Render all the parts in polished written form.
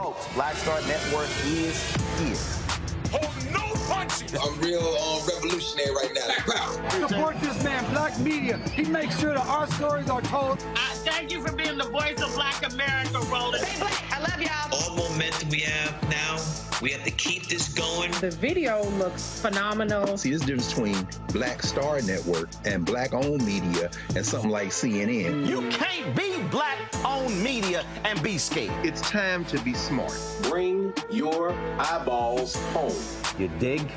Folks, Black Star Network is here. Hold no punches. I'm real revolutionary right now. Support this man, Black Media. He makes sure that our stories are told. Thank you for being the voice of Black America, Roland. Stay black. I love y'all. All momentum we have now, we have to keep this going. The video looks phenomenal. See, there's a difference between Black Star Network and Black-owned media and something like CNN. You can't be Black-owned media and be scared. It's time to be smart. Bring your eyeballs home. You dig?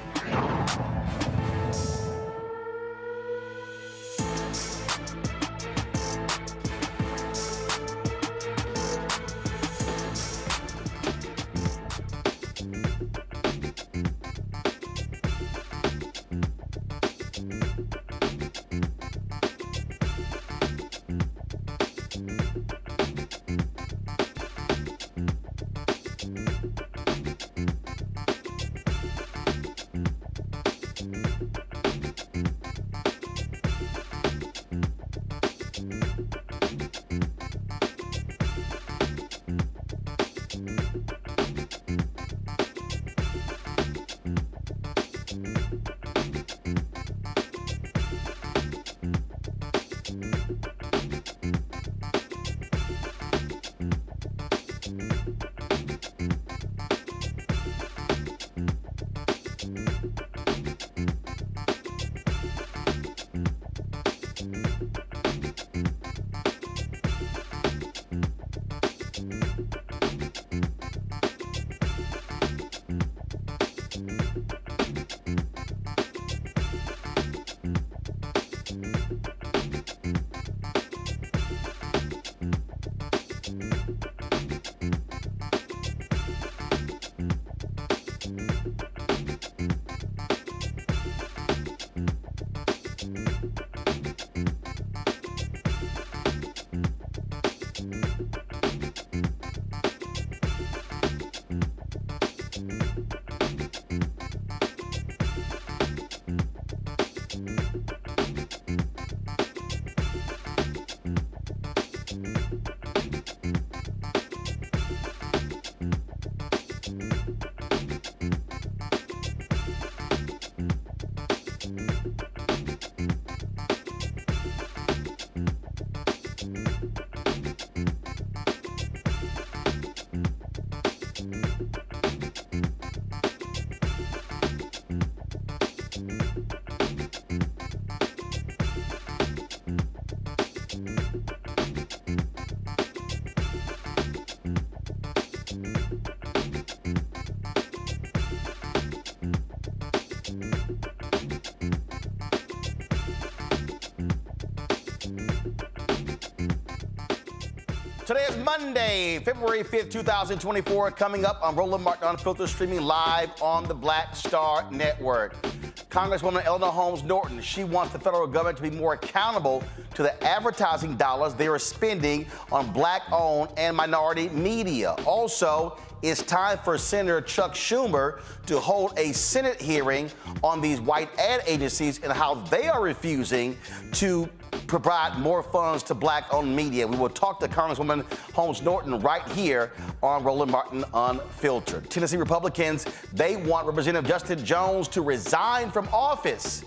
Today is Monday, February 5th, 2024. Coming up on Roland Martin Unfiltered, streaming live on the Black Star Network. Congresswoman Eleanor Holmes Norton, she wants the federal government to be more accountable to the advertising dollars they are spending on Black-owned and minority media. Also, it's time for Senator Chuck Schumer to hold a Senate hearing on these white ad agencies and how they are refusing to provide more funds to Black-owned media. We will talk to Congresswoman Holmes Norton right here on Roland Martin Unfiltered. Tennessee Republicans, they want Representative Justin Jones to resign from office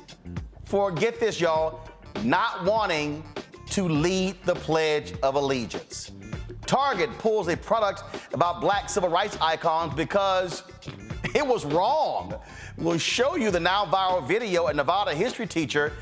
for, get this, y'all, not wanting to lead the Pledge of Allegiance. Target pulls a product about Black civil rights icons because it was wrong. We'll show you the now viral video a Nevada history teacher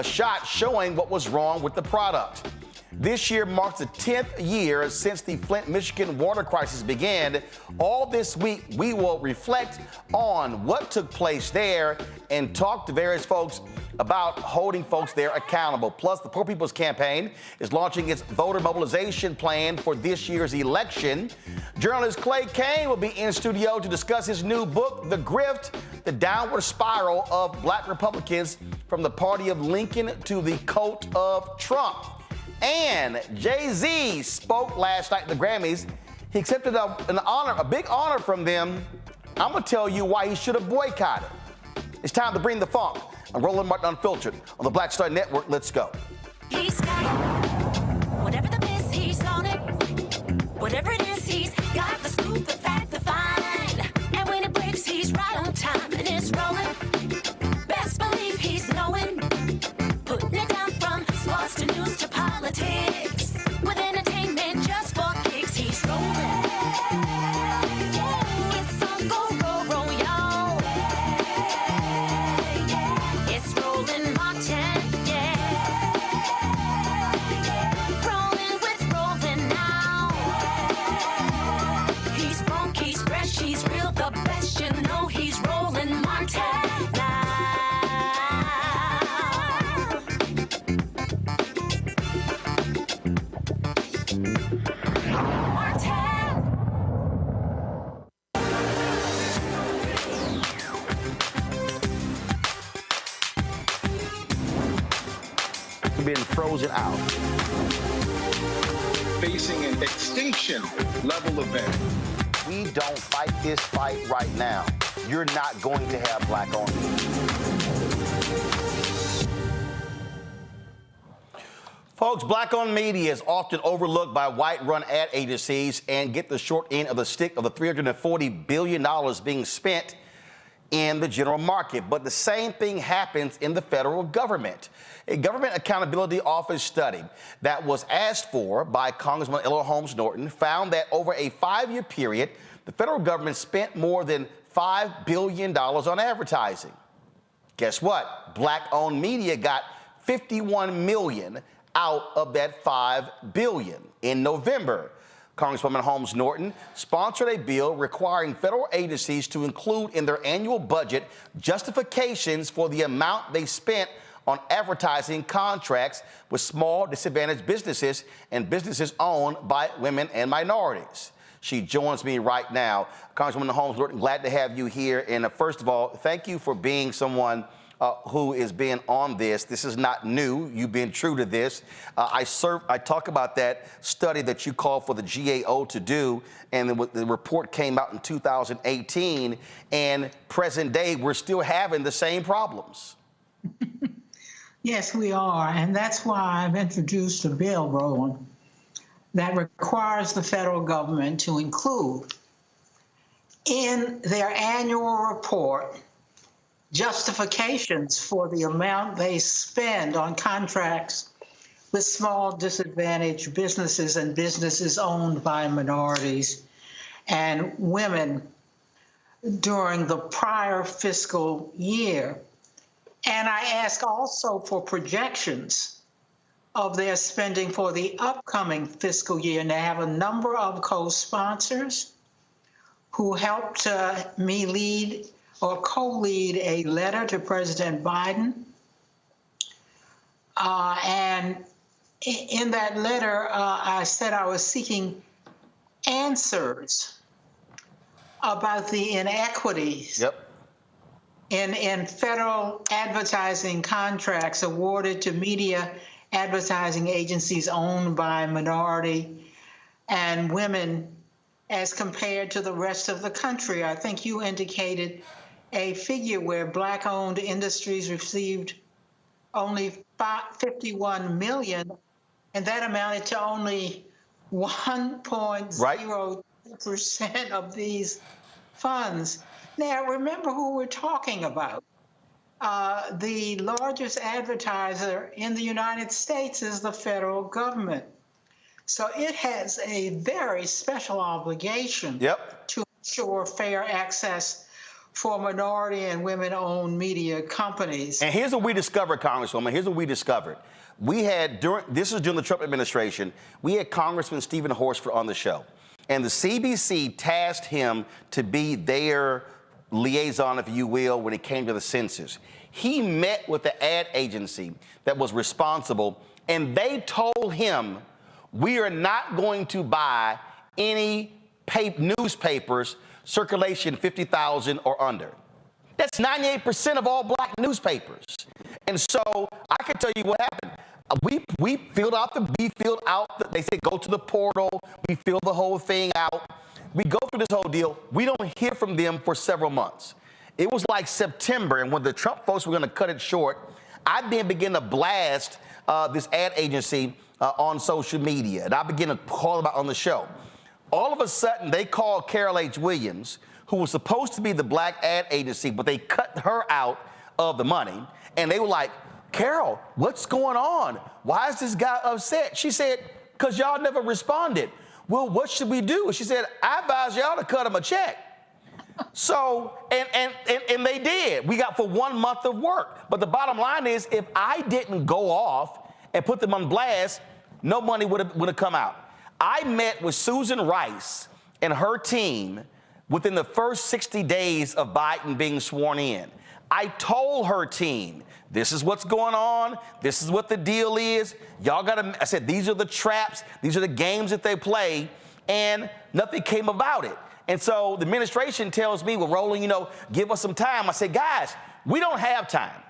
shot showing what was wrong with the product. This year marks the 10th year since the Flint, Michigan water crisis began. All this week, we will reflect on what took place there and talk to various folks about holding folks there accountable. Plus, the Poor People's Campaign is launching its voter mobilization plan for this year's election. Journalist Clay Kane will be in studio to discuss his new book, The Gov't, the downward spiral of Black Republicans from the party of Lincoln to the cult of Trump. And Jay-Z spoke last night at the Grammys. He accepted a big honor from them. I'm gonna tell you why he should have boycotted. It's time to bring the funk. I'm Roland Martin Unfiltered on the Black Star Network. Let's go. He's got it. Whatever the miss, he's on it. Whatever it is, he's got the scoop, the fact, the find. And when it breaks, he's right on time. And it's rolling. been frozen out. Facing an extinction level event. We don't fight this fight right now, you're not going to have black-owned media. Folks, black-owned media is often overlooked by white-run ad agencies and get the short end of the stick of the $340 billion being spent in the general market. But the same thing happens in the federal government. A Government Accountability Office study that was asked for by Congresswoman Eleanor Holmes Norton found that over a 5-year period, the federal government spent more than $5 billion on advertising. Guess what? Black-owned media got $51 million out of that $5 billion. In November, Congresswoman Holmes Norton sponsored a bill requiring federal agencies to include in their annual budget justifications for the amount they spent on advertising contracts with small disadvantaged businesses and businesses owned by women and minorities. She joins me right now. Congresswoman Holmes Norton, glad to have you here. And first of all, thank you for being someone who is being on this. This is not new. You've been true to this. I talk about that study that you called for the GAO to do, and the report came out in 2018, and present day, we're still having the same problems. Yes, we are, and that's why I've introduced a bill, Roland, that requires the federal government to include in their annual report justifications for the amount they spend on contracts with small disadvantaged businesses and businesses owned by minorities and women during the prior fiscal year. And I ask also for projections of their spending for the upcoming fiscal year. And I have a number of co-sponsors who helped me lead or co-lead a letter to President Biden. And in that letter, I said I was seeking answers about the inequities in federal advertising contracts awarded to media advertising agencies owned by minority and women as compared to the rest of the country. I think you indicated a figure where black-owned industries received only $51 million, and that amounted to only 1.02% of these funds. Now, remember who we're talking about. The largest advertiser in the United States is the federal government. So it has a very special obligation to ensure fair access for minority and women-owned media companies. And here's what we discovered, Congresswoman. Here's what we discovered. We had, this was during the Trump administration, we had Congressman Stephen Horsford on the show. And the CBC tasked him to be their liaison, if you will, when it came to the census. He met with the ad agency that was responsible, and they told him, we are not going to buy any newspapers circulation 50,000 or under. That's 98% of all black newspapers. And so I can tell you what happened. We filled out they said go to the portal, we filled the whole thing out. We go through this whole deal. We don't hear from them for several months. It was like September, and when the Trump folks were going to cut it short, I then began to blast this ad agency on social media, and I began to call them out on the show. All of a sudden, they called Carol H. Williams, who was supposed to be the black ad agency, but they cut her out of the money, and they were like, Carol, what's going on? Why is this guy upset? She said, because y'all never responded. Well, what should we do? She said, I advise y'all to cut him a check. So, and they did. We got for 1 month of work. But the bottom line is, if I didn't go off and put them on blast, no money would have come out. I met with Susan Rice and her team within the first 60 days of Biden being sworn in. I told her team, this is what's going on. This is what the deal is. Y'all I said, these are the traps. These are the games that they play. And nothing came about it. And so the administration tells me, well, Roland, give us some time. I said, guys, we don't have time.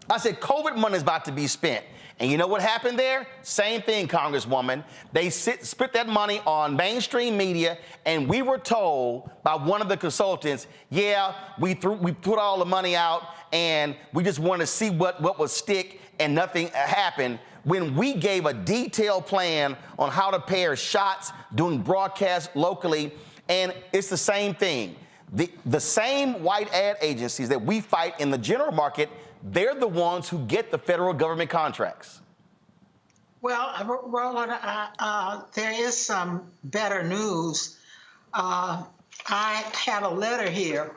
I said, COVID money is about to be spent. And you know what happened there? Same thing, Congresswoman. They spent that money on mainstream media, and we were told by one of the consultants, yeah, we put all the money out, and we just want to see what would stick, and nothing happened. When we gave a detailed plan on how to pair shots, doing broadcasts locally, and it's the same thing. The same white ad agencies that we fight in the general market, they're the ones who get the federal government contracts. Well, Roland, there is some better news. I have a letter here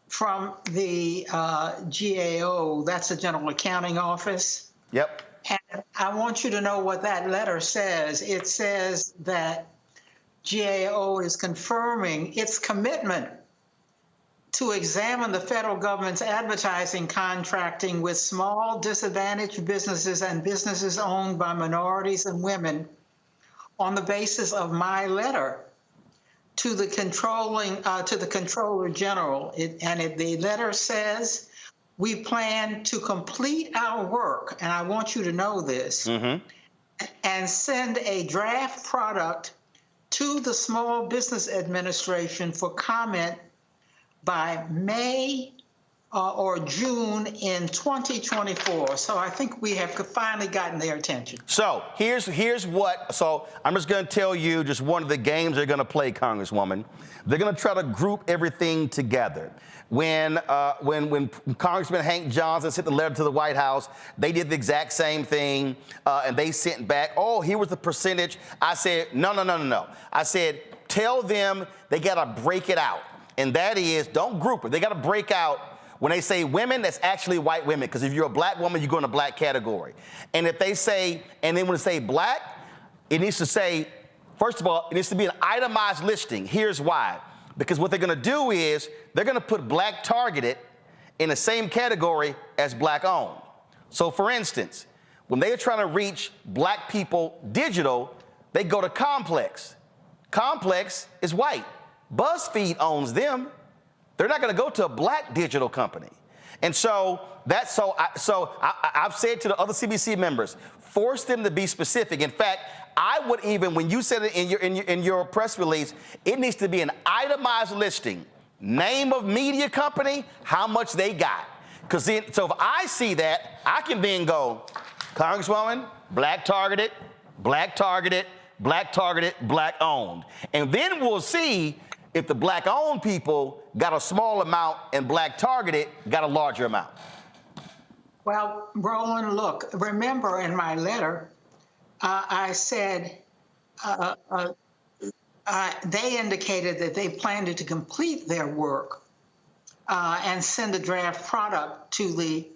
from the GAO, that's the General Accounting Office. Yep. And I want you to know what that letter says. It says that GAO is confirming its commitment to examine the federal government's advertising contracting with small disadvantaged businesses and businesses owned by minorities and women on the basis of my letter to the Comptroller General. The letter says we plan to complete our work, and I want you to know this, and send a draft product to the Small Business Administration for comment by May or June in 2024. So I think we have finally gotten their attention. So here's what, so I'm just going to tell you just one of the games they're going to play, Congresswoman. They're going to try to group everything together. When Congressman Hank Johnson sent the letter to the White House, they did the exact same thing, and they sent back, oh, here was the percentage. I said, no. I said, tell them they got to break it out. And that is, don't group it. They got to break out. When they say women, that's actually white women, because if you're a black woman, you go in a black category. And if they say, and then when they say black, it needs to say, first of all, it needs to be an itemized listing. Here's why. Because what they're going to do is they're going to put black targeted in the same category as black owned. So for instance, when they're trying to reach black people digital, they go to Complex. Complex is white. BuzzFeed owns them. They're not going to go to a black digital company. And so I've said to the other CBC members, force them to be specific. In fact, I would even, when you said it in your press release, it needs to be an itemized listing. Name of media company, how much they got. Because then, so if I see that, I can then go, Congresswoman, black targeted, black targeted, black targeted, black owned. And then we'll see if the black owned people got a small amount and black targeted got a larger amount. Well, Roland, look, remember in my letter, I said they indicated that they planned to complete their work and send a draft product to the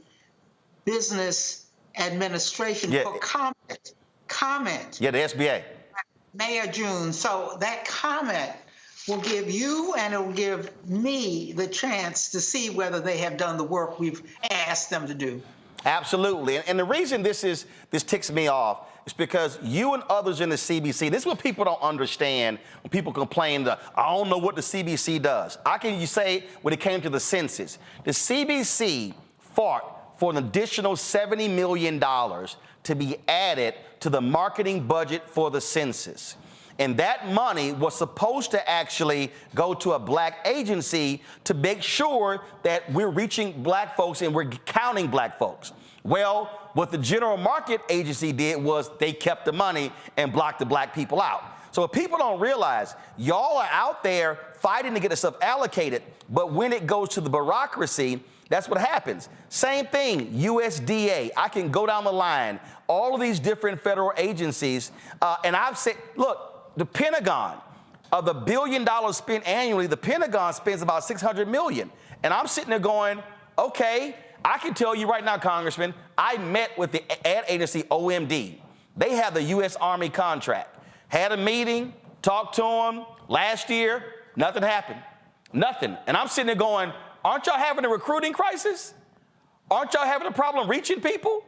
Business Administration for comment. Yeah, the SBA. May or June. So that comment will give you and it will give me the chance to see whether they have done the work we've asked them to do. Absolutely. And the reason this ticks me off is because you and others in the CBC, this is what people don't understand when people complain that I don't know what the CBC does. You say when it came to the census, the CBC fought for an additional $70 million to be added to the marketing budget for the census. And that money was supposed to actually go to a black agency to make sure that we're reaching black folks and we're counting black folks. Well, what the general market agency did was they kept the money and blocked the black people out. So what people don't realize, y'all are out there fighting to get this stuff allocated, but when it goes to the bureaucracy, that's what happens. Same thing, USDA. I can go down the line, all of these different federal agencies, and I've said, look, the Pentagon, of the $1 billion spent annually, the Pentagon spends about $600 million. And I'm sitting there going, okay, I can tell you right now, Congressman, I met with the ad agency OMD. They have the U.S. Army contract. Had a meeting, talked to them last year, nothing happened. Nothing. And I'm sitting there going, aren't y'all having a recruiting crisis? Aren't y'all having a problem reaching people?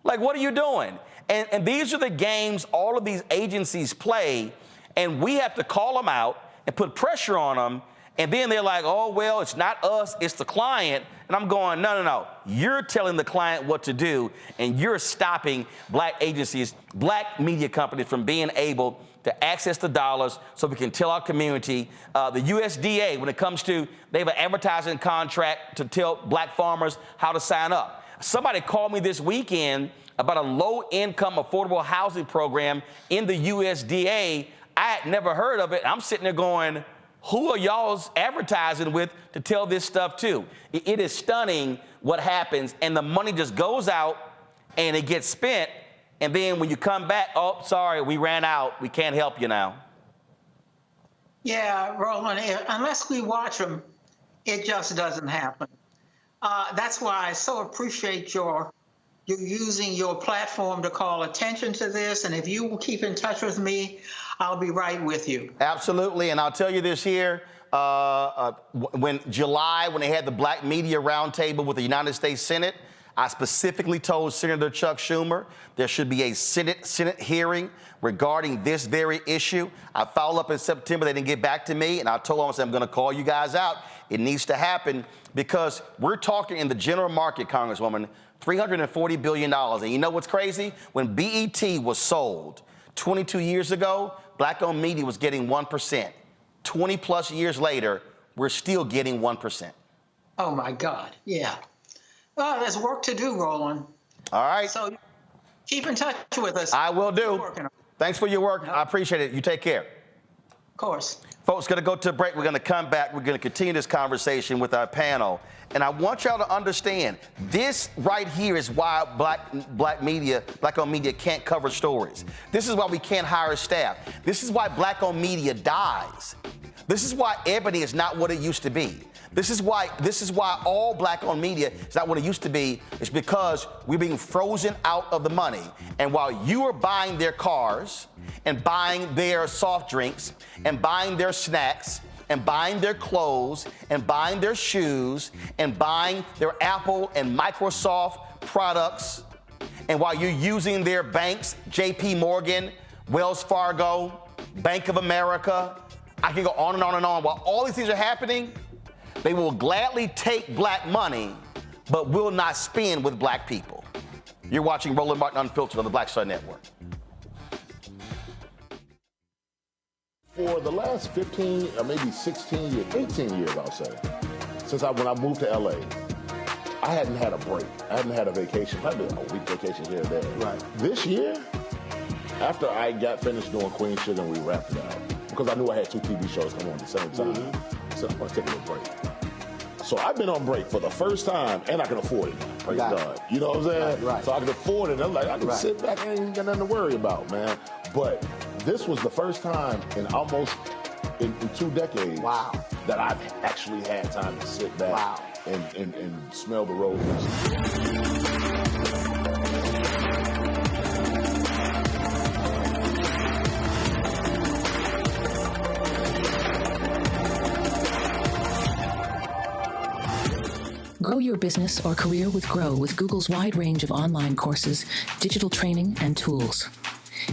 Like, what are you doing? And these are the games all of these agencies play, and we have to call them out and put pressure on them And then they're like, oh, well, it's not us, it's the client. And I'm going, no, no, no. You're telling the client what to do, and you're stopping black agencies, black media companies from being able to access the dollars so we can tell our community. The USDA, when it comes to, they have an advertising contract to tell black farmers how to sign up. Somebody called me this weekend about a low-income affordable housing program in the USDA. I had never heard of it. I'm sitting there going, who are y'all's advertising with to tell this stuff to? It is stunning what happens, and the money just goes out and it gets spent, and then when you come back, oh, sorry, we ran out. We can't help you now. Yeah, Roland, unless we watch them, it just doesn't happen. That's why I so appreciate you using your platform to call attention to this, and if you will keep in touch with me, I'll be right with you. Absolutely, and I'll tell you this here, when they had the Black Media Roundtable with the United States Senate, I specifically told Senator Chuck Schumer there should be a Senate hearing regarding this very issue. I followed up in September, they didn't get back to me, and I told them, I said, I'm gonna call you guys out. It needs to happen because we're talking in the general market, Congresswoman, $340 billion. And you know what's crazy? When BET was sold 22 years ago, black-owned media was getting 1%. 20 plus years later, we're still getting 1%. Oh my God, yeah. Well, there's work to do, Roland. All right. So keep in touch with us. I will do. Thanks for your work. I appreciate it. You take care. Of course. Folks, going to go to a break. We're going to come back. We're going to continue this conversation with our panel. And I want y'all to understand, this right here is why black-owned media can't cover stories. This is why we can't hire staff. This is why black-owned media dies. This is why Ebony is not what it used to be. This is why all black-owned media is not what it used to be. It's because we're being frozen out of the money. And while you are buying their cars and buying their soft drinks and buying their snacks and buying their clothes and buying their shoes and buying their Apple and Microsoft products, and while you're using their banks, JP Morgan, Wells Fargo, Bank of America, I can go on and on and on. While all these things are happening, they will gladly take black money, but will not spend with black people. You're watching Roland Martin Unfiltered on the Black Star Network. For the last 15 or maybe 16 years, 18 years, I'll say, since when I moved to LA, I hadn't had a break. I hadn't had a vacation, probably a week vacation here or there. Right. This year, after I got finished doing Queen Sugar and we wrapped it out, because I knew I had 2 TV shows coming on at the same time, so I'm gonna take a little break. So I've been on break for the first time, and I can afford it now, praise God. You know what I'm saying? Right. So I can afford it. I'm like, I can sit back and ain't got nothing to worry about, man. But this was the first time in almost in 2 decades that I've actually had time to sit back and smell the roses. Grow your business or career with Grow with Google's wide range of online courses, digital training, and tools.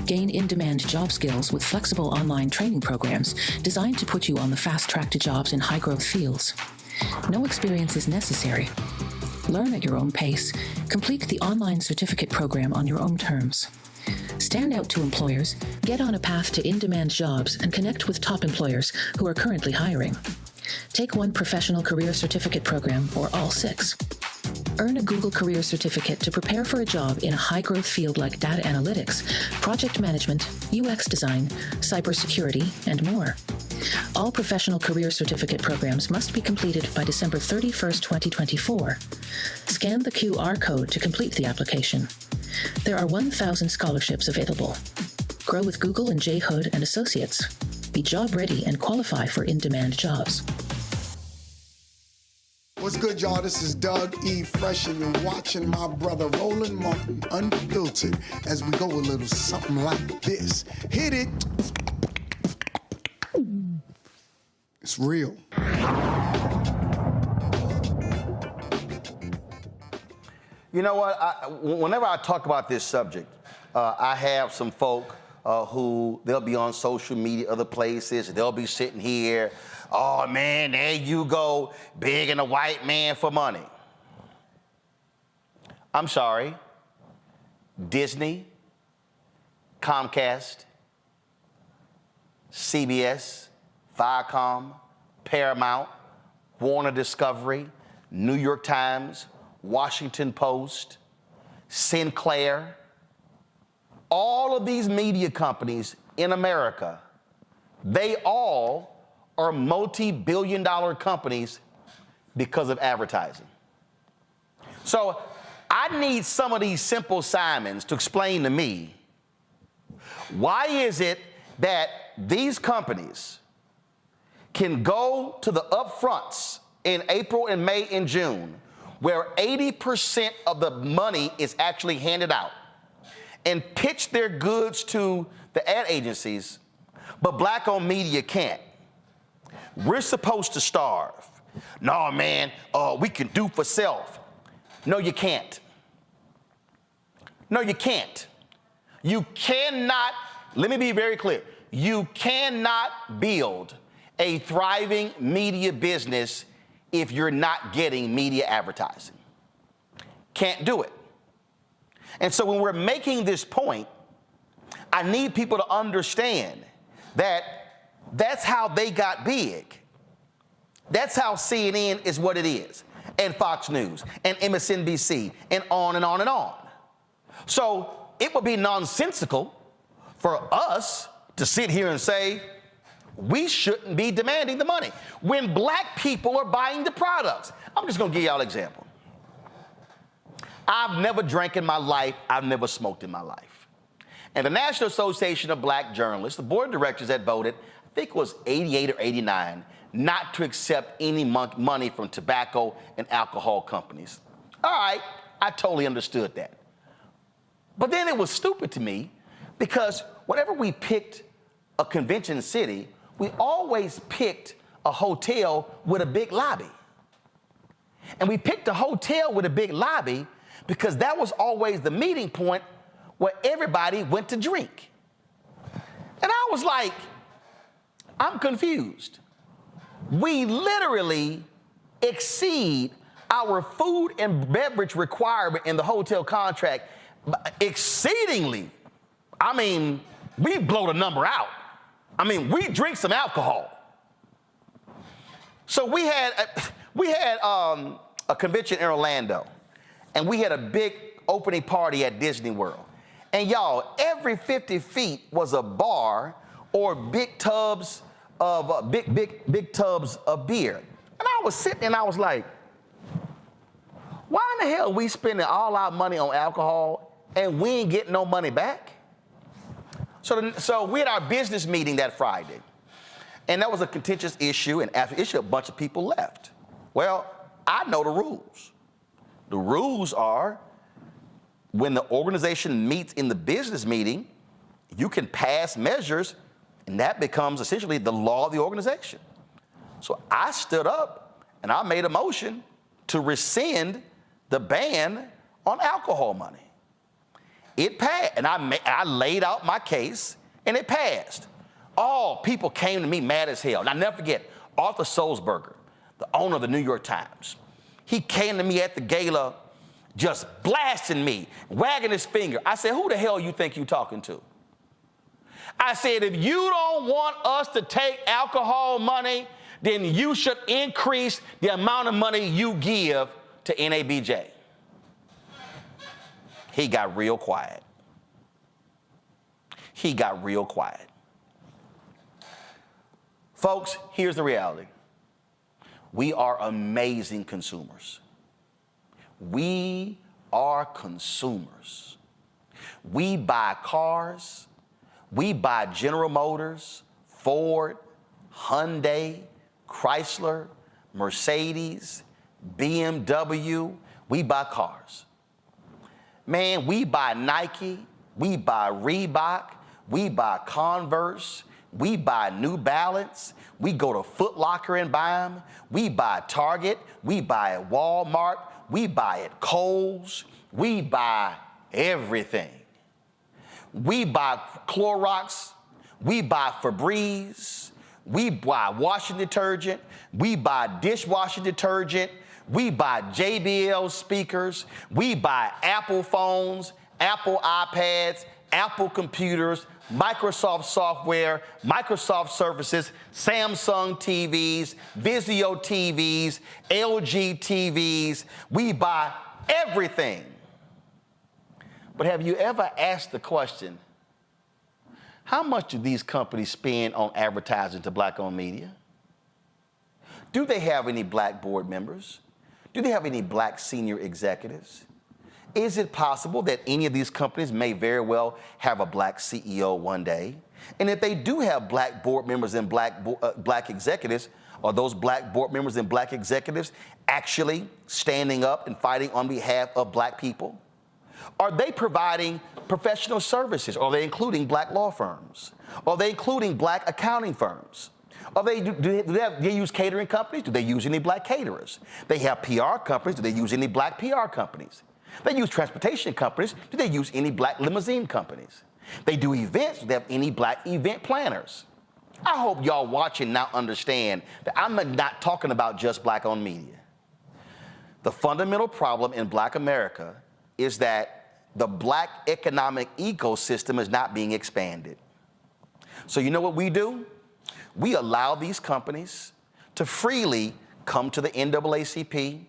Gain in-demand job skills with flexible online training programs designed to put you on the fast track to jobs in high-growth fields. No experience is necessary. Learn at your own pace. Complete the online certificate program on your own terms. Stand out to employers, get on a path to in-demand jobs, and connect with top employers who are currently hiring. Take one professional career certificate program or all 6. Earn a Google Career Certificate to prepare for a job in a high-growth field like data analytics, project management, UX design, cybersecurity, and more. All professional career certificate programs must be completed by December 31st, 2024. Scan the QR code to complete the application. There are 1,000 scholarships available. Grow with Google and J. Hood and Associates. Be job ready and qualify for in-demand jobs. What's good, y'all? This is Doug E. Fresh, and you're watching my brother Roland Martin Unfiltered as we go a little something like this. Hit it. It's real. You know what? Whenever I talk about this subject, I have some folk who they'll be on social media, other places, they'll be sitting here, oh man, there you go, begging a white man for money. I'm sorry, Disney, Comcast, CBS, Viacom, Paramount, Warner Discovery, New York Times, Washington Post, Sinclair, all of these media companies in America, they all are multi-billion-dollar companies because of advertising. So I need some of these simple Simons to explain to me, why is it that these companies can go to the upfronts in April and May and June, where 80% of the money is actually handed out, and pitch their goods to the ad agencies, but black-owned media can't? We're supposed to starve. No, man, we can do for self. No, you can't. No, you can't. You cannot, let me be very clear, you cannot build a thriving media business if you're not getting media advertising. Can't do it. And so when we're making this point, I need people to understand that that's how they got big. That's how CNN is what it is, and Fox News, and MSNBC, and on and on and on. So it would be nonsensical for us to sit here and say, we shouldn't be demanding the money when black people are buying the products. I'm just gonna give y'all an example. I've never drank in my life, I've never smoked in my life. And the National Association of Black Journalists, the board of directors that voted, I think it was 88 or 89, not to accept any money from tobacco and alcohol companies. All right, I totally understood that. But then it was stupid to me because whenever we picked a convention city, we always picked a hotel with a big lobby. And we picked a hotel with a big lobby because that was always the meeting point where everybody went to drink. And I was like, I'm confused. We literally exceed our food and beverage requirement in the hotel contract exceedingly. I mean, we blow the number out. I mean, we drink some alcohol. So we had a convention in Orlando, and we had a big opening party at Disney World. And y'all, every 50 feet was a bar or big tubs of big tubs of beer. And I was sitting and I was like, why in the hell are we spending all our money on alcohol and we ain't getting no money back? So we had our business meeting that Friday, and that was a contentious issue, and after the issue, a bunch of people left. Well, I know the rules. The rules are when the organization meets in the business meeting, you can pass measures, and that becomes essentially the law of the organization. So I stood up and I made a motion to rescind the ban on alcohol money. It passed, and I laid out my case, and it passed. All people came to me mad as hell. And I'll never forget, Arthur Sulzberger, the owner of the New York Times, he came to me at the gala just blasting me, wagging his finger. I said, who the hell you think you talking to? I said, if you don't want us to take alcohol money, then you should increase the amount of money you give to NABJ. He got real quiet. He got real quiet. Folks, here's the reality. We are amazing consumers. We are consumers. We buy cars. We buy General Motors, Ford, Hyundai, Chrysler, Mercedes, BMW. We buy cars. Man, we buy Nike, we buy Reebok, we buy Converse, we buy New Balance, we go to Foot Locker and buy them, we buy Target, we buy at Walmart, we buy at Kohl's, we buy everything. We buy Clorox, we buy Febreze, we buy washing detergent, we buy dishwashing detergent, we buy JBL speakers, we buy Apple phones, Apple iPads, Apple computers, Microsoft software, Microsoft services, Samsung TVs, Vizio TVs, LG TVs. We buy everything. But have you ever asked the question, how much do these companies spend on advertising to black-owned media? Do they have any black board members? Do they have any black senior executives? Is it possible that any of these companies may very well have a black CEO one day? And if they do have black board members and black executives, are those black board members and black executives actually standing up and fighting on behalf of black people? Are they providing professional services? Are they including black law firms? Are they including black accounting firms? Do they use catering companies? Do they use any black caterers? They have PR companies. Do they use any black PR companies? They use transportation companies. Do they use any black limousine companies? They do events. Do they have any black event planners? I hope y'all watching now understand that I'm not talking about just black-owned media. The fundamental problem in black America is that the black economic ecosystem is not being expanded. So you know what we do? We allow these companies to freely come to the NAACP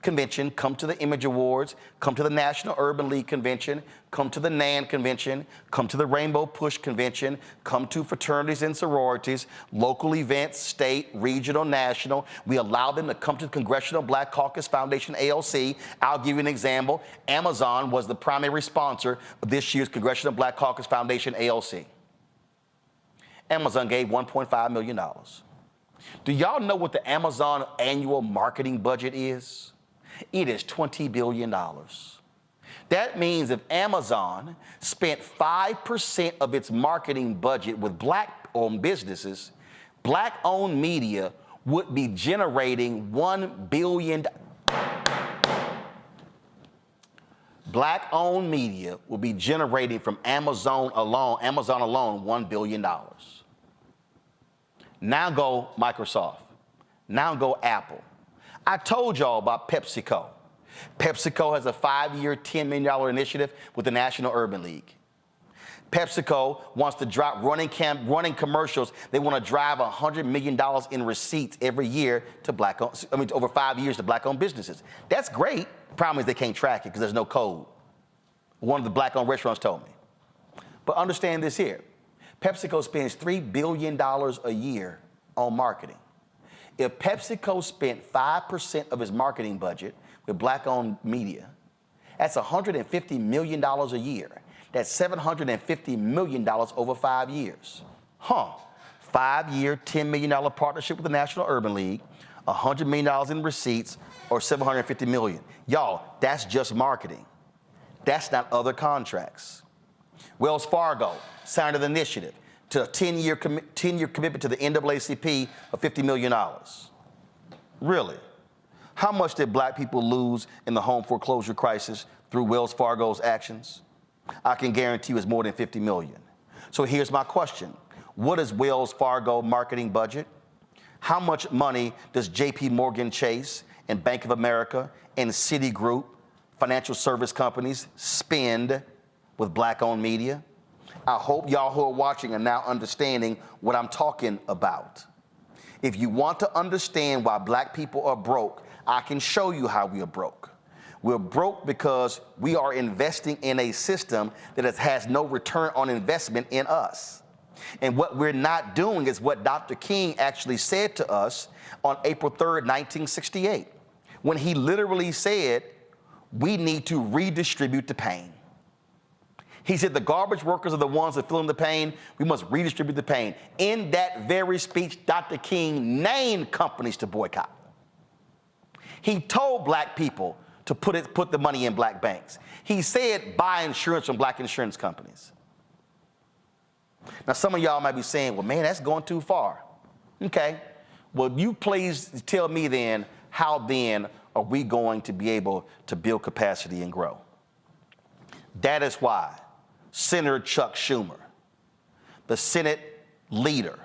convention, come to the Image Awards, come to the National Urban League Convention, come to the NAN Convention, come to the Rainbow Push Convention, come to fraternities and sororities, local events, state, regional, national. We allow them to come to the Congressional Black Caucus Foundation, ALC. I'll give you an example. Amazon was the primary sponsor of this year's Congressional Black Caucus Foundation, ALC. Amazon gave $1.5 million. Do y'all know what the Amazon annual marketing budget is? It is $20 billion. That means if Amazon spent 5% of its marketing budget with black-owned businesses, black-owned media would be generating $1 billion. Black-owned media will be generating from Amazon alone $1 billion. Now go Microsoft. Now go Apple. I told y'all about PepsiCo. PepsiCo has a 5-year, $10 million initiative with the National Urban League. PepsiCo wants to drop running commercials. They want to drive $100 million in receipts every year to over 5 years to black-owned businesses. That's great. Problem is they can't track it because there's no code. One of the black-owned restaurants told me. But understand this here. PepsiCo spends $3 billion a year on marketing. If PepsiCo spent 5% of its marketing budget with black-owned media, that's $150 million a year. That's $750 million over 5 years. 5-year, $10 million partnership with the National Urban League, $100 million in receipts, or $750 million. Y'all, that's just marketing. That's not other contracts. Wells Fargo signed an initiative to a 10-year commitment to the NAACP of $50 million. Really? How much did black people lose in the home foreclosure crisis through Wells Fargo's actions? I can guarantee you it's more than $50 million. So here's my question. What is Wells Fargo marketing budget? How much money does JP Morgan Chase and Bank of America and Citigroup, financial service companies, spend with black-owned media? I hope y'all who are watching are now understanding what I'm talking about. If you want to understand why black people are broke, I can show you how we are broke. We're broke because we are investing in a system that has no return on investment in us. And what we're not doing is what Dr. King actually said to us on April 3rd, 1968, when he literally said, we need to redistribute the pain. He said the garbage workers are the ones that feeling the pain. We must redistribute the pain. In that very speech, Dr. King named companies to boycott. He told black people to put the money in black banks. He said buy insurance from black insurance companies. Now, some of y'all might be saying, well, man, that's going too far. Okay. Well, you please tell me then, how then are we going to be able to build capacity and grow? That is why Senator Chuck Schumer, the Senate leader,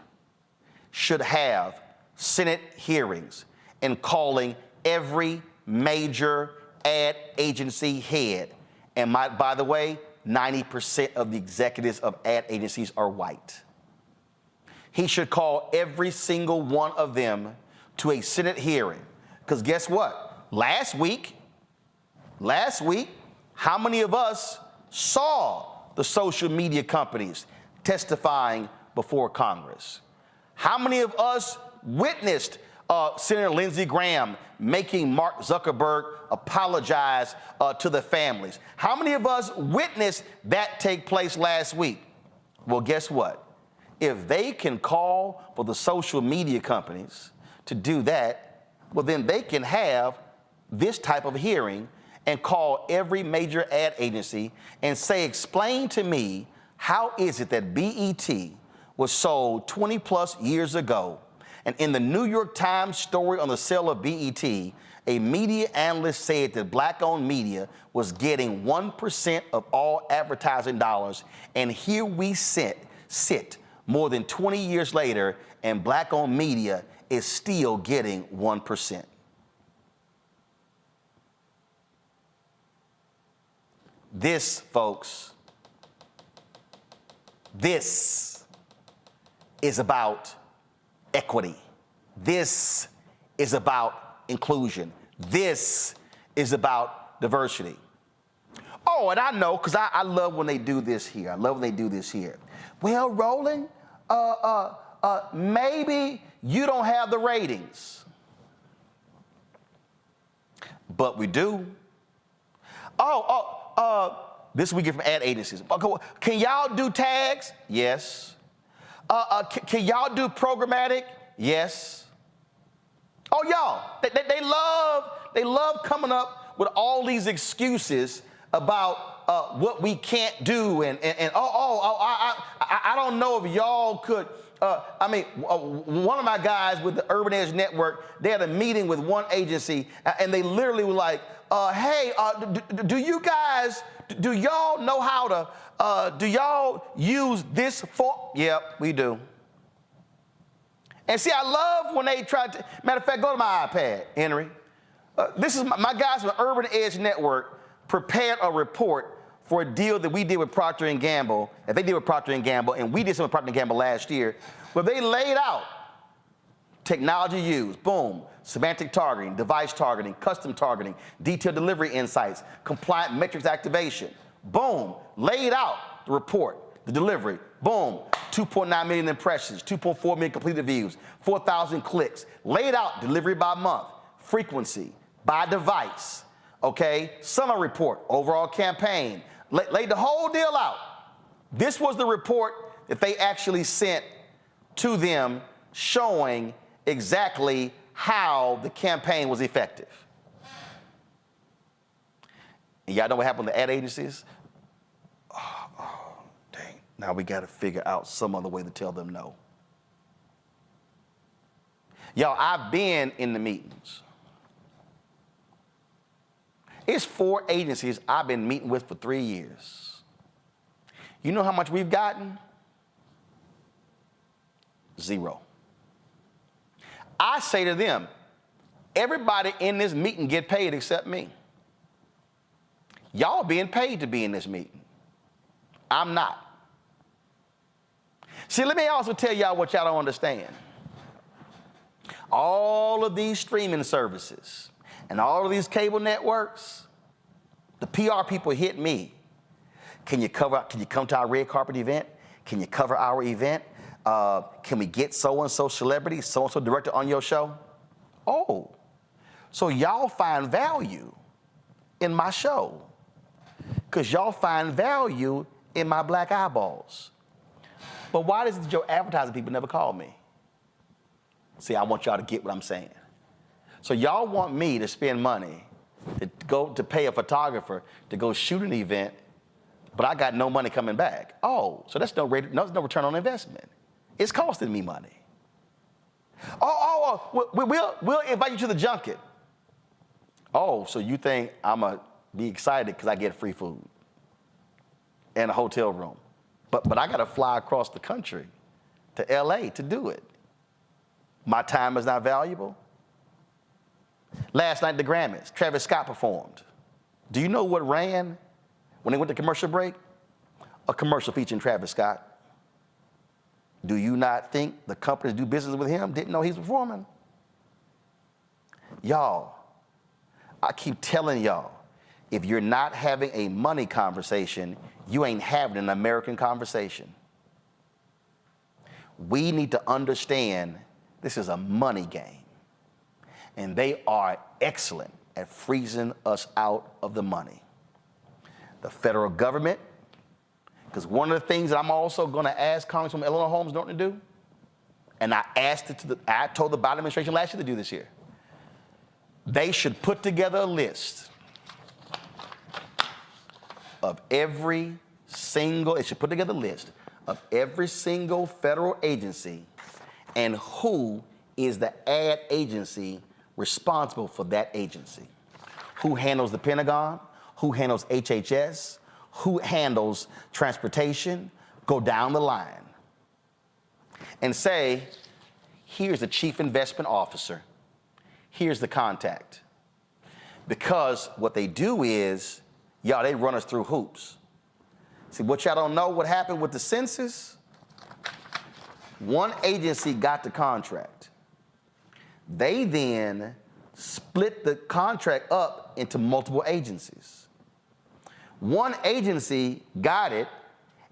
should have Senate hearings and calling every major ad agency head. And by the way, 90% of the executives of ad agencies are white. He should call every single one of them to a Senate hearing. Because guess what? Last week, how many of us saw the social media companies testifying before Congress? How many of us witnessed Senator Lindsey Graham making Mark Zuckerberg apologize to the families? How many of us witnessed that take place last week? Well, guess what? If they can call for the social media companies to do that, well, then they can have this type of hearing and call every major ad agency and say, explain to me, how is it that BET was sold 20 plus years ago? And in the New York Times story on the sale of BET, a media analyst said that black-owned media was getting 1% of all advertising dollars. And here we sit more than 20 years later, and black-owned media is still getting 1%. This, folks, this is about equity. This is about inclusion. This is about diversity. Oh, and I know, because I love when they do this here. I love when they do this here. Well, Roland, maybe you don't have the ratings. But we do. This we get from ad agencies. Can y'all do tags? Yes. Can y'all do programmatic? Yes. Oh, y'all, they love coming up with all these excuses about what we can't do, and I don't know if y'all could. One of my guys with the Urban Edge Network, they had a meeting with one agency, and they literally were like, "Hey, do y'all know how to? Do y'all use this form?" Yep, we do. And see, I love when they try to. Matter of fact, go to my iPad, Henry. This is my guys from the Urban Edge Network prepared a report for a deal that we did with Procter & Gamble, that they did with Procter & Gamble, and we did some with Procter & Gamble last year, where they laid out technology used, boom, semantic targeting, device targeting, custom targeting, detailed delivery insights, compliant metrics activation, boom, laid out the report, the delivery, boom, 2.9 million impressions, 2.4 million completed views, 4,000 clicks, laid out delivery by month, frequency, by device, okay, summer report, overall campaign, laid the whole deal out. This was the report that they actually sent to them showing exactly how the campaign was effective. And y'all know what happened to ad agencies? Oh, dang. Now we got to figure out some other way to tell them no. Y'all, I've been in the meetings. It's 4 agencies I've been meeting with for 3 years. You know how much we've gotten? 0. I say to them, everybody in this meeting get paid except me. Y'all being paid to be in this meeting. I'm not. See, let me also tell y'all what y'all don't understand. All of these streaming services and all of these cable networks, the PR people hit me. Can you come to our red carpet event? Can you cover our event? Can we get so-and-so celebrity, so-and-so director on your show? Oh, so y'all find value in my show because y'all find value in my black eyeballs. But why does your advertising people never call me? See, I want y'all to get what I'm saying. So y'all want me to spend money to pay a photographer to go shoot an event, but I got no money coming back. Oh, so that's no return on investment. It's costing me money. We'll invite you to the junket. Oh, so you think I'm going to be excited because I get free food? and a hotel room. But I got to fly across the country to LA to do it. My time is not valuable. Last night, the Grammys, Travis Scott performed. Do you know what ran when they went to commercial break? A commercial featuring Travis Scott. Do you not think the companies do business with him didn't know he's performing? Y'all, I keep telling y'all, if you're not having a money conversation, you ain't having an American conversation. We need to understand this is a money game. And they are excellent at freezing us out of the money. The federal government, because one of the things that I'm also going to ask Congresswoman Eleanor Holmes Norton to do, and I told the Biden administration last year to do this year, they should put together a list of every single federal agency and who is the ad agency responsible for that agency. Who handles the Pentagon? Who handles HHS? Who handles transportation? Go down the line and say, here's the chief investment officer. Here's the contact. Because what they do is, y'all, they run us through hoops. See, what y'all don't know, what happened with the census? One agency got the contract. They then split the contract up into multiple agencies. One agency got it,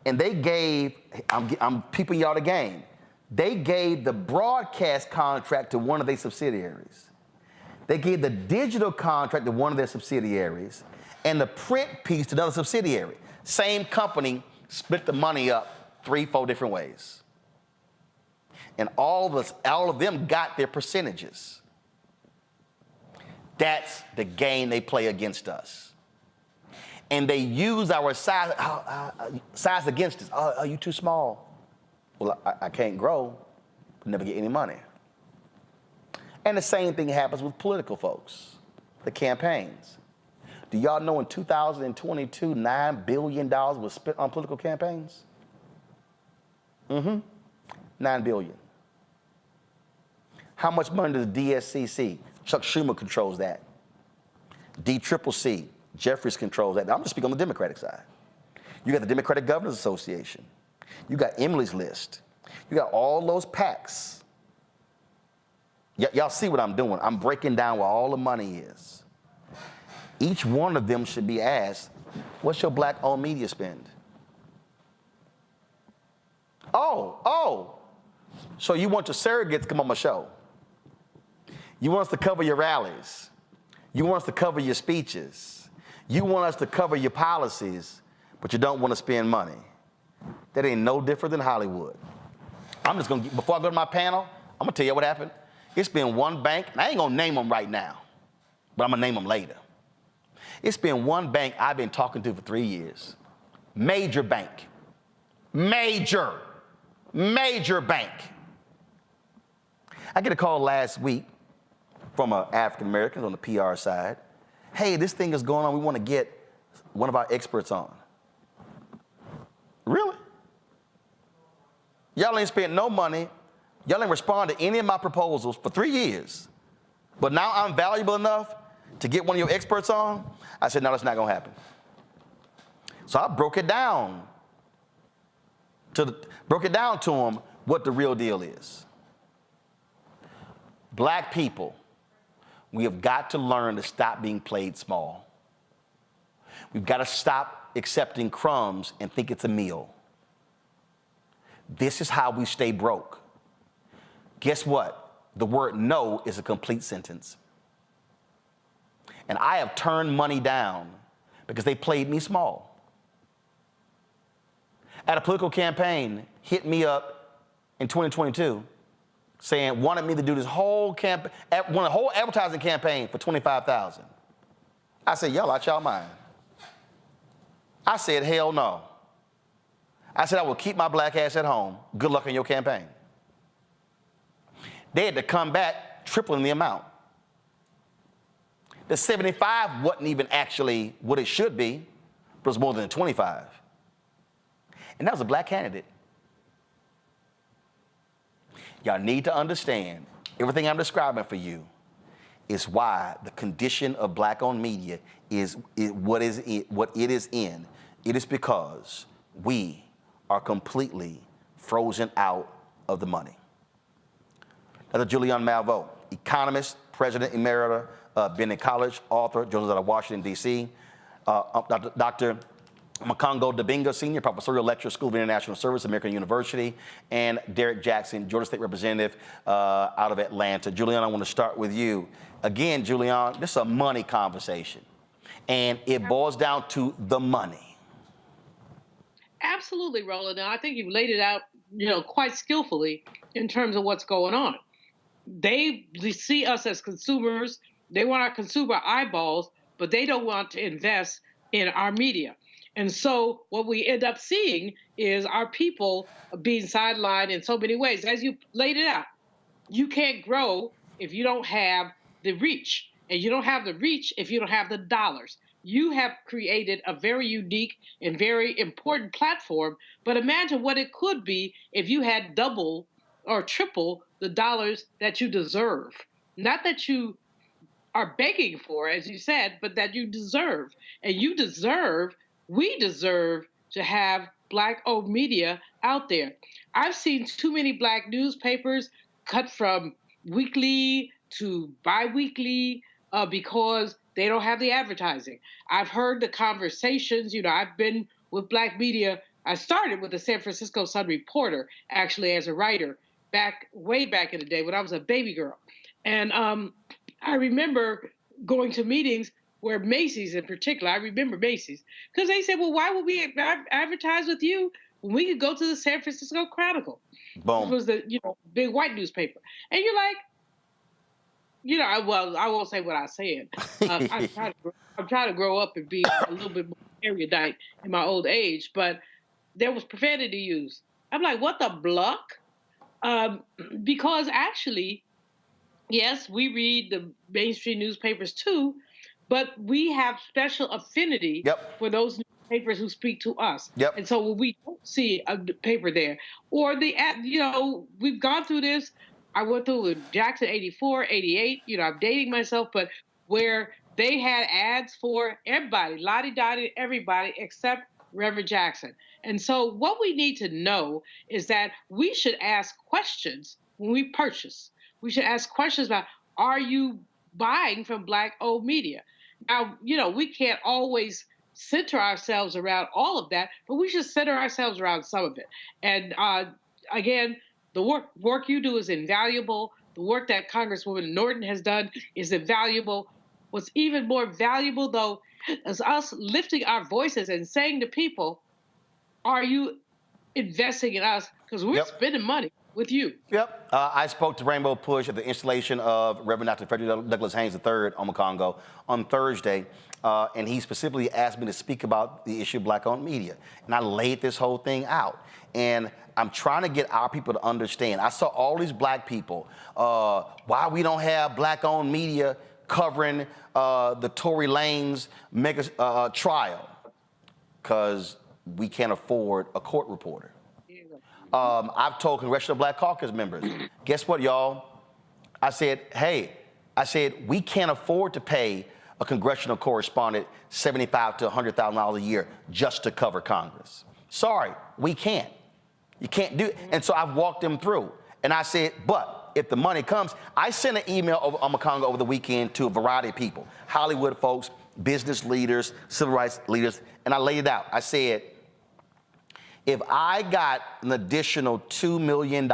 and they gave, I'm peeping y'all the game, they gave the broadcast contract to one of their subsidiaries. They gave the digital contract to one of their subsidiaries, and the print piece to another subsidiary. Same company split the money up 3-4 different ways. And all of them got their percentages. That's the game they play against us. And they use our size against us. Oh, are you too small? Well, I can't grow, never get any money. And the same thing happens with political folks, the campaigns. Do y'all know in 2022, $9 billion was spent on political campaigns? $9 billion. How much money does the DSCC? Chuck Schumer controls that. DCCC, Jeffries controls that. Now, I'm just speaking on the Democratic side. You got the Democratic Governors Association. You got Emily's List. You got all those PACs. Y'all see what I'm doing. I'm breaking down where all the money is. Each one of them should be asked, what's your black-owned media spend? Oh, so you want your surrogates to come on my show. You want us to cover your rallies. You want us to cover your speeches. You want us to cover your policies, but you don't want to spend money. That ain't no different than Hollywood. I'm just going to, before I go to my panel, I'm going to tell you what happened. It's been one bank, and I ain't going to name them right now, but I'm going to name them later. It's been one bank I've been talking to for 3 years. Major bank. Major bank. I get a call last week from an African American on the PR side. Hey, this thing is going on. We want to get one of our experts on. Really? Y'all ain't spent no money. Y'all ain't responded to any of my proposals for 3 years. But now I'm valuable enough to get one of your experts on? I said, no, that's not going to happen. So I broke it down to them what the real deal is. Black people, we have got to learn to stop being played small. We've got to stop accepting crumbs and think it's a meal. This is how we stay broke. Guess what? The word no is a complete sentence. And I have turned money down because they played me small. At a political campaign, hit me up in 2022 saying, wanted me to do this whole advertising campaign for $25,000. I said, y'all out y'all mind. I said, hell no. I said, I will keep my black ass at home. Good luck in your campaign. They had to come back tripling the amount. The 75 wasn't even actually what it should be, but it was more than 25. And that was a black candidate. Y'all need to understand, everything I'm describing for you is why the condition of black-owned media is what it is in. It is because we are completely frozen out of the money. Dr. Julianne Malveaux, economist, president emerita, Bennett College, author, journalist out of Washington, D.C. Dr. Makongo Dabinga, senior professorial lecturer, School of International Service, American University, and Derek Jackson, Georgia State Representative out of Atlanta. Julianne, I want to start with you. Again, Julianne, this is a money conversation, and it boils down to the money. Absolutely, Roland. Now, I think you've laid it out, quite skillfully in terms of what's going on. They see us as consumers. They want our consumer eyeballs, but they don't want to invest in our media. And so what we end up seeing is our people being sidelined in so many ways. As you laid it out, you can't grow if you don't have the reach. And you don't have the reach if you don't have the dollars. You have created a very unique and very important platform, but imagine what it could be if you had double or triple the dollars that you deserve. Not that you are begging for, as you said, but that you deserve. And we deserve to have black-owned media out there. I've seen too many black newspapers cut from weekly to bi-weekly because they don't have the advertising. I've heard the conversations, I've been with black media. I started with the San Francisco Sun-Reporter, actually, as a writer, way back in the day when I was a baby girl. And I remember going to meetings where Macy's in particular, I remember Macy's, because they said, well, why would we advertise with you when we could go to the San Francisco Chronicle? Boom. Which was the big white newspaper. And you're like, I won't say what I said. I'm trying to grow up and be a little bit more erudite in my old age, but there was profanity used. I'm like, what the block? Because actually, yes, we read the mainstream newspapers too, but we have special affinity for those newspapers who speak to us. And so when we don't see a paper there, or we've gone through this. I went through with Jackson 84, 88, I'm dating myself, but where they had ads for everybody, lottie-dottie, everybody except Reverend Jackson. And so what we need to know is that we should ask questions when we purchase. We should ask questions about, are you buying from black-owned media? Now, we can't always center ourselves around all of that, but we should center ourselves around some of it. And again, the work you do is invaluable. The work that Congresswoman Norton has done is invaluable. What's even more valuable, though, is us lifting our voices and saying to people, are you investing in us? Because we're spending money with you. I spoke to Rainbow Push at the installation of Reverend Dr. Frederick Douglass Haynes III on Makongo on Thursday, and he specifically asked me to speak about the issue of black-owned media. And I laid this whole thing out. And I'm trying to get our people to understand. I saw all these black people, why we don't have black-owned media covering the Tory Lanez mega trial, because we can't afford a court reporter. I've told Congressional Black Caucus members, guess what, y'all? I said, we can't afford to pay a congressional correspondent $75,000 to $100,000 a year just to cover Congress. Sorry, we can't. You can't do it. And so I've walked them through. And I said, but if the money comes, I sent an email on Makongo over the weekend to a variety of people, Hollywood folks, business leaders, civil rights leaders, and I laid it out. I said, if I got an additional $2 million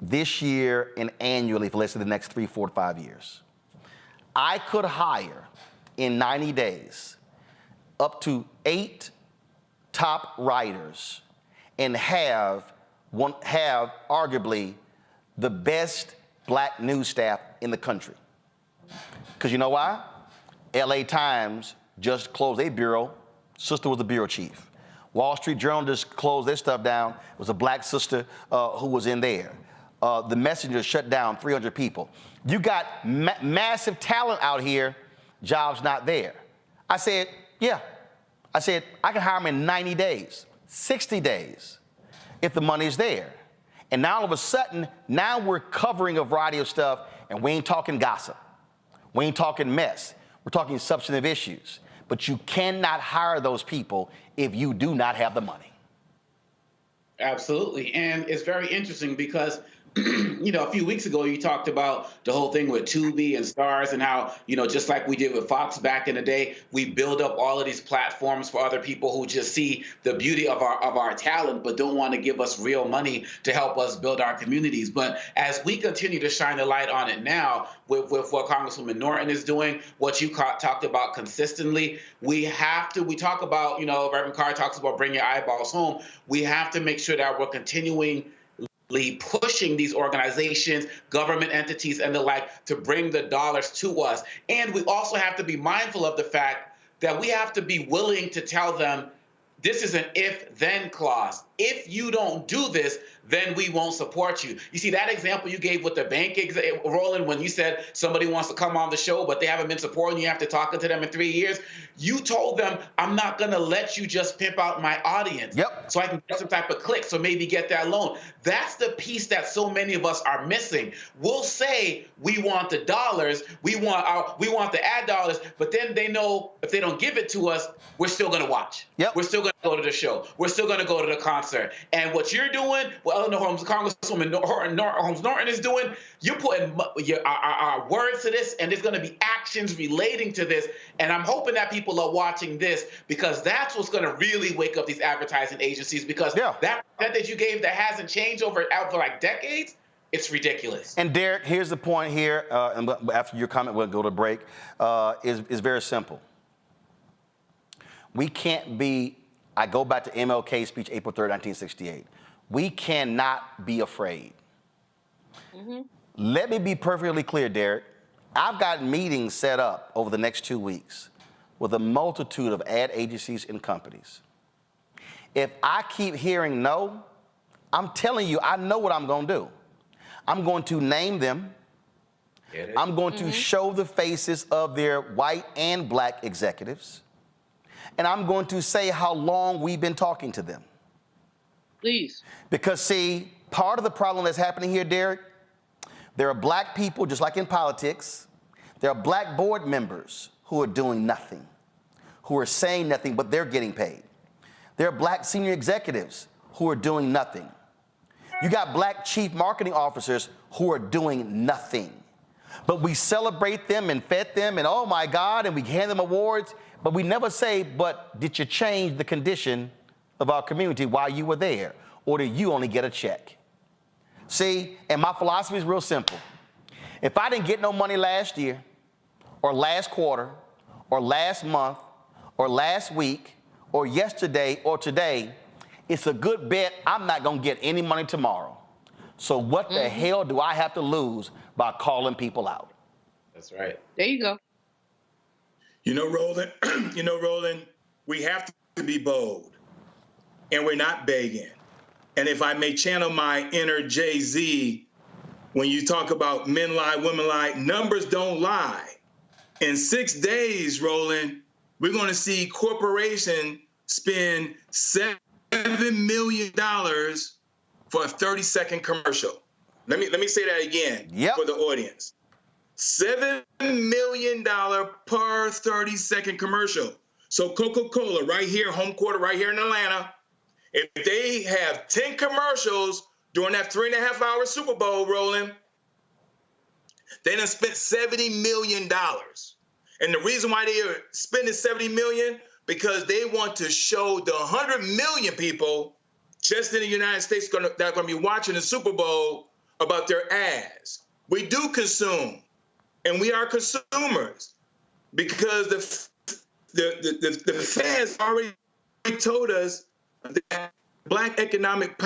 this year and annually for, let's say, the next 3, 4, 5 years, I could hire in 90 days up to 8 top writers and have arguably the best black news staff in the country. Because you know why? LA Times just closed their bureau. Sister was the bureau chief. Wall Street Journal just closed their stuff down. It was a black sister who was in there. The Messenger shut down 300 people. You got massive talent out here, jobs not there. I said, yeah, I said, I can hire them in 90 days, 60 days, if the money's there. And now all of a sudden, now we're covering a variety of stuff, and we ain't talking gossip. We ain't talking mess. We're talking substantive issues. But you cannot hire those people if you do not have the money. Absolutely. And it's very interesting because you know, a few weeks ago, you talked about the whole thing with Tubi and Stars and how, you know, just like we did with Fox back in the day, we build up all of these platforms for other people who just see the beauty of our talent, but don't want to give us real money to help us build our communities. But as we continue to shine the light on it now, with what Congresswoman Norton is doing, what you talked about consistently, we talk about, you know, Reverend Carr talks about bring your eyeballs home. We have to make sure that we're continuing pushing these organizations, government entities, and the like to bring the dollars to us. And we also have to be mindful of the fact that we have to be willing to tell them this is an if-then clause. If you don't do this, then we won't support you. You see, that example you gave with the bank, Roland, when you said somebody wants to come on the show, but they haven't been supporting you after talking to them in 3 years, you told them, I'm not going to let you just pimp out my audience. Yep. So I can get some type of click, so maybe get that loan. That's the piece that so many of us are missing. We'll say we want the dollars, we want the ad dollars, but then they know if they don't give it to us, we're still going to watch. Yep. We're still going to go to the show. We're still going to go to the concert. And what you're doing, what Congresswoman Holmes Norton is doing, you're putting our words to this, and there's going to be actions relating to this. And I'm hoping that people are watching this, because that's what's going to really wake up these advertising agencies, because that percentage you gave that hasn't changed over like decades, it's ridiculous. And Derek, here's the point here, and after your comment, we'll go to break, is very simple. We can't be, I go back to MLK's speech, April 3rd, 1968. We cannot be afraid. Mm-hmm. Let me be perfectly clear, Derek. I've got meetings set up over the next 2 weeks with a multitude of ad agencies and companies. If I keep hearing no, I'm telling you, I know what I'm going to do. I'm going to name them. I'm going to show the faces of their white and black executives. And I'm going to say how long we've been talking to them. Please. Because, see, part of the problem that's happening here, Derek, there are black people, just like in politics, there are black board members who are doing nothing, who are saying nothing, but they're getting paid. There are black senior executives who are doing nothing. You got black chief marketing officers who are doing nothing. But we celebrate them and fed them and, oh my God, and we hand them awards, but we never say, but did you change the condition of our community while you were there? Or did you only get a check? See, and my philosophy is real simple. If I didn't get no money last year, or last quarter, or last month, or last week, or yesterday, or today, it's a good bet I'm not going to get any money tomorrow. So what the hell do I have to lose by calling people out? That's right. There you go. You know, Roland, we have to be bold, and we're not begging. And if I may channel my inner Jay-Z, when you talk about men lie, women lie, numbers don't lie. In 6 days, Roland, we're going to see corporations spend $7 million for a 30-second commercial. Let me say that again for the audience. $7 million per 30-second commercial. So Coca-Cola, right here, home quarter, right here in Atlanta, if they have 10 commercials during that 3.5-hour Super Bowl, Roland, they done spent $70 million. And the reason why they are spending $70 million, because they want to show the 100 million people just in the United States that are going to be watching the Super Bowl about their ads. We do consume, and we are consumers, because the feds already told us that black economic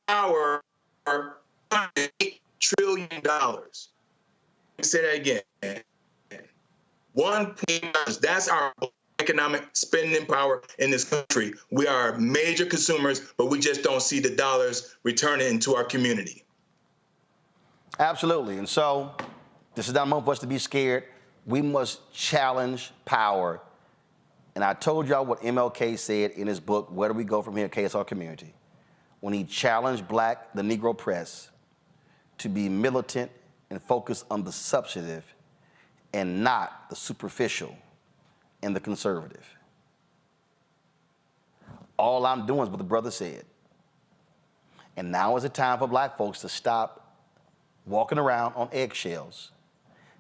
power are $8 trillion. Let me say that again. $1 that's our economic spending power in this country. We are major consumers, but we just don't see the dollars returning into our community. Absolutely. And so this is not a moment for us to be scared. We must challenge power And I told y'all what MLK said in his book, Where Do We Go From Here, KSR Community, when he challenged the Negro press to be militant and focus on the substantive and not the superficial and the conservative. All I'm doing is what the brother said. And now is the time for black folks to stop walking around on eggshells,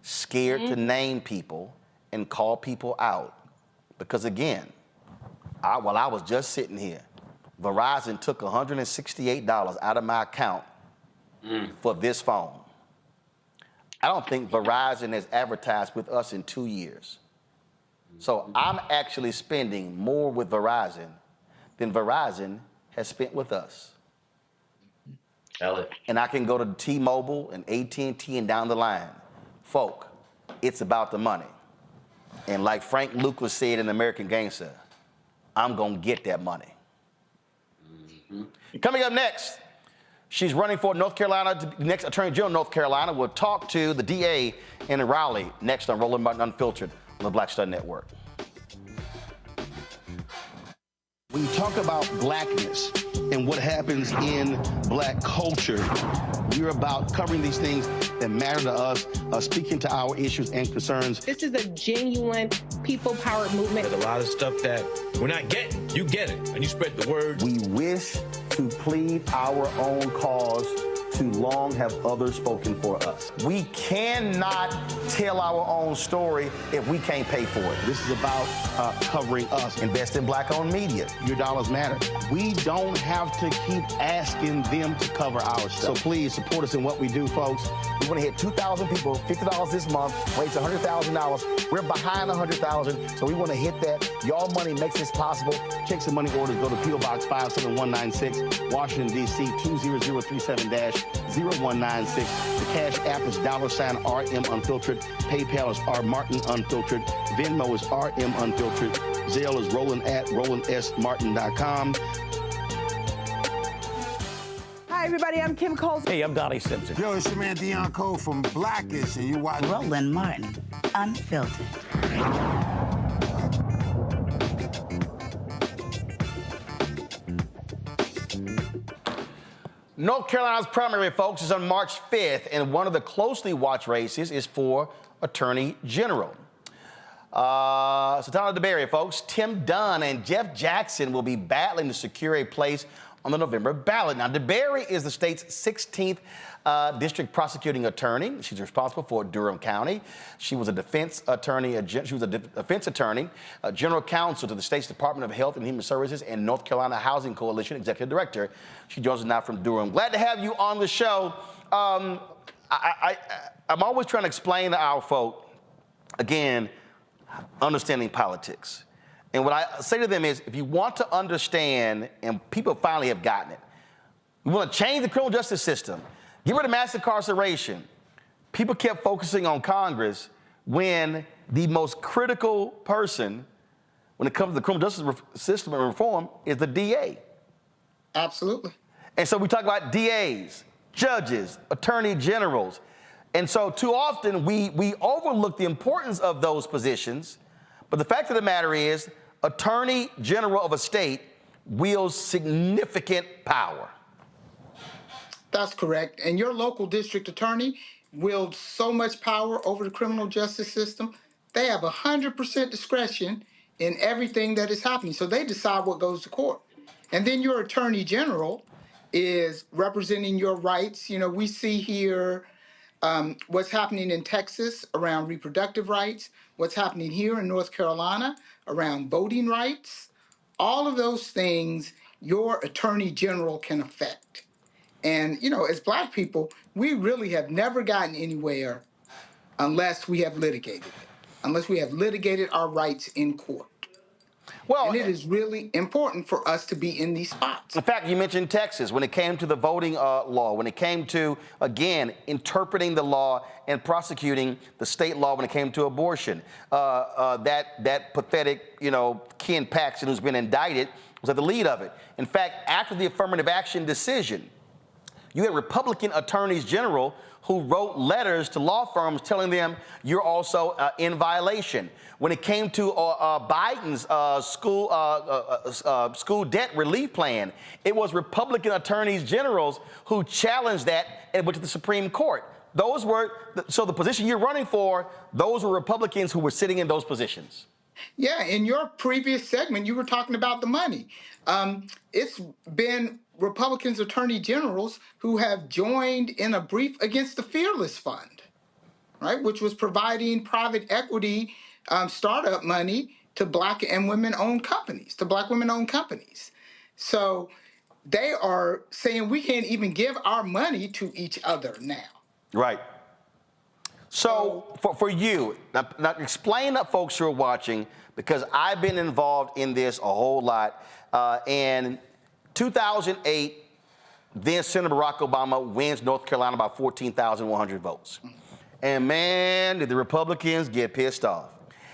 scared to name people and call people out. Because again, while I was just sitting here, Verizon took $168 out of my account for this phone. I don't think Verizon has advertised with us in 2 years. So I'm actually spending more with Verizon than Verizon has spent with us. And I can go to T-Mobile and AT&T and down the line. Folk, it's about the money. And like Frank Lucas said in American Gangster, I'm gonna get that money. Coming up next, she's running for North Carolina, next Attorney General of North Carolina. We'll talk to the DA in Raleigh next on Roland Martin Unfiltered on the Black Star Network. When you talk about blackness and what happens in black culture, we're about covering these things that matter to us, speaking to our issues and concerns. This is a genuine people-powered movement. There's a lot of stuff that we're not getting. You get it, and you spread the word. We wish to plead our own cause. Too long have others spoken for us. We cannot tell our own story if we can't pay for it. This is about covering us. Invest in black-owned media. Your dollars matter. We don't have to keep asking them to cover our stuff. So please support us in what we do, folks. We want to hit 2,000 people, $50 this month, raise $100,000. We're behind 100,000, so we want to hit that. Y'all money makes this possible. Checks and money orders go to P.O. Box 57196, Washington, D.C. 20037-0196. The Cash App is $RM Unfiltered. PayPal is R Martin Unfiltered. Venmo is RM Unfiltered. Zelle is Roland at RolandSMartin.com. Hi, everybody. I'm Kim Coles. Hey, I'm Donnie Simpson. Yo, it's your man Deion Cole from Blackish, and you watch Roland Martin Unfiltered. North Carolina's primary, folks, is on March 5th, and one of the closely watched races is for Attorney General. So down at DeBerry, folks, Tim Dunn and Jeff Jackson will be battling to secure a place on the November ballot. Now, DeBerry is the state's 16th district prosecuting attorney. She's responsible for Durham County. She was a defense attorney, general counsel to the state's Department of Health and Human Services and North Carolina Housing Coalition executive director. She joins us now from Durham. Glad to have you on the show. I'm always trying to explain to our folk, again, understanding politics. And what I say to them is, if you want to understand, and people finally have gotten it, we want to change the criminal justice system, get rid of mass incarceration. People kept focusing on Congress when the most critical person when it comes to the criminal justice system and reform is the DA. Absolutely. And so we talk about DAs, judges, attorney generals. And so too often we overlook the importance of those positions. But the fact of the matter is, Attorney General of a state wields significant power. That's correct. And your local district attorney wields so much power over the criminal justice system. They have 100% discretion in everything that is happening. So they decide what goes to court. And then your attorney general is representing your rights. You know, we see here what's happening in Texas around reproductive rights, what's happening here in North Carolina around voting rights. All of those things your attorney general can affect. And, you know, as Black people, we really have never gotten anywhere unless we have litigated it, unless we have litigated our rights in court. Well, and it is really important for us to be in these spots. In fact, you mentioned Texas. When it came to the voting law, when it came to, again, interpreting the law and prosecuting the state law when it came to abortion, that pathetic, you know, Ken Paxton, who's been indicted, was at the lead of it. In fact, after the affirmative action decision, you had Republican attorneys general who wrote letters to law firms telling them you're also in violation. When it came to Biden's school debt relief plan, it was Republican attorneys generals who challenged that and went to the Supreme Court. Those were, so the position you're running for, those were Republicans who were sitting in those positions. Yeah, in your previous segment, you were talking about the money. It's been Republicans attorney generals who have joined in a brief against the Fearless Fund, right, which was providing private equity startup money to black and women-owned companies, So they are saying we can't even give our money to each other now. Right. So for you, now explain to folks who are watching, because I've been involved in this a whole lot. In 2008, then Senator Barack Obama wins North Carolina by 14,100 votes. And man, did the Republicans get pissed off.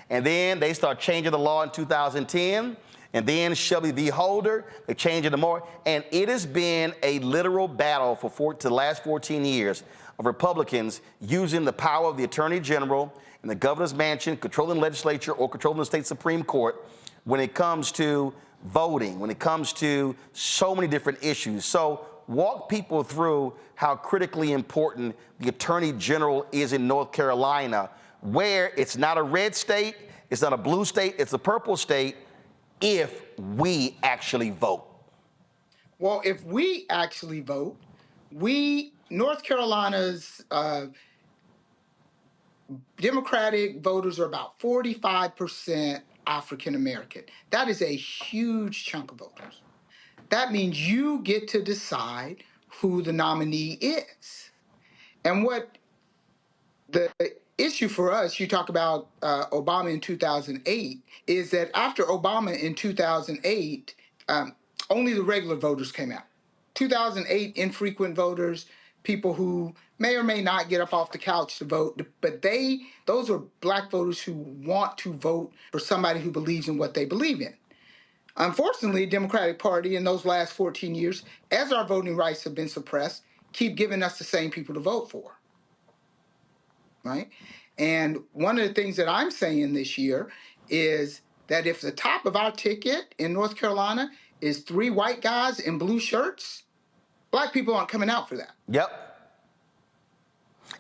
And then they start changing the law in 2010. And then Shelby v. Holder, they changed it more. And it has been a literal battle for the last 14 years of Republicans using the power of the Attorney General and the governor's mansion, controlling the legislature or controlling the state Supreme Court when it comes to voting, when it comes to so many different issues. So walk people through how critically important the Attorney General is in North Carolina, where it's not a red state, it's not a blue state, it's a purple state, if we actually vote. Well, if we actually vote, North Carolina's Democratic voters are about 45% African American. That is a huge chunk of voters. That means you get to decide who the nominee is. And what the issue for us, you talk about Obama in 2008, is that after Obama in 2008, only the regular voters came out. 2008, infrequent voters, people who may or may not get up off the couch to vote, but those are black voters who want to vote for somebody who believes in what they believe in. Unfortunately, the Democratic Party in those last 14 years, as our voting rights have been suppressed, keep giving us the same people to vote for, right? And one of the things that I'm saying this year is that if the top of our ticket in North Carolina is 3 white guys in blue shirts, black people aren't coming out for that. Yep.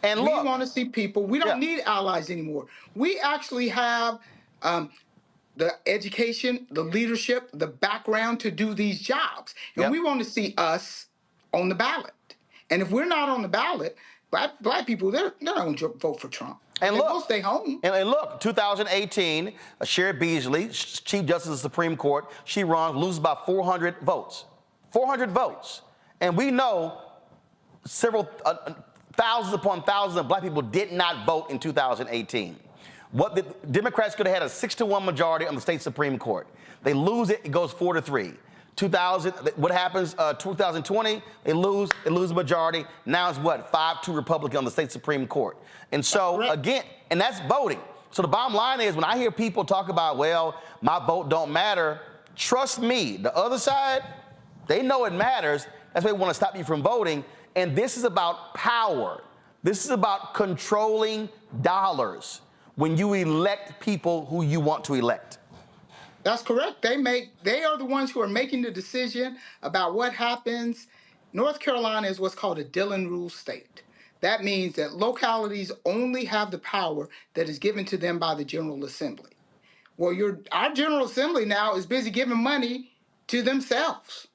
And we want to see people. We don't need allies anymore. We actually have the education, the leadership, the background to do these jobs. And we want to see us on the ballot. And if we're not on the ballot, black people, they're not going to vote for Trump. And they'll stay home. And look, 2018, Sherry Beasley, Chief Justice of the Supreme Court, she runs, loses by 400 votes. 400 votes. And we know several thousands upon thousands of black people did not vote in 2018. What the Democrats could have had a 6-1 majority on the state Supreme Court. They lose it, it goes 4-3. 2000, what happens, 2020, they lose the majority. Now it's what, 5-2 Republican on the state Supreme Court. And so, again, and that's voting. So the bottom line is, when I hear people talk about, well, my vote don't matter, trust me, the other side, they know it matters. That's why they want to stop you from voting. And this is about power. This is about controlling dollars when you elect people who you want to elect. That's correct. They are the ones who are making the decision about what happens. North Carolina is what's called a Dillon Rule state. That means that localities only have the power that is given to them by the General Assembly. Well, our General Assembly now is busy giving money to themselves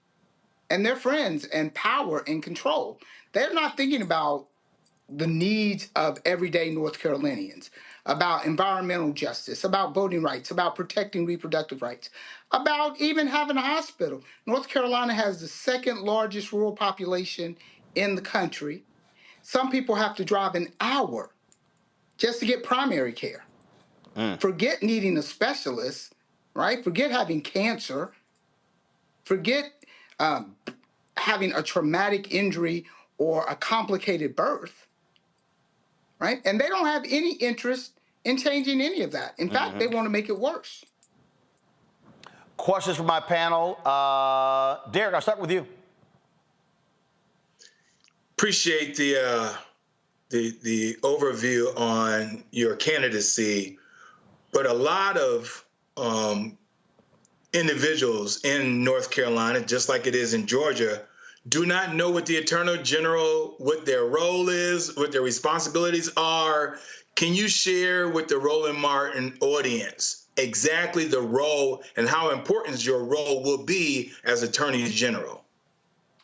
and their friends and power and control. They're not thinking about the needs of everyday North Carolinians, about environmental justice, about voting rights, about protecting reproductive rights, about even having a hospital. North Carolina has the 2nd largest rural population in the country. Some people have to drive an hour just to get primary care. Forget needing a specialist, right? Forget having cancer. Forget having a traumatic injury or a complicated birth, right? And they don't have any interest in changing any of that. In fact, they want to make it worse. Questions from my panel. Derek, I'll start with you. Appreciate the the overview on your candidacy, but a lot of individuals in North Carolina, just like it is in Georgia, do not know what the Attorney General, what their role is, what their responsibilities are. Can you share with the Roland Martin audience exactly the role and how important your role will be as Attorney General?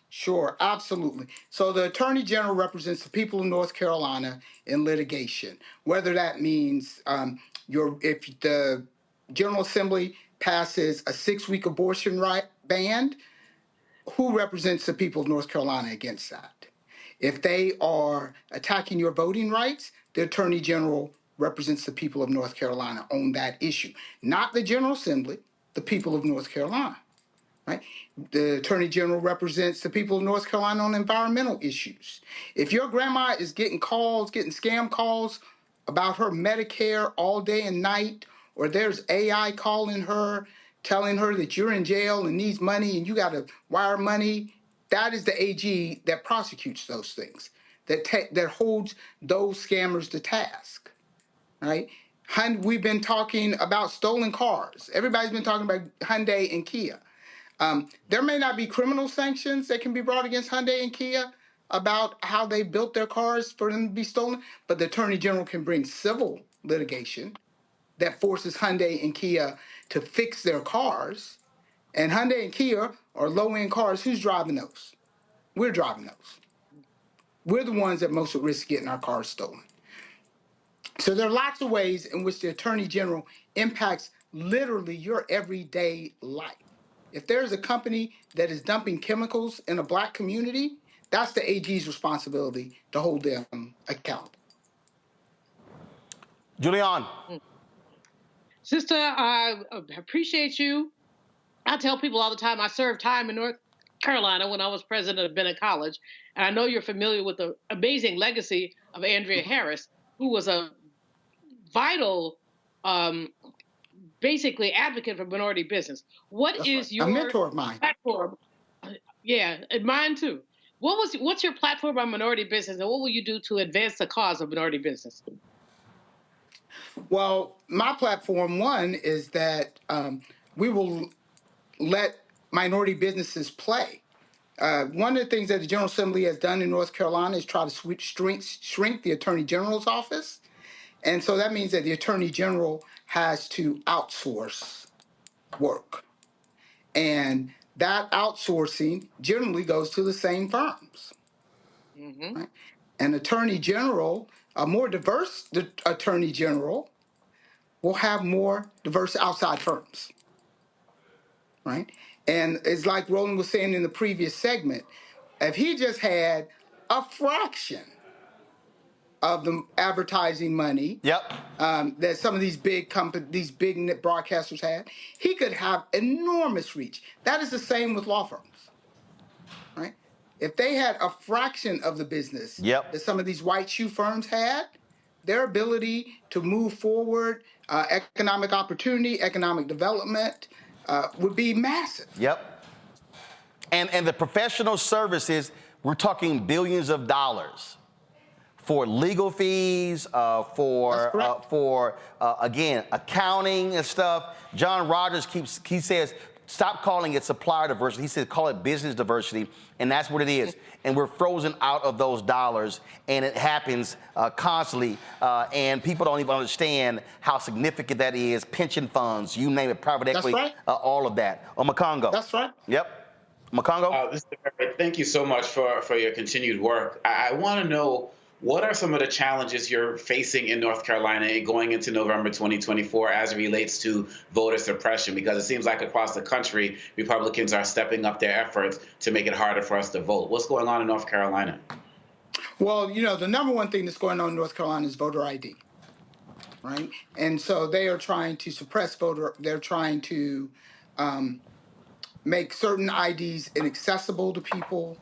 Sure, absolutely. So the Attorney General represents the people of North Carolina in litigation, whether that means if the General Assembly passes a 6-week abortion ban, who represents the people of North Carolina against that? If they are attacking your voting rights, the Attorney General represents the people of North Carolina on that issue, not the General Assembly, the people of North Carolina. Right? The Attorney General represents the people of North Carolina on environmental issues. If your grandma is getting scam calls about her Medicare all day and night, or there's AI calling her, telling her that you're in jail and needs money and you got to wire money, that is the AG that prosecutes those things, that holds those scammers to task. Right? We've been talking about stolen cars. Everybody's been talking about Hyundai and Kia. There may not be criminal sanctions that can be brought against Hyundai and Kia about how they built their cars for them to be stolen, but the Attorney General can bring civil litigation that forces Hyundai and Kia to fix their cars. And Hyundai and Kia are low-end cars. Who's driving those? We're driving those. We're the ones that most at risk of getting our cars stolen. So there are lots of ways in which the Attorney General impacts literally your everyday life. If there's a company that is dumping chemicals in a Black community, that's the AG's responsibility to hold them accountable. Julian. Sister, I appreciate you. I tell people all the time, I served time in North Carolina when I was president of Bennett College. And I know you're familiar with the amazing legacy of Andrea Harris, who was a vital, basically advocate for minority business. What is your a mentor of mine platform? Yeah, and mine too. What's your platform on minority business, and what will you do to advance the cause of minority business? Well, my platform, one, is that we will let minority businesses play. One of the things that the General Assembly has done in North Carolina is try to shrink the Attorney General's office. And so that means that the Attorney General has to outsource work. And that outsourcing generally goes to the same firms. Mm-hmm. Right? An Attorney General, a more diverse Attorney General, will have more diverse outside firms. Right? And it's like Roland was saying in the previous segment, if he just had a fraction of the advertising money that some of these big broadcasters had, he could have enormous reach. That is the same with law firms, right? If they had a fraction of the business that some of these white shoe firms had, their ability to move forward, economic opportunity, economic development would be massive. And the professional services, we're talking billions of dollars for legal fees, for again, accounting and stuff. John Rogers he says, stop calling it supplier diversity. He said, call it business diversity, and that's what it is. And we're frozen out of those dollars, and it happens constantly, and people don't even understand how significant that is. Pension funds, you name it, private equity, all of that. Makongo. That's right. Makongo? Thank you so much for your continued work. I want to know, what are some of the challenges you're facing in North Carolina going into November 2024 as it relates to voter suppression? Because it seems like across the country, Republicans are stepping up their efforts to make it harder for us to vote. What's going on in North Carolina? Well, the number one thing that's going on in North Carolina is voter ID, right? And so they are trying to suppress they're trying to make certain IDs inaccessible to people.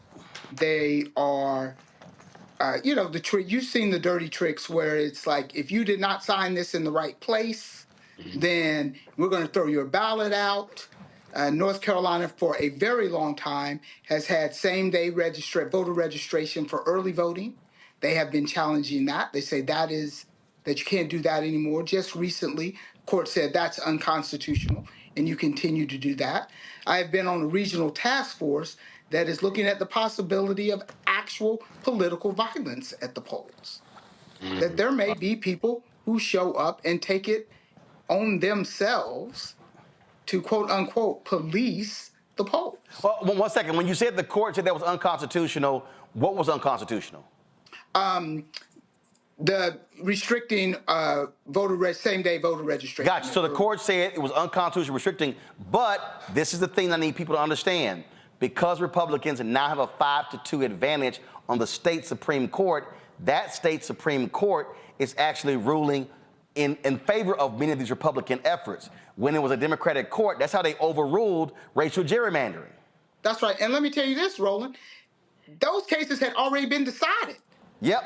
They are you've seen the dirty tricks where it's like, if you did not sign this in the right place, then we're going to throw your ballot out. North Carolina, for a very long time, has had same-day voter registration for early voting. they have been challenging that. They say that you can't do that anymore. Just recently, court said that's unconstitutional, and you continue to do that. I have been on a regional task force that is looking at the possibility of actual political violence at the polls. That there may be people who show up and take it on themselves to, quote unquote, police the polls. Well, 1 second. When you said the court said that was unconstitutional, what was unconstitutional? The restricting same-day voter registration. Gotcha. So the court said it was unconstitutional restricting, but this is the thing I need people to understand. Because Republicans now have a 5-2 advantage on the state Supreme Court, that state Supreme Court is actually ruling in favor of many of these Republican efforts. When it was a Democratic court, that's how they overruled racial gerrymandering. That's right. And let me tell you this, Roland. Those cases had already been decided. Yep.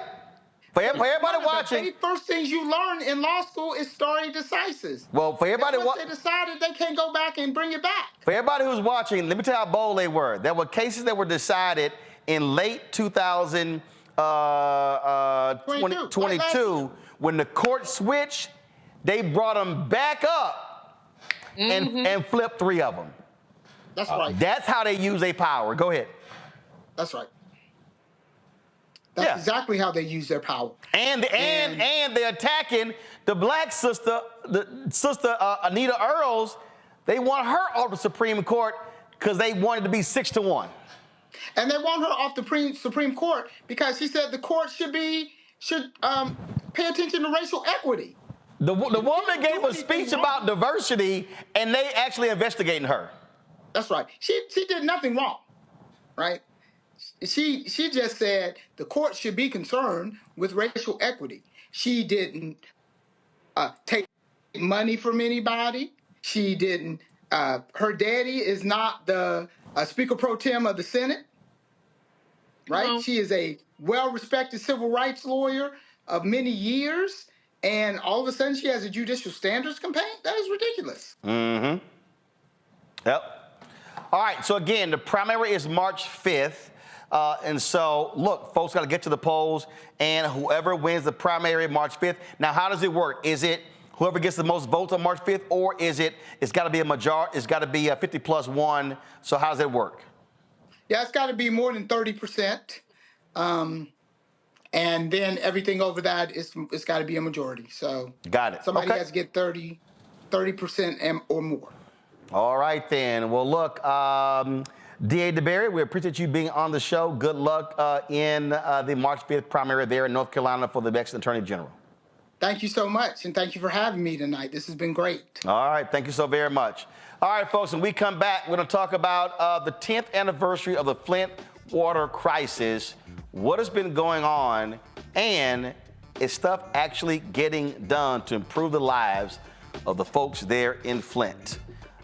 For everybody watching, the first things you learn in law school is stare decisis. Well, for everybody once they decided, they can't go back and bring it back. For everybody who's watching, let me tell you how bold they were. There were cases that were decided in late 2022 when the court switched. They brought them back up and flipped 3 of them. That's right. That's how they use their power. Go ahead. That's right. That's exactly how they use their power. And they're attacking the black sister, Anita Earls. They want her off the Supreme Court because they wanted to be 6-1. And they want her off the Supreme Court because she said the court should pay attention to racial equity. The woman gave a speech about diversity, and they actually investigating her. That's right. She did nothing wrong, right? She just said the court should be concerned with racial equity. She didn't take money from anybody. She didn't. Her daddy is not the Speaker Pro Tem of the Senate, right? No. She is a well-respected civil rights lawyer of many years, and all of a sudden she has a judicial standards complaint? That is ridiculous. Mm-hmm. Yep. All right, so again, the primary is March 5th. And so, look, folks got to get to the polls, and whoever wins the primary March 5th. Now, how does it work? Is it whoever gets the most votes on March 5th, or is it's got to be a majority, it's got to be a 50+1? So how does it work? Yeah, it's got to be more than 30%. And then everything over that, it's got to be a majority. So got it. Somebody has to get 30% or more. All right, then. Well, look, D.A. DeBerry, we appreciate you being on the show. Good luck in the March 5th primary there in North Carolina for the next Attorney General. Thank you so much, and thank you for having me tonight. This has been great. All right, thank you so very much. All right, folks, when we come back, we're going to talk about the 10th anniversary of the Flint water crisis, what has been going on, and is stuff actually getting done to improve the lives of the folks there in Flint?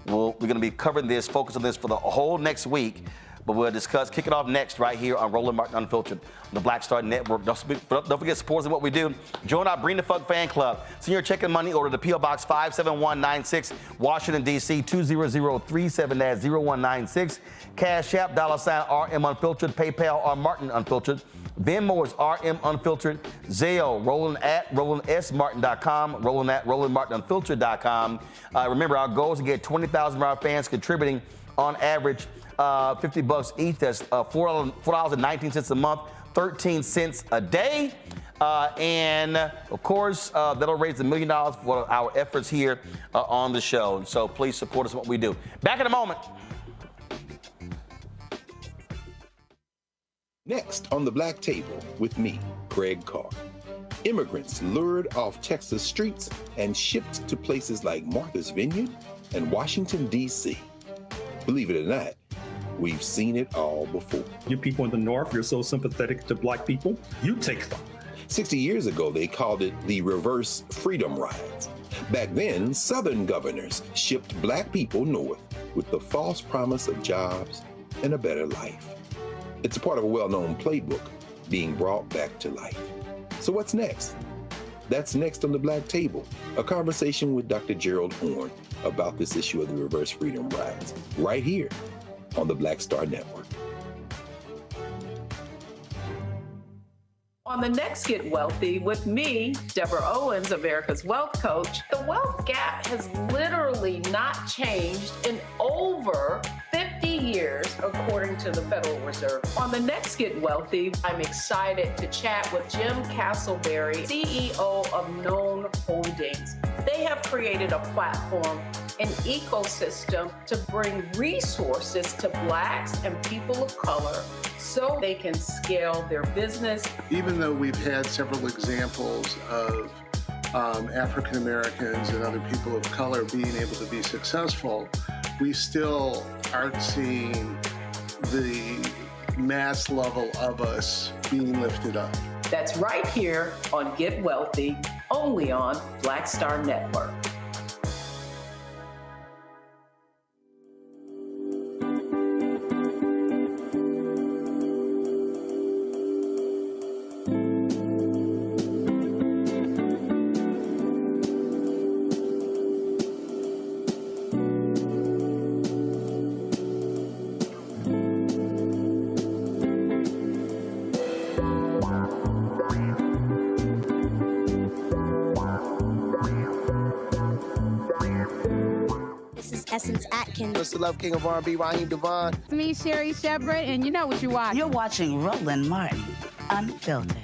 We're going to be covering this, focus on this for the whole next week, but we'll kick it off next right here on Roland Martin Unfiltered on the Black Star Network. Don't forget supporting what we do. Join our Bring the Fuck fan club. Send your check and money order to P.O. Box 57196, Washington, D.C. 20037-0196. Cash App, $RM Unfiltered, PayPal, R Martin Unfiltered. Venmo is RM Unfiltered. Zelle, Roland at RolandSMartin.com, Roland at RolandMartinUnfiltered.com. Remember, our goal is to get 20,000 of our fans contributing on average $50 each. That's $4.19 a month, 13 cents a day. And of course, that'll raise $1 million for our efforts here on the show. And so please support us in what we do. Back in a moment. Next on the Black Table with me, Craig Carr. Immigrants lured off Texas streets and shipped to places like Martha's Vineyard and Washington, D.C. Believe it or not, we've seen it all before. You people in the North, you're so sympathetic to Black people, you take them. 60 years ago, they called it the reverse freedom rides. Back then, Southern governors shipped Black people north with the false promise of jobs and a better life. It's a part of a well-known playbook being brought back to life. So what's next? That's next on the Black Table, a conversation with Dr. Gerald Horne about this issue of the reverse freedom rides, right here on the Black Star Network. On the next Get Wealthy with me, Deborah Owens, America's Wealth Coach, the wealth gap has literally not changed in over 50 years, according to the Federal Reserve. On the next Get Wealthy, I'm excited to chat with Jim Castleberry, CEO of Known Holdings. They have created a platform, an ecosystem to bring resources to Blacks and people of color so they can scale their business. Even though we've had several examples of African Americans and other people of color being able to be successful, we still aren't seeing the mass level of us being lifted up. That's right here on Get Wealthy, only on Black Star Network. The Love King of R&B, Raheem Devon. It's me, Sherry Shepard, and you know what you watch. You're watching Roland Martin, Unfiltered.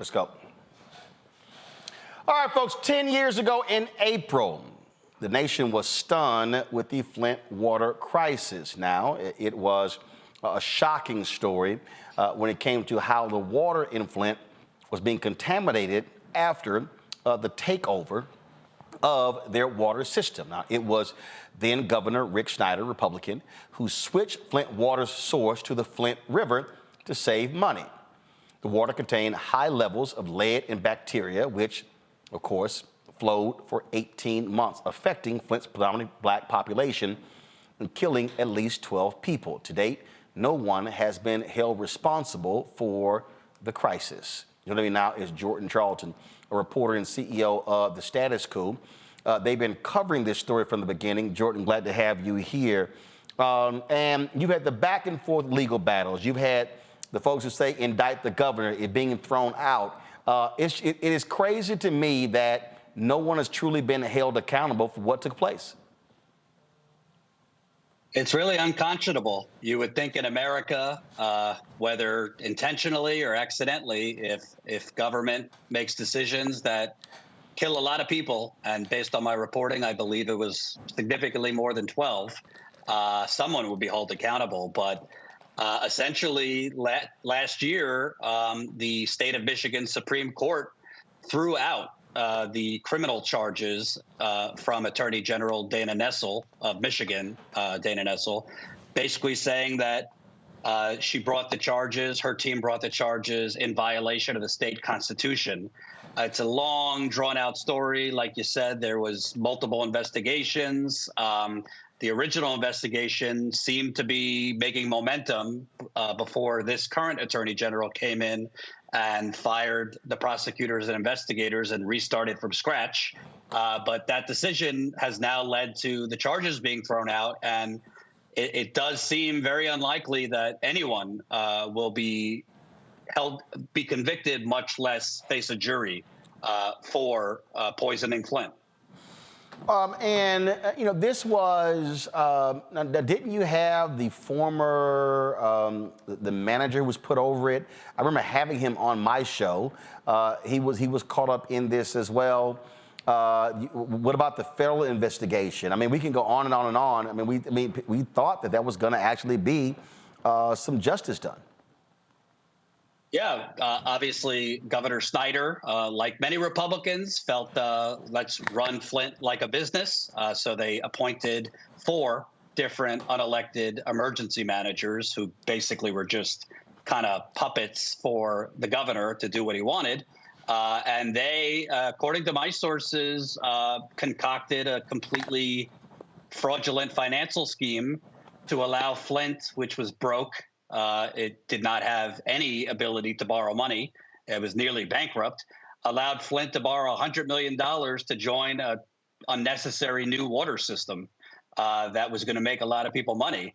Let's go. All right, folks, 10 years ago in April, the nation was stunned with the Flint water crisis. Now, it was a shocking story when it came to how the water in Flint was being contaminated after the takeover of their water system. Now, it was then Governor Rick Snyder, Republican, who switched Flint water's source to the Flint River to save money. The water contained high levels of lead and bacteria, which, of course, flowed for 18 months, affecting Flint's predominantly Black population and killing at least 12 people. To date, no one has been held responsible for the crisis. Joining me now is Jordan Charlton, a reporter and CEO of The Status Quo. They've been covering this story from the beginning. Jordan, glad to have you here. And you've had the back and forth legal battles. You've had the folks who say indict the governor, it being thrown out. It is crazy to me that no one has truly been held accountable for what took place. It's really unconscionable. You would think in America, whether intentionally or accidentally, if government makes decisions that kill a lot of people, and based on my reporting, I believe it was significantly more than 12, someone would be held accountable. But essentially, last year, the state of Michigan Supreme Court threw out the criminal charges from Attorney General Dana Nessel of Michigan, Dana Nessel, basically saying that she brought the charges, her team brought the charges in violation of the state constitution. It's a long, drawn-out story. Like you said, there was multiple investigations. The original investigation seemed to be making momentum before this current attorney general came in and fired the prosecutors and investigators and restarted from scratch. But that decision has now led to the charges being thrown out. And it does seem very unlikely that anyone will be convicted, much less face a jury for poisoning Flint. This was, didn't you have the former, the manager who was put over it? I remember having him on my show. He was caught up in this as well. What about the federal investigation? I mean, we can go on and on and on. I mean, we thought that was going to actually be some justice done. Yeah, obviously, Governor Snyder, like many Republicans, felt let's run Flint like a business. So they appointed 4 different unelected emergency managers who basically were just kind of puppets for the governor to do what he wanted. And they, according to my sources, concocted a completely fraudulent financial scheme to allow Flint, which was broke. It did not have any ability to borrow money. It was nearly bankrupt. Allowed Flint to borrow $100 million to join an unnecessary new water system that was going to make a lot of people money.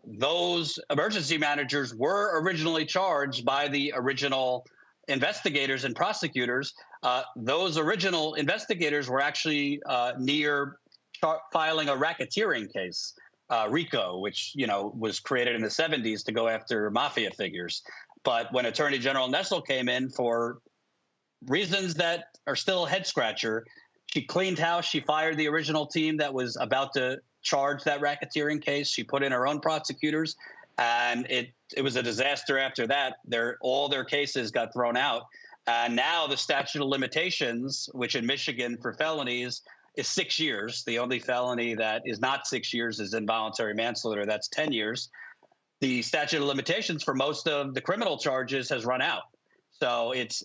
Those emergency managers were originally charged by the original investigators and prosecutors. Those original investigators were actually near filing a racketeering case, RICO, which was created in the 70s to go after mafia figures. But when Attorney General Nessel came in, for reasons that are still a head scratcher, she cleaned house. She fired the original team that was about to charge that racketeering case. She put in her own prosecutors, and it was a disaster after that. All their cases got thrown out. And now the statute of limitations, which in Michigan for felonies is 6 years. The only felony that is not 6 years is involuntary manslaughter. That's 10 years. The statute of limitations for most of the criminal charges has run out. So it's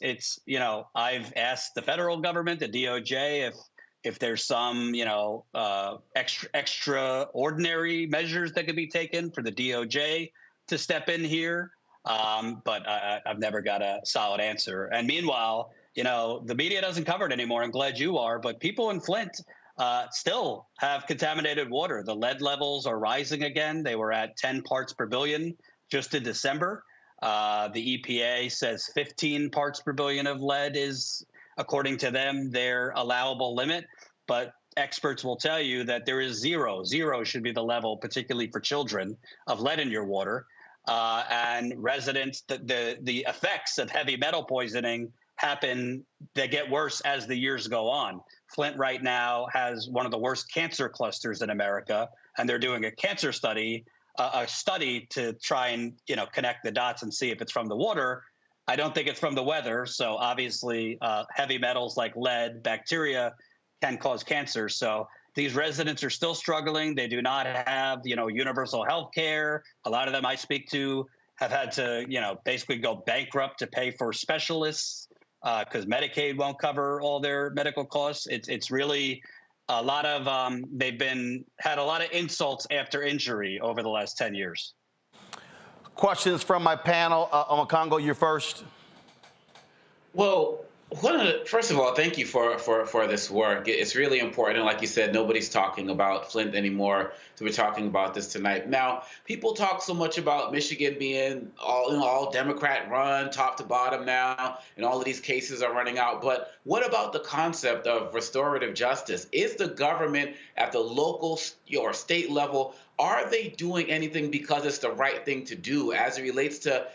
I've asked the federal government, the DOJ, if there's some extraordinary measures that could be taken for the DOJ to step in here, but I've never got a solid answer. And meanwhile, the media doesn't cover it anymore. I'm glad you are, but people in Flint still have contaminated water. The lead levels are rising again. They were at 10 parts per billion just in December. The EPA says 15 parts per billion of lead is, according to them, their allowable limit. But experts will tell you that there is zero. Zero should be the level, particularly for children, of lead in your water. And residents, the effects of heavy metal poisoning they get worse as the years go on. Flint right now has one of the worst cancer clusters in America, and they're doing a cancer study, to try and connect the dots and see if it's from the water. I don't think it's from the weather. So obviously, heavy metals like lead, bacteria can cause cancer. So these residents are still struggling. They do not have universal health care. A lot of them I speak to have had to basically go bankrupt to pay for specialists because Medicaid won't cover all their medical costs. It's really a lot of they've had a lot of insults after injury over the last 10 years. Questions from my panel. Congo, you're first. Well, first of all, thank you for this work. It's really important. And like you said, nobody's talking about Flint anymore. So we're talking about this tonight. Now, people talk so much about Michigan being all Democrat run, top to bottom now, and all of these cases are running out. But what about the concept of restorative justice? Is the government at the local or state level, are they doing anything because it's the right thing to do as it relates to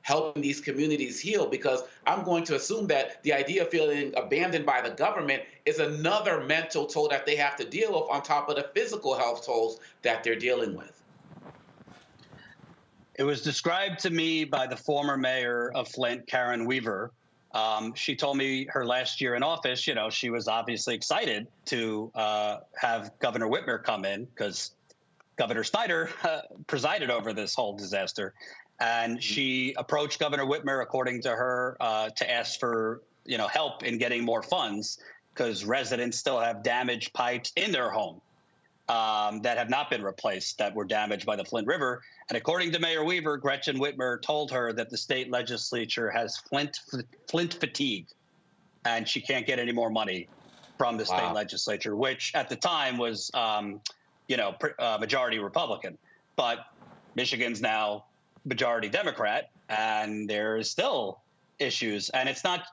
helping these communities heal? Because I'm going to assume that the idea of feeling abandoned by the government is another mental toll that they have to deal with on top of the physical health tolls that they're dealing with. It was described to me by the former mayor of Flint, Karen Weaver. She told me her last year in office, she was obviously excited to have Governor Whitmer come in because Governor Snyder presided over this whole disaster. And she approached Governor Whitmer, according to her, to ask for help in getting more funds because residents still have damaged pipes in their home that have not been replaced, that were damaged by the Flint River. And according to Mayor Weaver, Gretchen Whitmer told her that the state legislature has Flint fatigue, and she can't get any more money from the state legislature, which at the time was, majority Republican. But Michigan's now majority Democrat, and there is still issues. And it's not,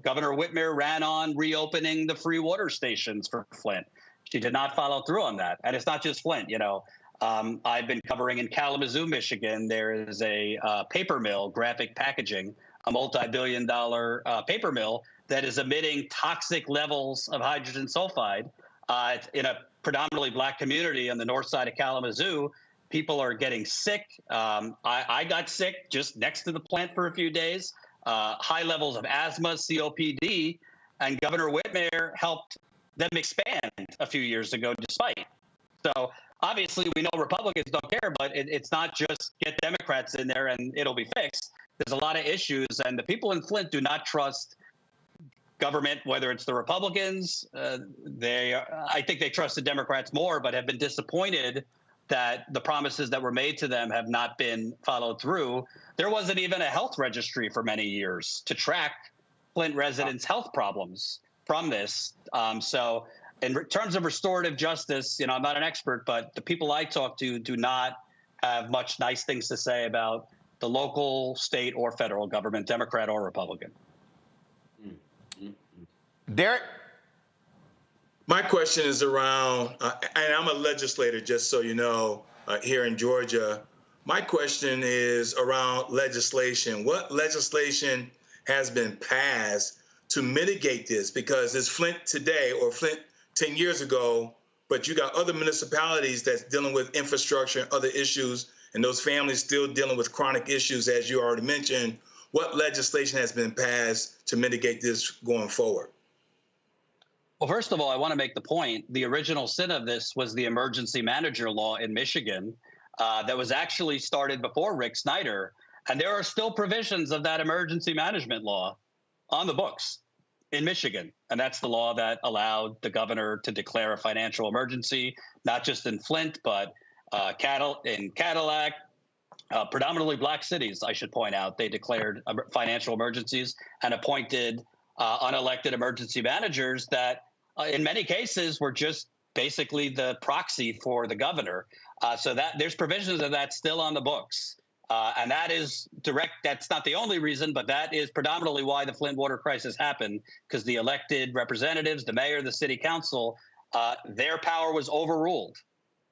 Governor Whitmer ran on reopening the free water stations for Flint. She did not follow through on that. And it's not just Flint, I've been covering in Kalamazoo, Michigan. There is a paper mill, Graphic Packaging, a multi-billion-dollar paper mill that is emitting toxic levels of hydrogen sulfide in a predominantly Black community on the north side of Kalamazoo. People are getting sick. I got sick just next to the plant for a few days. High levels of asthma, COPD, and Governor Whitmer helped them expand a few years ago despite. So obviously we know Republicans don't care, but it's not just get Democrats in there and it'll be fixed. There's a lot of issues, and the people in Flint do not trust government, whether it's the Republicans. I think they trust the Democrats more, but have been disappointed that the promises that were made to them have not been followed through. There wasn't even a health registry for many years to track Flint residents' health problems from this. So in terms of restorative justice, I'm not an expert, but the people I talk to do not have much nice things to say about the local, state, or federal government, Democrat or Republican. Derek? My question is around, and I'm a legislator, just so you know, here in Georgia. My question is around legislation. What legislation has been passed to mitigate this? Because it's Flint today or Flint 10 years ago, but you got other municipalities that's dealing with infrastructure and other issues, and those families still dealing with chronic issues, as you already mentioned. What legislation has been passed to mitigate this going forward? Well, first of all, I want to make the point, the original sin of this was the emergency manager law in Michigan that was actually started before Rick Snyder. And there are still provisions of that emergency management law on the books in Michigan. And that's the law that allowed the governor to declare a financial emergency, not just in Flint, but in Cadillac, predominantly black cities, I should point out. They declared financial emergencies and appointed unelected emergency managers that in many cases were just basically the proxy for the governor. So that there's provisions of that still on the books. And that is direct. That's not the only reason, but that is predominantly why the Flint water crisis happened, because the elected representatives, the mayor, the city council, their power was overruled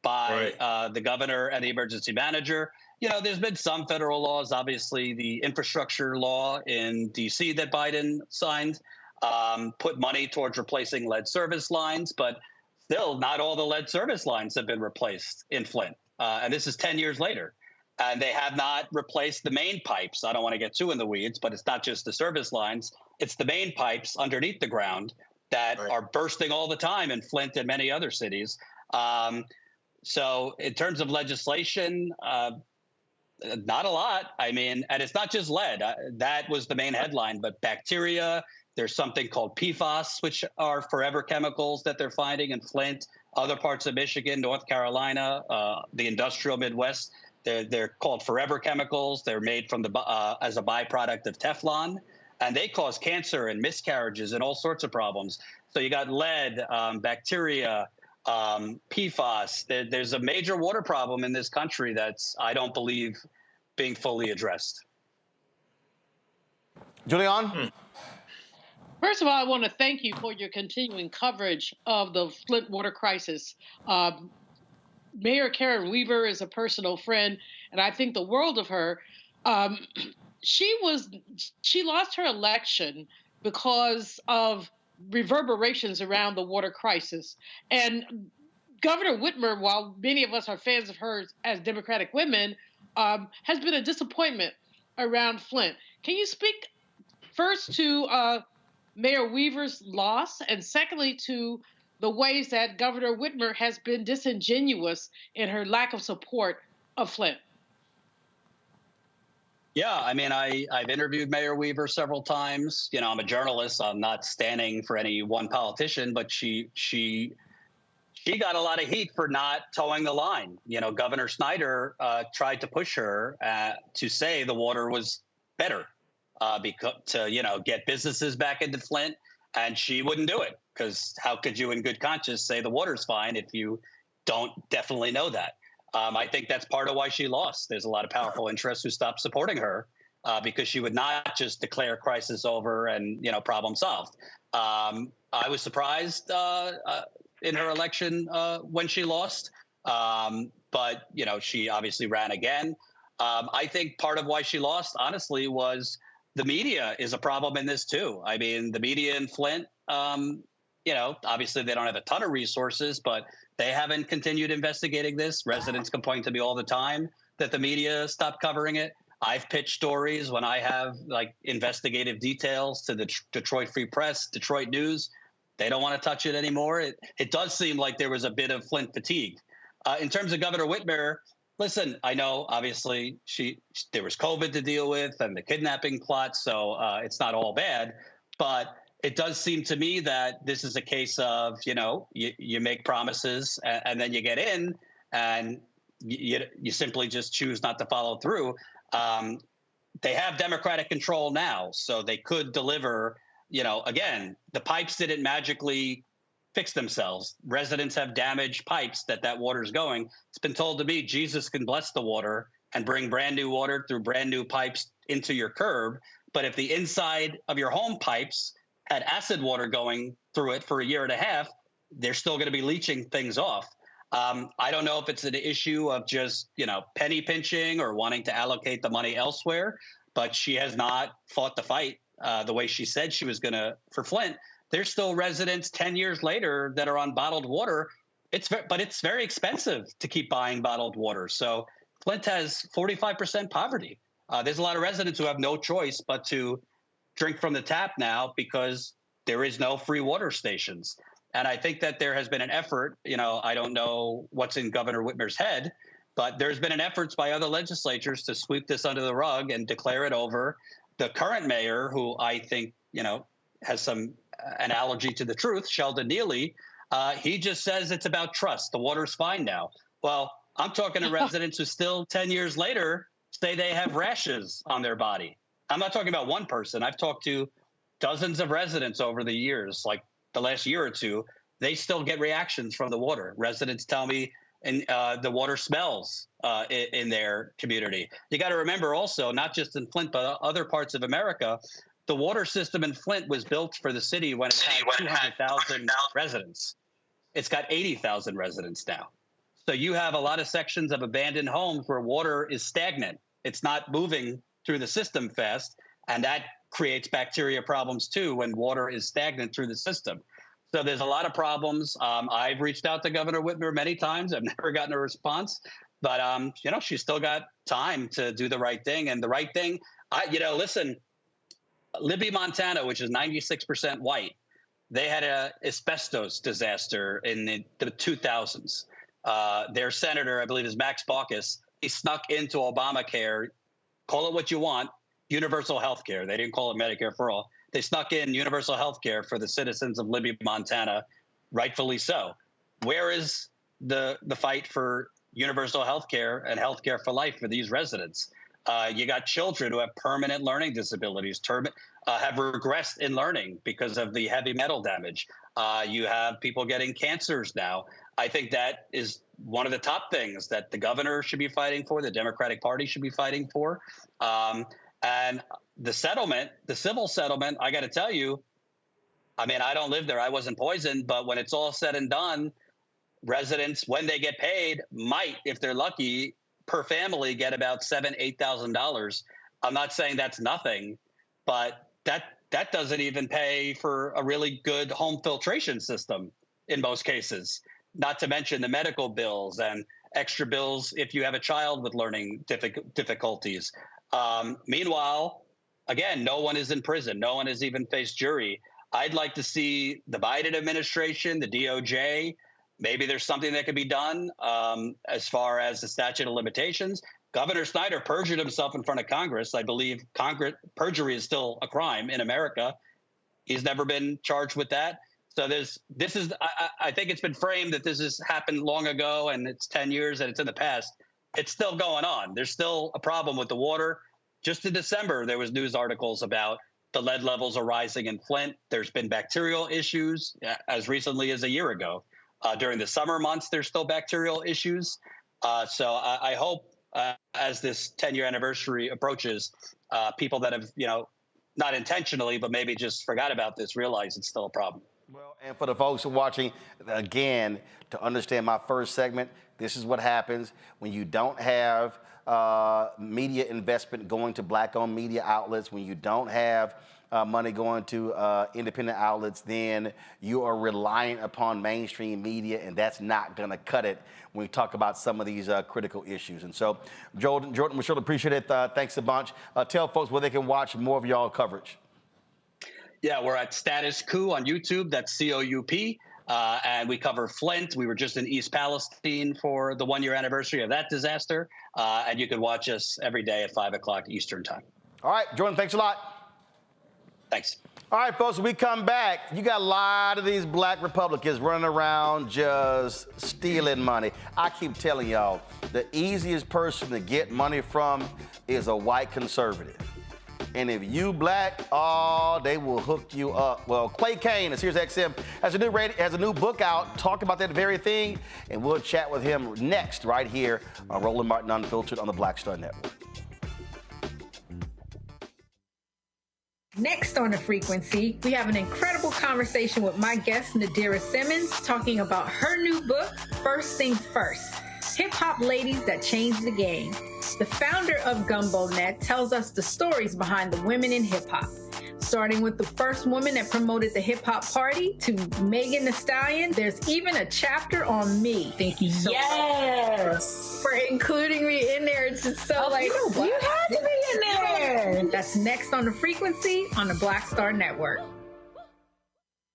by the governor and the emergency manager. There's been some federal laws, obviously the infrastructure law in D.C. that Biden signed, put money towards replacing lead service lines, but still not all the lead service lines have been replaced in Flint. And this is 10 years later. And they have not replaced the main pipes. I don't want to get too in the weeds, but it's not just the service lines. It's the main pipes underneath the ground that are bursting all the time in Flint and many other cities. So in terms of legislation, not a lot. I mean, and it's not just lead. That was the main headline, but bacteria. There's something called PFAS, which are forever chemicals that they're finding in Flint, other parts of Michigan, North Carolina, the industrial Midwest. They're called forever chemicals. They're made from as a byproduct of Teflon, and they cause cancer and miscarriages and all sorts of problems. So you got lead, bacteria, PFAS. There's a major water problem in this country that's, I don't believe, being fully addressed. Julian? First of all, I want to thank you for your continuing coverage of the Flint water crisis. Mayor Karen Weaver is a personal friend, and I think the world of her. She lost her election because of reverberations around the water crisis. And Governor Whitmer, while many of us are fans of hers as Democratic women, has been a disappointment around Flint. Can you speak first to Mayor Weaver's loss, and secondly to the ways that Governor Whitmer has been disingenuous in her lack of support of Flint? Yeah, I mean, I've interviewed Mayor Weaver several times. I'm a journalist. I'm not standing for any one politician, but she got a lot of heat for not towing the line. Governor Snyder tried to push her to say the water was better to get businesses back into Flint, and she wouldn't do it, because how could you in good conscience say the water's fine if you don't definitely know that? I think that's part of why she lost. There's a lot of powerful interests who stopped supporting her because she would not just declare crisis over and, problem solved. I was surprised in her election when she lost, but, she obviously ran again. I think part of why she lost, honestly, was the media is a problem in this, too. I mean, the media in Flint, obviously they don't have a ton of resources, but they haven't continued investigating this. Residents complain to me all the time that the media stopped covering it. I've pitched stories when I have investigative details to the Detroit Free Press, Detroit News. They don't want to touch it anymore. It does seem like there was a bit of Flint fatigue. In terms of Governor Whitmer, listen, I know obviously there was COVID to deal with and the kidnapping plot, so it's not all bad. But it does seem to me that this is a case of, you make promises and then you get in and you simply just choose not to follow through. They have Democratic control now, so they could deliver, again, the pipes didn't magically fix themselves. Residents have damaged pipes that water is going. It's been told to me Jesus can bless the water and bring brand new water through brand new pipes into your curb. But if the inside of your home pipes had acid water going through it for a year and a half, they're still going to be leaching things off. I don't know if it's an issue of just, penny pinching or wanting to allocate the money elsewhere, but she has not fought the fight the way she said she was going to for Flint. There's still residents 10 years later that are on bottled water. But it's very expensive to keep buying bottled water. So Flint has 45% poverty. There's a lot of residents who have no choice but to drink from the tap now because there is no free water stations. And I think that there has been an effort, I don't know what's in Governor Whitmer's head, but there's been an effort by other legislatures to sweep this under the rug and declare it over. The current mayor, who I think, has some analogy to the truth, Sheldon Neely, he just says it's about trust. The water's fine now. Well, I'm talking to residents who still 10 years later say they have rashes on their body. I'm not talking about one person. I've talked to dozens of residents over the years, like the last year or two. They still get reactions from the water. Residents tell me the water smells in their community. You got to remember also, not just in Flint, but other parts of America, the water system in Flint was built for the city when it had 200,000 residents. It's got 80,000 residents now. So you have a lot of sections of abandoned homes where water is stagnant. It's not moving through the system fast, and that creates bacteria problems too when water is stagnant through the system. So there's a lot of problems. I've reached out to Governor Whitmer many times. I've never gotten a response, but she's still got time to do the right thing. And the right thing, listen, Libby, Montana, which is 96% white, they had a asbestos disaster in the 2000s. Their senator, I believe, is Max Baucus. He snuck into Obamacare, call it what you want, universal health care. They didn't call it Medicare for all. They snuck in universal health care for the citizens of Libby, Montana, rightfully so. Where is the fight for universal health care and health care for life for these residents? You got children who have permanent learning disabilities, have regressed in learning because of the heavy metal damage. You have people getting cancers now. I think that is one of the top things that the governor should be fighting for, the Democratic Party should be fighting for. And the settlement, the civil settlement, I got to tell you, I mean, I don't live there. I wasn't poisoned. But when it's all said and done, residents, when they get paid, might, if they're lucky, per family get about $7,000, $8,000. I'm not saying that's nothing, but that doesn't even pay for a really good home filtration system in most cases, not to mention the medical bills and extra bills if you have a child with learning difficulties. Meanwhile, again, no one is in prison. No one has even faced jury. I'd like to see the Biden administration, the DOJ, maybe there's something that could be done as far as the statute of limitations. Governor Snyder perjured himself in front of Congress. I believe perjury is still a crime in America. He's never been charged with that. So I think it's been framed that this has happened long ago and it's 10 years and it's in the past. It's still going on. There's still a problem with the water. Just in December, there was news articles about the lead levels are rising in Flint. There's been bacterial issues as recently as a year ago. During the summer months, there's still bacterial issues. So I hope as this 10-year anniversary approaches, people that have, not intentionally, but maybe just forgot about this, realize it's still a problem. Well, and for the folks who are watching, again, to understand my first segment, this is what happens when you don't have media investment going to black-owned media outlets, when you don't have money going to independent outlets, then you are reliant upon mainstream media, and that's not going to cut it when we talk about some of these critical issues. And so, Jordan, we sure appreciate it. Thanks a bunch. Tell folks where they can watch more of y'all coverage. Yeah, we're at Status Coup on YouTube. That's COUP. And we cover Flint. We were just in East Palestine for the 1-year anniversary of that disaster. And you can watch us every day at 5 o'clock Eastern time. All right, Jordan, thanks a lot. Thanks. All right, folks, when we come back, you got a lot of these black Republicans running around just stealing money. I keep telling y'all, the easiest person to get money from is a white conservative. And if you black, oh, they will hook you up. Well, Clay Kane of SiriusXM has a new book out talking about that very thing, and we'll chat with him next right here on Roland Martin Unfiltered on the Black Star Network. Next on The Frequency, we have an incredible conversation with my guest, Nadira Simmons, talking about her new book, First Things First, Hip-Hop Ladies That Changed the Game. The founder of GOP tells us the stories behind the women in hip-hop, starting with the first woman that promoted the hip-hop party to Megan Thee Stallion. There's even a chapter on me. Thank you so much for including me in there. It's just so you had to be in there. That's next on The Frequency on the Black Star Network.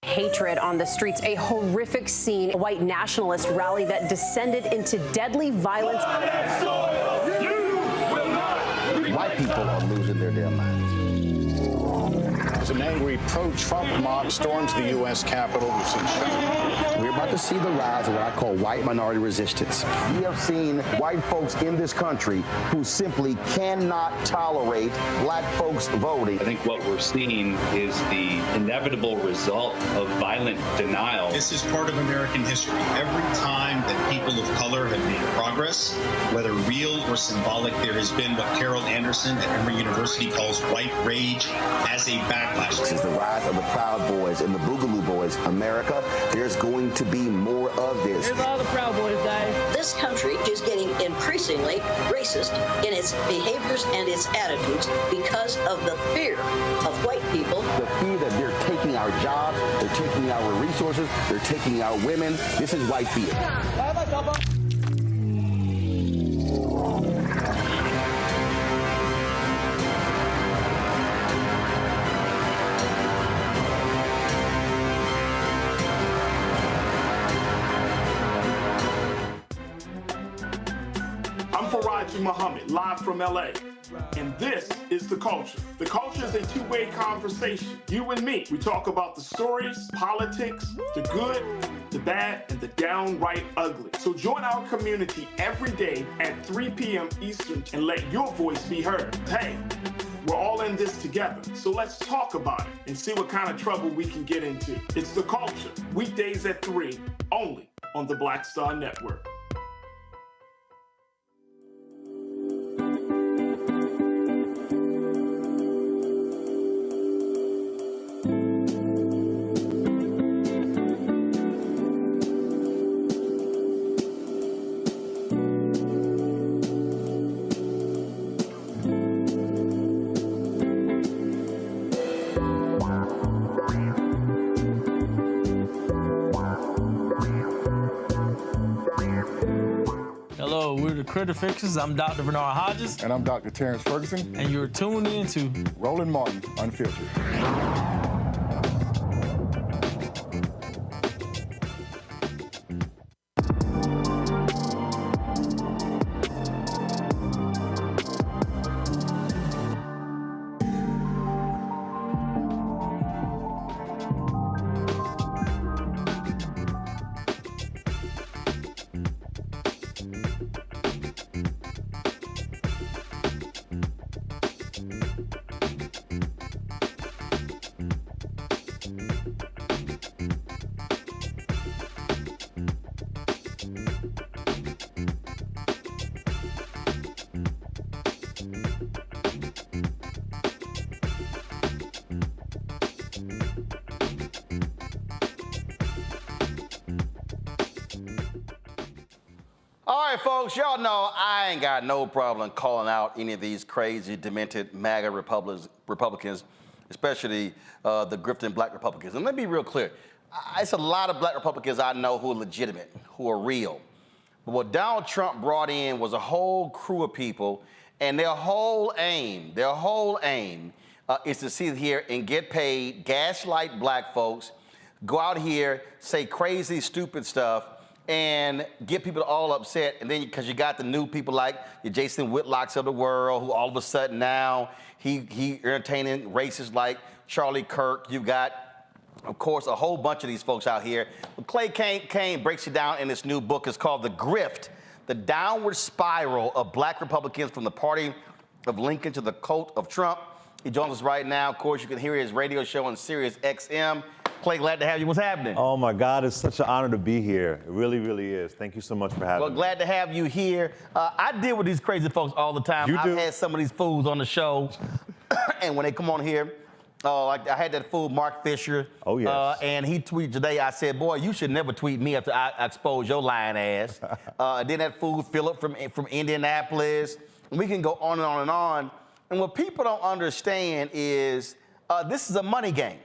Hatred on the streets, a horrific scene, a white nationalist rally that descended into deadly violence. White people are losing their damn minds. As an angry pro-Trump mob storms the U.S. Capitol, We're about to see the rise of what I call white minority resistance. We have seen white folks in this country who simply cannot tolerate black folks voting. I think what we're seeing is the inevitable result of violent denial. This is part of American history. Every time that people of color have made progress, whether real or symbolic, there has been what Carol Anderson at Emory University calls white rage as a backlash. This is the rise of the Proud Boys and the Boogaloo Boys. America, there's going to be more of this. Here's all the Proud Boys, guys. This country is getting increasingly racist in its behaviors and its attitudes because of the fear of white people. The fear that they're taking our jobs, they're taking our resources, they're taking our women. This is white fear. Muhammad, live from LA. And this is The Culture. The Culture is a two-way conversation. You and me. We talk about the stories, politics, the good, the bad, and the downright ugly. So join our community every day at 3 p.m. Eastern and let your voice be heard. Hey, we're all in this together. So let's talk about it and see what kind of trouble we can get into. It's The Culture, weekdays at 3, only on the Black Star Network. Critter Fixers. I'm Dr. Bernard Hodges. And I'm Dr. Terrence Ferguson. And you're tuned in to Roland Martin Unfiltered. All right, folks, y'all know I ain't got no problem calling out any of these crazy, demented MAGA Republicans, especially the grifting black Republicans. And let me be real clear. It's a lot of black Republicans I know who are legitimate, who are real. But what Donald Trump brought in was a whole crew of people, and their whole aim is to sit here and get paid, gaslight black folks, go out here, say crazy, stupid stuff, and get people all upset. And then because you got the new people like your Jason Whitlocks of the world, who all of a sudden now he entertaining racists like Charlie Kirk. You've got, of course, a whole bunch of these folks out here. But Clay Kane breaks it down in this new book. It's called The Grift, The Downward Spiral of Black Republicans from the Party of Lincoln to the Cult of Trump. He joins us right now. Of course, you can hear his radio show on Sirius XM. Clay, glad to have you. What's happening? Oh, my God. It's such an honor to be here. It really, really is. Thank you so much for having me. Well, glad to have you here. I deal with these crazy folks all the time. I've had some of these fools on the show, and when they come on here, like I had that fool, Mark Fisher. Oh, yes. And he tweeted today, I said, boy, you should never tweet me after I expose your lying ass. Then that fool, Philip from Indianapolis. And we can go on and on and on. And what people don't understand is this is a money game.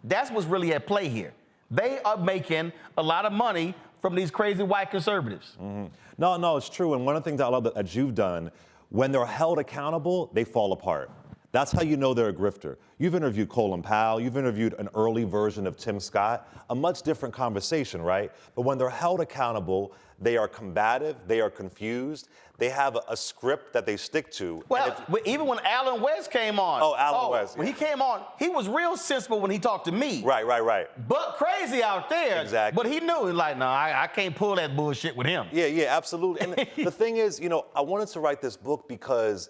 That's what's really at play here. They are making a lot of money from these crazy white conservatives. Mm-hmm. No, it's true. And one of the things I love that you've done, when they're held accountable, they fall apart. That's how you know they're a grifter. You've interviewed Colin Powell, you've interviewed an early version of Tim Scott, a much different conversation, right? But when they're held accountable, they are combative, they are confused, they have a script that they stick to. Well, even when Alan West came on. Oh, Alan West. When he came on, he was real sensible when he talked to me. Right. But crazy out there. Exactly. But he knew, like, no, I can't pull that bullshit with him. Yeah, absolutely. And the thing is, I wanted to write this book because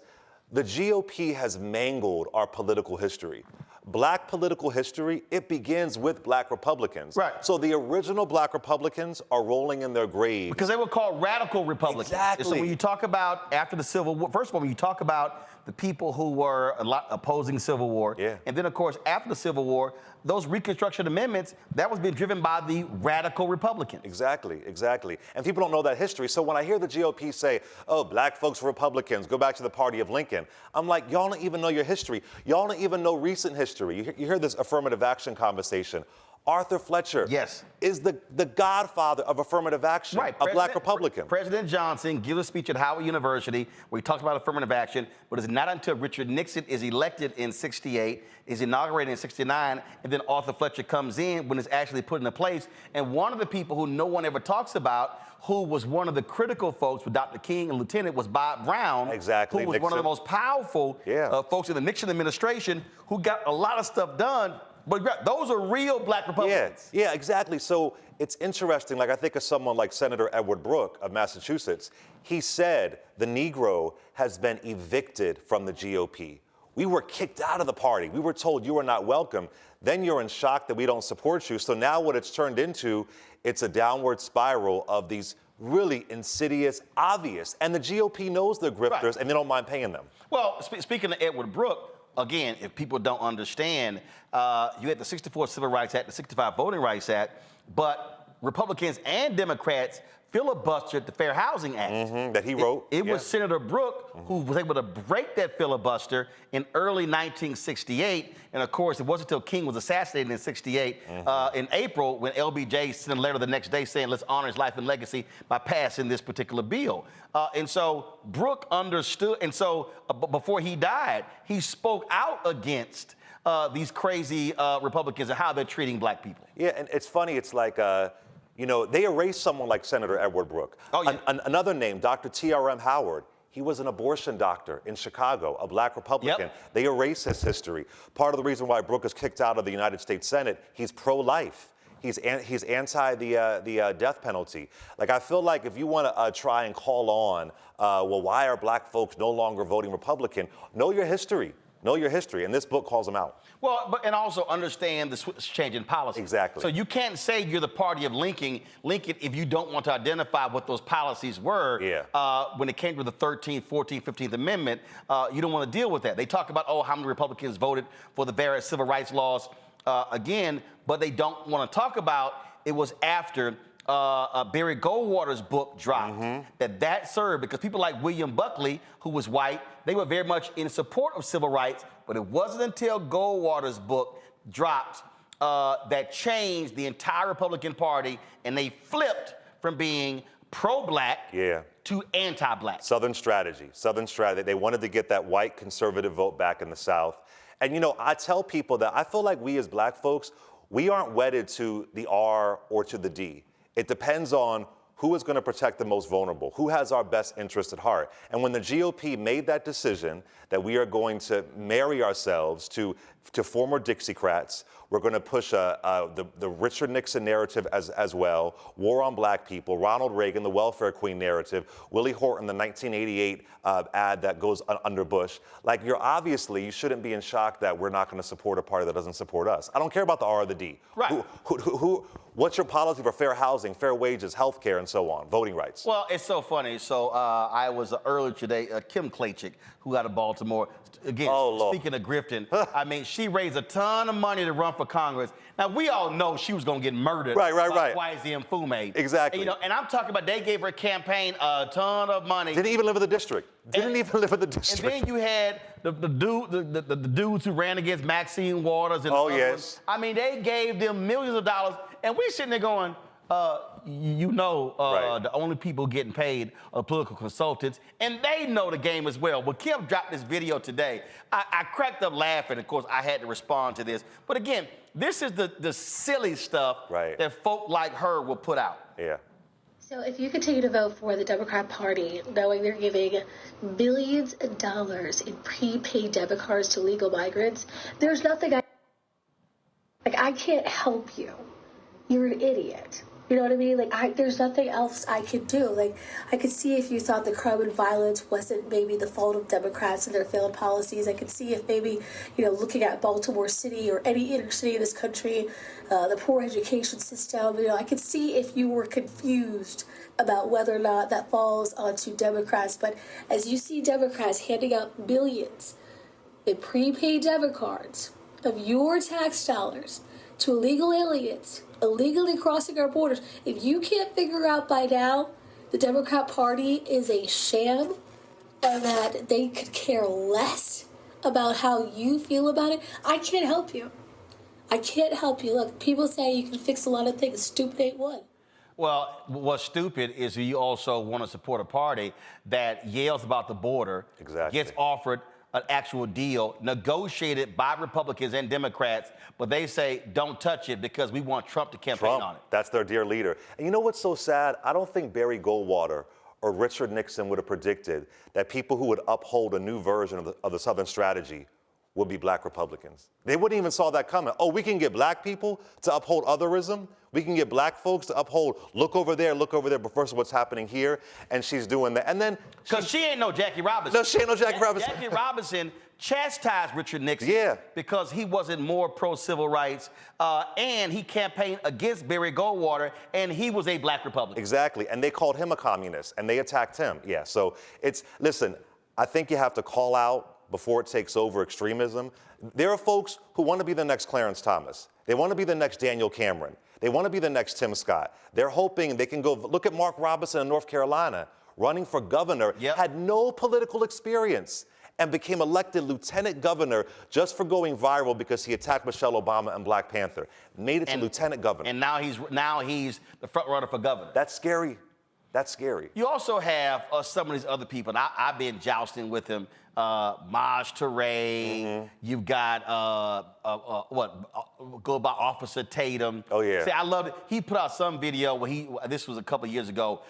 the GOP has mangled our political history. Black political history, it begins with Black Republicans. Right. So the original Black Republicans are rolling in their graves. Because they were called radical Republicans. Exactly. So when you talk about after the Civil War, first of all, when you talk about the people who were opposing Civil War, and then of course after the Civil War, those Reconstruction Amendments, that was being driven by the radical Republicans. Exactly. And people don't know that history. So when I hear the GOP say, oh, Black folks were Republicans, go back to the Party of Lincoln, I'm like, y'all don't even know your history. Y'all don't even know recent history. You hear this affirmative action conversation. Arthur Fletcher is the godfather of affirmative action, a Black Republican. President Johnson gives a speech at Howard University where he talks about affirmative action, but it's not until Richard Nixon is elected in 68, is inaugurated in 69, and then Arthur Fletcher comes in when it's actually put into place. And one of the people who no one ever talks about, who was one of the critical folks with Dr. King and Lieutenant, was Bob Brown. Exactly. Who was one of the most powerful folks in the Nixon administration who got a lot of stuff done. But those are real Black Republicans. Yeah, exactly. So it's interesting. Like I think of someone like Senator Edward Brooke of Massachusetts. He said the Negro has been evicted from the GOP. We were kicked out of the party. We were told you are not welcome. Then you're in shock that we don't support you. So now what it's turned into, it's a downward spiral of these really insidious, obvious. And the GOP knows they're grifters and they don't mind paying them. Well, speaking of Edward Brooke, again, if people don't understand, you had the 64 Civil Rights Act, the 65 Voting Rights Act, but Republicans and Democrats filibustered the Fair Housing Act. That he wrote. It was Senator Brooke who was able to break that filibuster in early 1968. And of course, it wasn't until King was assassinated in 68, in April, when LBJ sent a letter the next day saying, let's honor his life and legacy by passing this particular bill. And so Brooke understood. And so before he died, he spoke out against these crazy Republicans and how they're treating Black people. Yeah, and it's funny. It's like, they erased someone like Senator Edward Brooke. Another name, Dr. T.R.M. Howard. He was an abortion doctor in Chicago, a Black Republican. They erased his history. Part of the reason why Brooke is kicked out of the United States Senate, he's pro-life. He's anti the death penalty. Like, I feel like if you want to try and call on, why are Black folks no longer voting Republican? Know your history. Know your history, and this book calls them out. Well, and also understand the change in policy. Exactly. So you can't say you're the party of Lincoln if you don't want to identify what those policies were. When it came to the 13th, 14th, 15th Amendment, you don't want to deal with that. They talk about, how many Republicans voted for the various civil rights laws again, but they don't want to talk about it was after Barry Goldwater's book dropped, that served, because people like William Buckley, who was white, they were very much in support of civil rights, but it wasn't until Goldwater's book dropped that changed the entire Republican Party, and they flipped from being pro-Black to anti-Black. Southern strategy. They wanted to get that white conservative vote back in the South. And, I tell people that I feel like we as Black folks, we aren't wedded to the R or to the D. It depends on who is going to protect the most vulnerable, who has our best interest at heart. And when the GOP made that decision that we are going to marry ourselves to former Dixiecrats, we're going to push the Richard Nixon narrative as well, war on black people, Ronald Reagan, the welfare queen narrative, Willie Horton, the 1988 ad that goes under Bush. Like, you shouldn't be in shock that we're not going to support a party that doesn't support us. I don't care about the R or the D. Right. What's your policy for fair housing, fair wages, health care, and so on, voting rights? Well, it's so funny. So I was earlier today, Kim Klachik, who out of Baltimore, again, speaking of grifting, I mean, she raised a ton of money to run for Congress. Now, we all know she was going to get murdered by YZ Mfume. Exactly. And, and I'm talking about they gave her campaign a ton of money. Didn't even live in the district. Didn't even live in the district. And then you had the dudes who ran against Maxine Waters. And ones. I mean, they gave them millions of dollars. And we're sitting there going, the only people getting paid are political consultants, and they know the game as well. When Kim dropped this video today, I cracked up laughing. Of course, I had to respond to this. But again, this is the silly stuff that folk like her will put out. Yeah. So if you continue to vote for the Democrat Party, knowing they're giving billions of dollars in prepaid debit cards to legal migrants, there's nothing I can't help you. You're an idiot. You know what I mean? Like, there's nothing else I could do. Like, I could see if you thought the crime and violence wasn't maybe the fault of Democrats and their failed policies. I could see if maybe, looking at Baltimore City or any inner city in this country, the poor education system, I could see if you were confused about whether or not that falls onto Democrats. But as you see Democrats handing out billions in prepaid debit cards of your tax dollars to illegal aliens, illegally crossing our borders. If you can't figure out by now the Democrat Party is a sham and that they could care less about how you feel about it, I can't help you. I can't help you. Look, people say you can fix a lot of things. Stupid ain't one. Well, what's stupid is you also want to support a party that yells about the border, gets offered an actual deal negotiated by Republicans and Democrats, but they say don't touch it because we want Trump to campaign on it. That's their dear leader. And you know what's so sad? I don't think Barry Goldwater or Richard Nixon would have predicted that people who would uphold a new version of the Southern strategy would be black Republicans. They wouldn't even saw that coming. Oh, we can get black people to uphold otherism. We can get black folks to uphold, look over there, but first what's happening here. And she's doing that. And then because she ain't no Jackie Robinson. No, she ain't no Jackie Robinson. Jackie Robinson chastised Richard Nixon because he wasn't more pro-civil rights, and he campaigned against Barry Goldwater, and he was a black Republican. Exactly, and they called him a communist, and they attacked him. Yeah, so listen, I think you have to call out before it takes over extremism. There are folks who want to be the next Clarence Thomas. They want to be the next Daniel Cameron. They want to be the next Tim Scott. They're hoping they can go, look at Mark Robinson in North Carolina, running for governor, had no political experience and became elected lieutenant governor just for going viral because he attacked Michelle Obama and Black Panther. Made it to lieutenant governor. And now he's the front runner for governor. That's scary. That's scary. You also have some of these other people, and I've been jousting with him. Maj Touré, you've got go by Officer Tatum. Oh yeah. See, I loved it. He put out some video where this was a couple of years ago.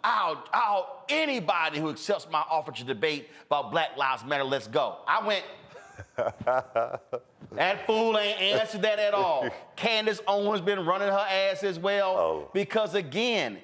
I'll anybody who accepts my offer to debate about Black Lives Matter, let's go. I went. That fool ain't answered that at all. Candace Owens been running her ass as well because again,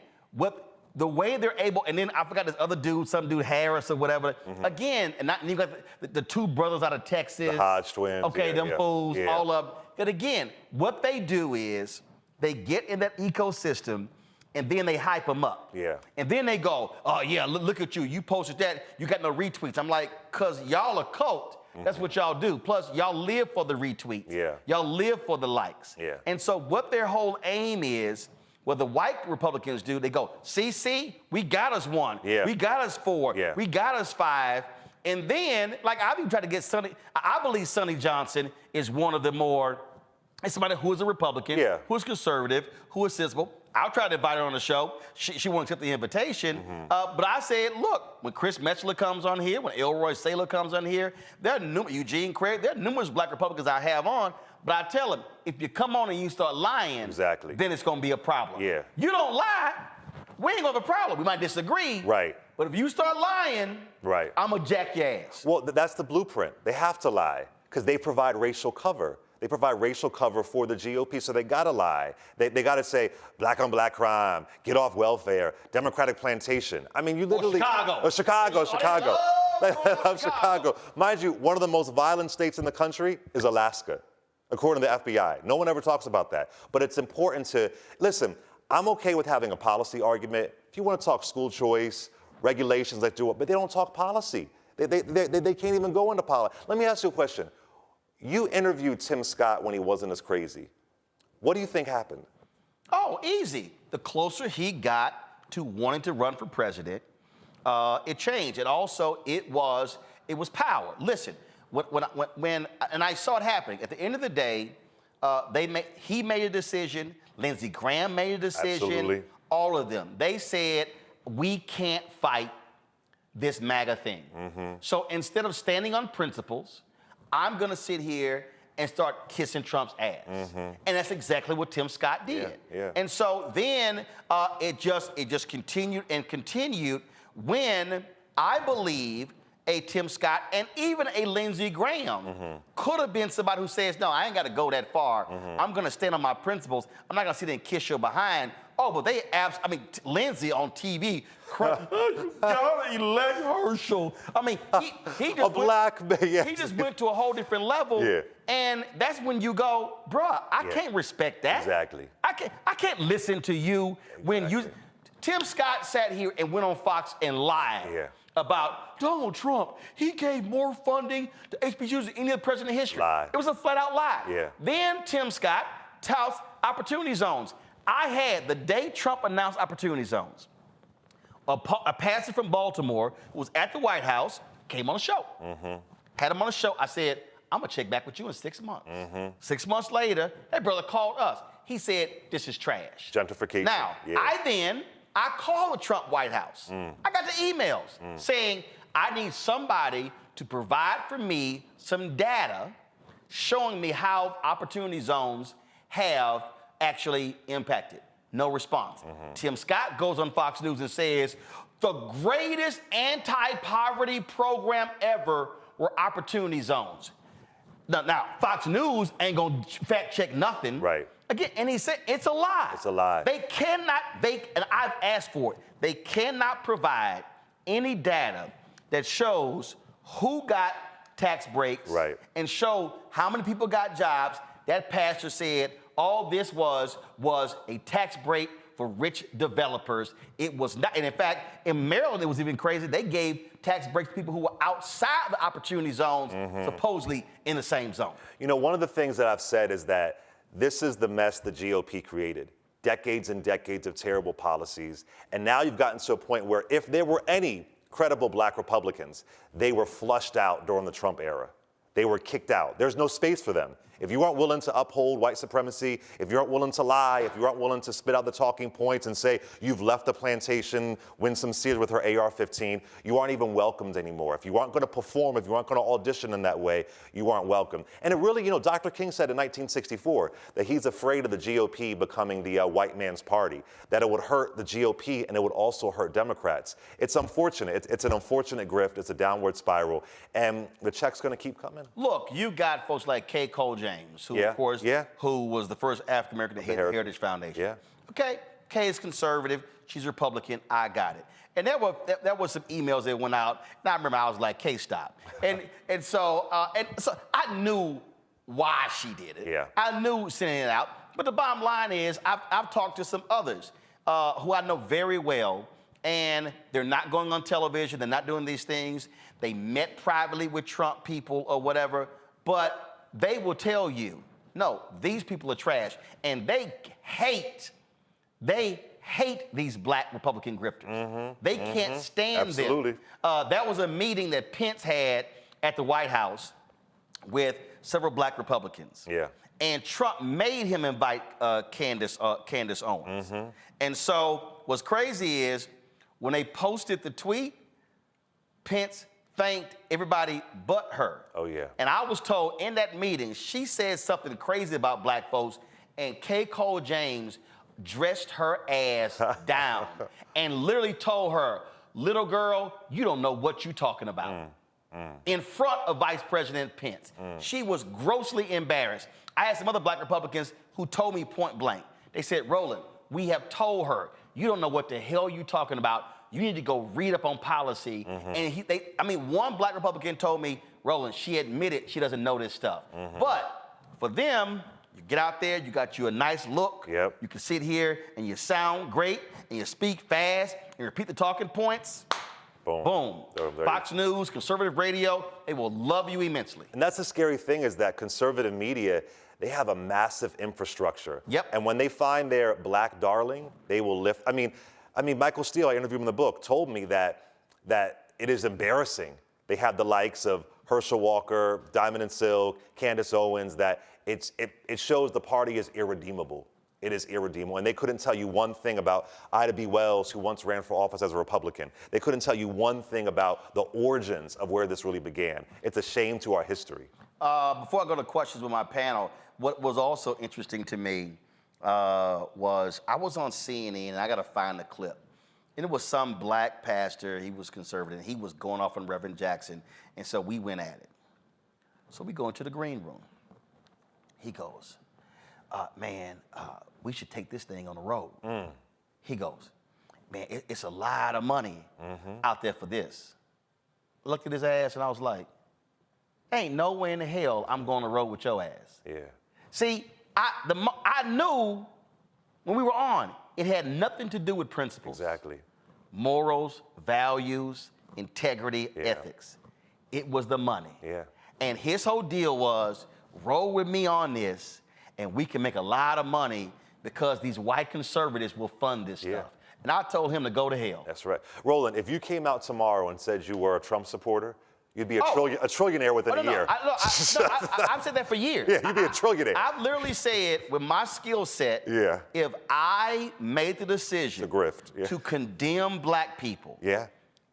the way they're able, and then I forgot this other dude, some dude Harris or whatever. Again, and you got the two brothers out of Texas. The Hodge twins. Okay, them fools, all up. But again, what they do is they get in that ecosystem and then they hype them up. Yeah. And then they go, oh yeah, look at you. You posted that, you got no retweets. I'm like, cause y'all a cult. That's what y'all do. Plus, y'all live for the retweets. Yeah. Y'all live for the likes. Yeah. And so what their whole aim is, what the white Republicans do, they go, see, we got us 1. Yeah. We got us 4. Yeah. We got us 5. And then, like, I've even tried to get Sonny. I believe Sonny Johnson is one of the more, it's somebody who is a Republican, who is conservative, who is sensible. I'll try to invite her on the show. She won't accept the invitation. But I said, look, when Chris Metzler comes on here, when Elroy Saylor comes on here, Eugene Craig, there are numerous black Republicans I have on. But I tell them, if you come on and you start lying, exactly, then it's going to be a problem. Yeah. You don't lie, we ain't going to have a problem. We might disagree. Right. But if you start lying, right, I'm going to jack your ass. Well, that's the blueprint. They have to lie because they provide racial cover. They provide racial cover for the GOP, so they gotta lie. They gotta say black on black crime, get off welfare, Democratic plantation. I mean, you literally. Chicago. Chicago. I love Chicago. Mind you, one of the most violent states in the country is Alaska, according to the FBI. No one ever talks about that. But it's important to, listen, I'm okay with having a policy argument. If you want to talk school choice, regulations that do it, but they don't talk policy. They can't even go into policy. Let me ask you a question. You interviewed Tim Scott when he wasn't as crazy. What do you think happened? Oh, easy. The closer he got to wanting to run for president, it changed. And also, it was power. Listen, when I saw it happening, at the end of the day, he made a decision, Lindsey Graham made a decision, absolutely, all of them. They said, we can't fight this MAGA thing. Mm-hmm. So instead of standing on principles, I'm going to sit here and start kissing Trump's ass. Mm-hmm. And that's exactly what Tim Scott did. Yeah. And so then it just continued and continued when I believe a Tim Scott and even a Lindsey Graham could have been somebody who says, no, I ain't got to go that far. I'm going to stand on my principles. I'm not going to sit there and kiss your behind. Oh, but they Lindsey on TV, you gotta elect Herschel. I mean, he just he just went to a whole different level. Yeah. And that's when you go, bruh, I can't respect that. Exactly. I can't listen to you when you. Tim Scott sat here and went on Fox and lied about Donald Trump. He gave more funding to HBCUs than any other president in history. Lie. It was a flat-out lie. Yeah. Then Tim Scott touts opportunity zones. I had, the day Trump announced opportunity zones, a pastor from Baltimore who was at the White House, came on the show. Had him on the show. I said, I'm going to check back with you in 6 months. 6 months later, that brother called us. He said, this is trash. Gentrification. Now, I called the Trump White House. I got the emails saying, I need somebody to provide for me some data showing me how opportunity zones have actually impacted. No response. Tim Scott goes on Fox News and says, the greatest anti-poverty program ever were opportunity zones. Now, Fox News ain't gonna fact check nothing. Right. Again, and he said, it's a lie. It's a lie. They cannot, and I've asked for it, they cannot provide any data that shows who got tax breaks and show how many people got jobs. That pastor said, all this was a tax break for rich developers. It was not, and in fact, in Maryland, it was even crazy. They gave tax breaks to people who were outside the opportunity zones, supposedly in the same zone. You know, one of the things that I've said is that this is the mess the GOP created. Decades and decades of terrible policies. And now you've gotten to a point where if there were any credible black Republicans, they were flushed out during the Trump era. They were kicked out. There's no space for them. If you aren't willing to uphold white supremacy, if you aren't willing to lie, if you aren't willing to spit out the talking points and say you've left the plantation, Winsome Sears with her AR-15, you aren't even welcomed anymore. If you aren't going to perform, if you aren't going to audition in that way, you aren't welcome. And it really, you know, Dr. King said in 1964 that he's afraid of the GOP becoming the white man's party, that it would hurt the GOP and it would also hurt Democrats. It's unfortunate. It's an unfortunate grift. It's a downward spiral. And the check's going to keep coming. Look, you got folks like Kay Cole James, who, of course, who was the first African-American to hit the Heritage Foundation. Yeah. Okay, Kay is conservative. She's Republican. I got it. And there were some emails that went out, and I remember I was like, Kay, stop. And so I knew why she did it. Yeah. I knew sending it out. But the bottom line is, I've talked to some others who I know very well, and they're not going on television. They're not doing these things. They met privately with Trump people or whatever, but they will tell you, no, these people are trash, and they hate these black Republican grifters. They can't stand them. That was a meeting that Pence had at the White House with several black Republicans. Yeah. And Trump made him invite Candace Owens. And so what's crazy is when they posted the tweet, Pence thanked everybody but her. Oh, yeah. And I was told in that meeting, she said something crazy about black folks, and K. Cole James dressed her ass down and literally told her, little girl, you don't know what you're talking about. In front of Vice President Pence. She was grossly embarrassed. I had some other black Republicans who told me point blank. They said, Roland, we have told her, you don't know what the hell you're talking about. You need to go read up on policy. And one black Republican told me, Roland, she admitted she doesn't know this stuff. But for them, you get out there, you got you a nice look. Yep. You can sit here and you sound great and you speak fast and repeat the talking points. Boom. Boom. Fox News, conservative radio, they will love you immensely. And that's the scary thing is that conservative media, they have a massive infrastructure. Yep. And when they find their black darling, they will lift. I mean, Michael Steele, I interviewed him in the book, told me that it is embarrassing. They have the likes of Herschel Walker, Diamond and Silk, Candace Owens, that it shows the party is irredeemable. It is irredeemable. And they couldn't tell you one thing about Ida B. Wells, who once ran for office as a Republican. They couldn't tell you one thing about the origins of where this really began. It's a shame to our history. Before I go to questions with my panel, what was also interesting to me was I was on CNN, and I got to find the clip. And it was some black pastor, he was conservative, and he was going off on Reverend Jackson, and so we went at it. So we go into the green room. He goes, we should take this thing on the road. He goes, man, it's a lot of money out there for this. I looked at his ass and I was like, ain't no way in the hell I'm going on the road with your ass. Yeah. See, I knew when we were on, it had nothing to do with principles. Exactly. Morals, values, integrity, ethics. It was the money. Yeah. And his whole deal was, roll with me on this, and we can make a lot of money because these white conservatives will fund this stuff. And I told him to go to hell. That's right. Roland, if you came out tomorrow and said you were a Trump supporter, you'd be a trillionaire within a year. I've said that for years. Yeah, you'd be a trillionaire. I've literally said, with my skill set, if I made the decision to condemn black people,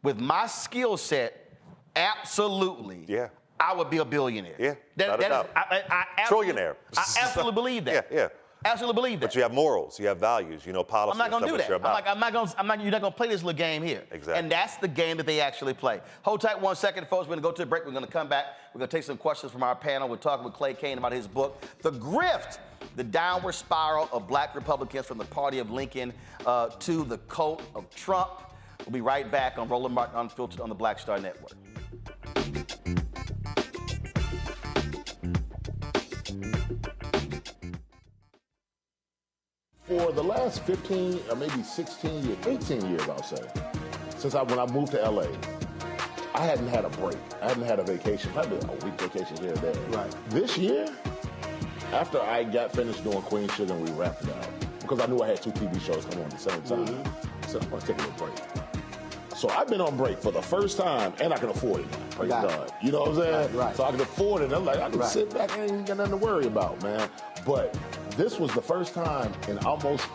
with my skill set, absolutely, I would be a billionaire. Yeah, trillionaire. I absolutely believe that. Yeah. Absolutely believe that. But you have morals, you have values, you know policy. I'm not going to do that. You're not going to play this little game here. Exactly. And that's the game that they actually play. Hold tight 1 second, folks. We're going to go to the break. We're going to come back. We're going to take some questions from our panel. We're talking with Clay Cane about his book, The Grift, The Downward Spiral of Black Republicans from the Party of Lincoln to the Cult of Trump. We'll be right back on Roland Martin Unfiltered on the Black Star Network. For the last 15 or maybe 16 years, 18 years, I'll say, since when I moved to LA, I hadn't had a break. I hadn't had a vacation, probably a week vacation here and there. Right. This year, after I got finished doing Queen Sugar and we wrapped it out, because I knew I had 2 TV shows coming on at the same time, I said, I'm going to take a little break. So I've been on break for the first time, and I can afford it now. Praise God. You know what I'm saying? Right. So I can afford it. I'm like, I can sit back and ain't got nothing to worry about, man. But this was the first time in almost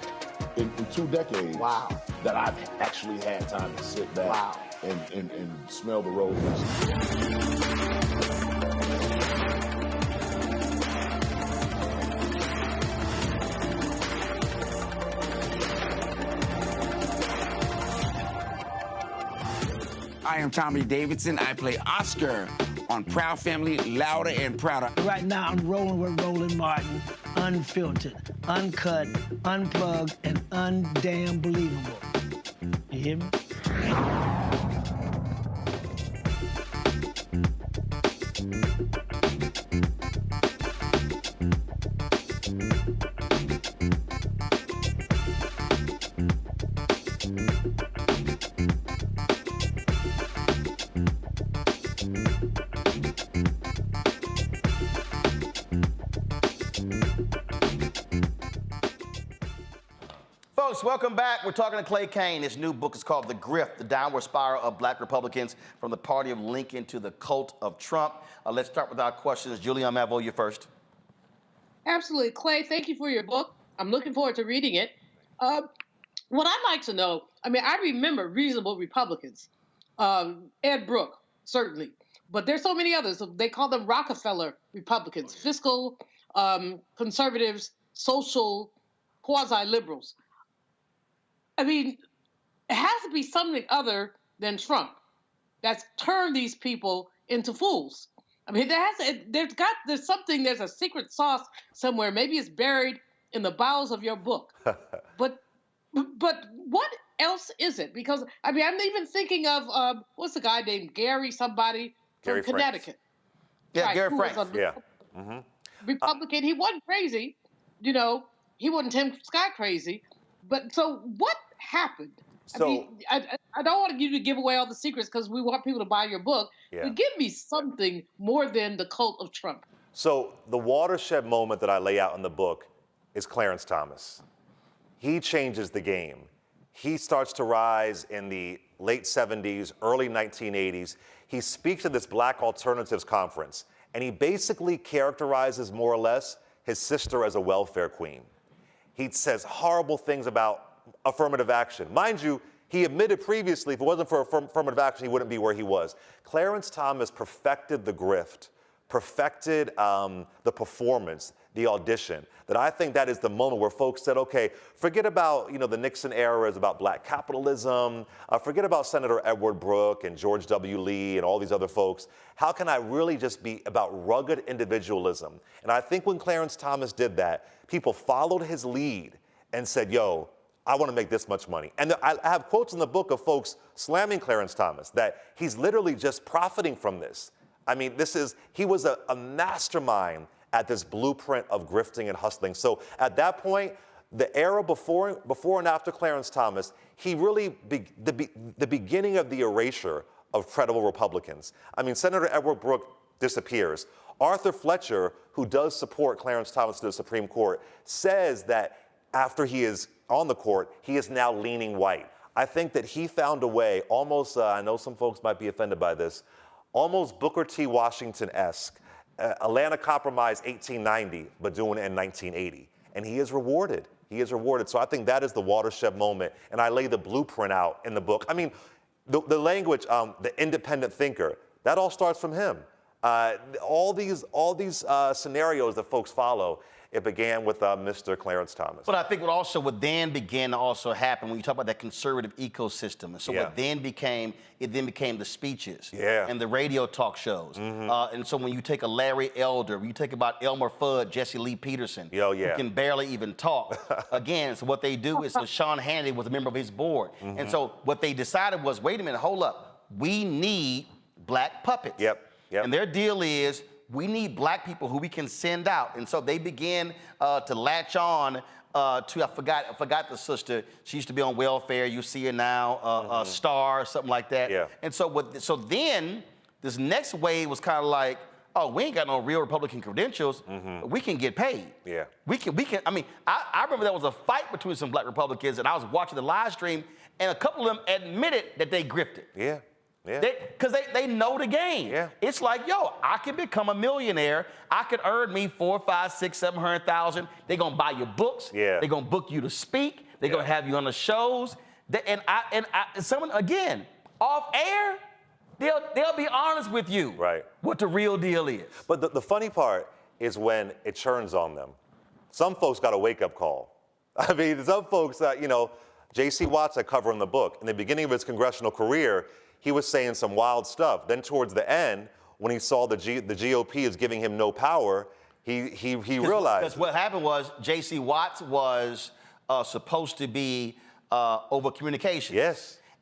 in 2 decades that I've actually had time to sit back and smell the roses. I am Tommy Davidson. I play Oscar on Proud Family, Louder and Prouder. Right now, I'm rolling with Roland Martin, unfiltered, uncut, unplugged, and undamn believable. You hear me? Folks, welcome back. We're talking to Clay Cane. His new book is called The Grift, The Downward Spiral of Black Republicans from the Party of Lincoln to the Cult of Trump. Let's start with our questions. Julie, I'm you first. Absolutely. Clay, thank you for your book. I'm looking forward to reading it. What I'd like to know, I remember Reasonable Republicans, Ed Brooke, certainly. But there's so many others. They call them Rockefeller Republicans, fiscal conservatives, social quasi-liberals. I mean, it has to be something other than Trump that's turned these people into fools. I mean, there's something, there's a secret sauce somewhere. Maybe it's buried in the bowels of your book. But what else is it? Because, I mean, I'm even thinking of, what's the guy named Gary somebody from Gary Connecticut? Yeah, Right, Gary who was Frank. a Republican. He wasn't crazy, you know, he wasn't Tim Scott crazy. But so what happened? So, I mean, I don't want you to give away all the secrets because we want people to buy your book. Yeah. But give me something more than the cult of Trump. So the watershed moment that I lay out in the book is Clarence Thomas. He changes the game. He starts to rise in the late 70s, early 1980s. He speaks at this Black Alternatives Conference, and he basically characterizes more or less his sister as a welfare queen. He says horrible things about affirmative action. Mind you, he admitted previously if it wasn't for affirmative action, he wouldn't be where he was. Clarence Thomas perfected the grift, perfected the performance, the audition, that I think that is the moment where folks said, okay, forget about, you know, the Nixon era is about black capitalism, forget about Senator Edward Brooke and George W. Lee and all these other folks. How can I really just be about rugged individualism? And I think when Clarence Thomas did that, people followed his lead and said, yo, I want to make this much money. And I have quotes in the book of folks slamming Clarence Thomas, that he's literally just profiting from this. I mean, he was a mastermind at this blueprint of grifting and hustling. So at that point, the era before and after Clarence Thomas, he really, the beginning of the erasure of credible Republicans. I mean, Senator Edward Brooke disappears. Arthur Fletcher, who does support Clarence Thomas to the Supreme Court, says that after he is on the court, he is now leaning white. I think that he found a way, almost, I know some folks might be offended by this, almost Booker T. Washington-esque, Atlanta Compromise 1890, but doing it in 1980. And he is rewarded. He is rewarded. So I think that is the watershed moment. And I lay the blueprint out in the book. I mean, the language, the independent thinker, that all starts from him. All these scenarios that folks follow, it began with Mr. Clarence Thomas. But I think what then began to also happen when you talk about that conservative ecosystem. And so what then became the speeches and the radio talk shows. And so when you take a Larry Elder, when you take about Elmer Fudd, Jesse Lee Peterson, who can barely even talk. Again, so what they do is, so Sean Hannity was a member of his board. And so what they decided was, wait a minute, hold up. We need black puppets. And their deal is, we need black people who we can send out. And so they began to latch on to, I forgot the sister. She used to be on welfare. You see her now, Star, something like that. And so then this next wave was kind of like, oh, we ain't got no real Republican credentials. We can get paid. We can, I mean, I remember there was a fight between some black Republicans, and I was watching the live stream, and a couple of them admitted that they grifted. Because they know the game. It's like, yo, I can become a millionaire. I could earn me $400,000, $500,000, $600,000, $700,000. They're gonna buy your books. They're gonna book you to speak. They're gonna have you on the shows. Someone again off air, they'll be honest with you. What the real deal is. But the funny part is when it churns on them. Some folks got a wake-up call. I mean, some folks, you know, J.C. Watts, I cover in the book. In the beginning of his congressional career, he was saying some wild stuff. Then towards the end, when he saw the GOP is giving him no power, he realized. Because what happened was J.C. Watts was supposed to be over communication.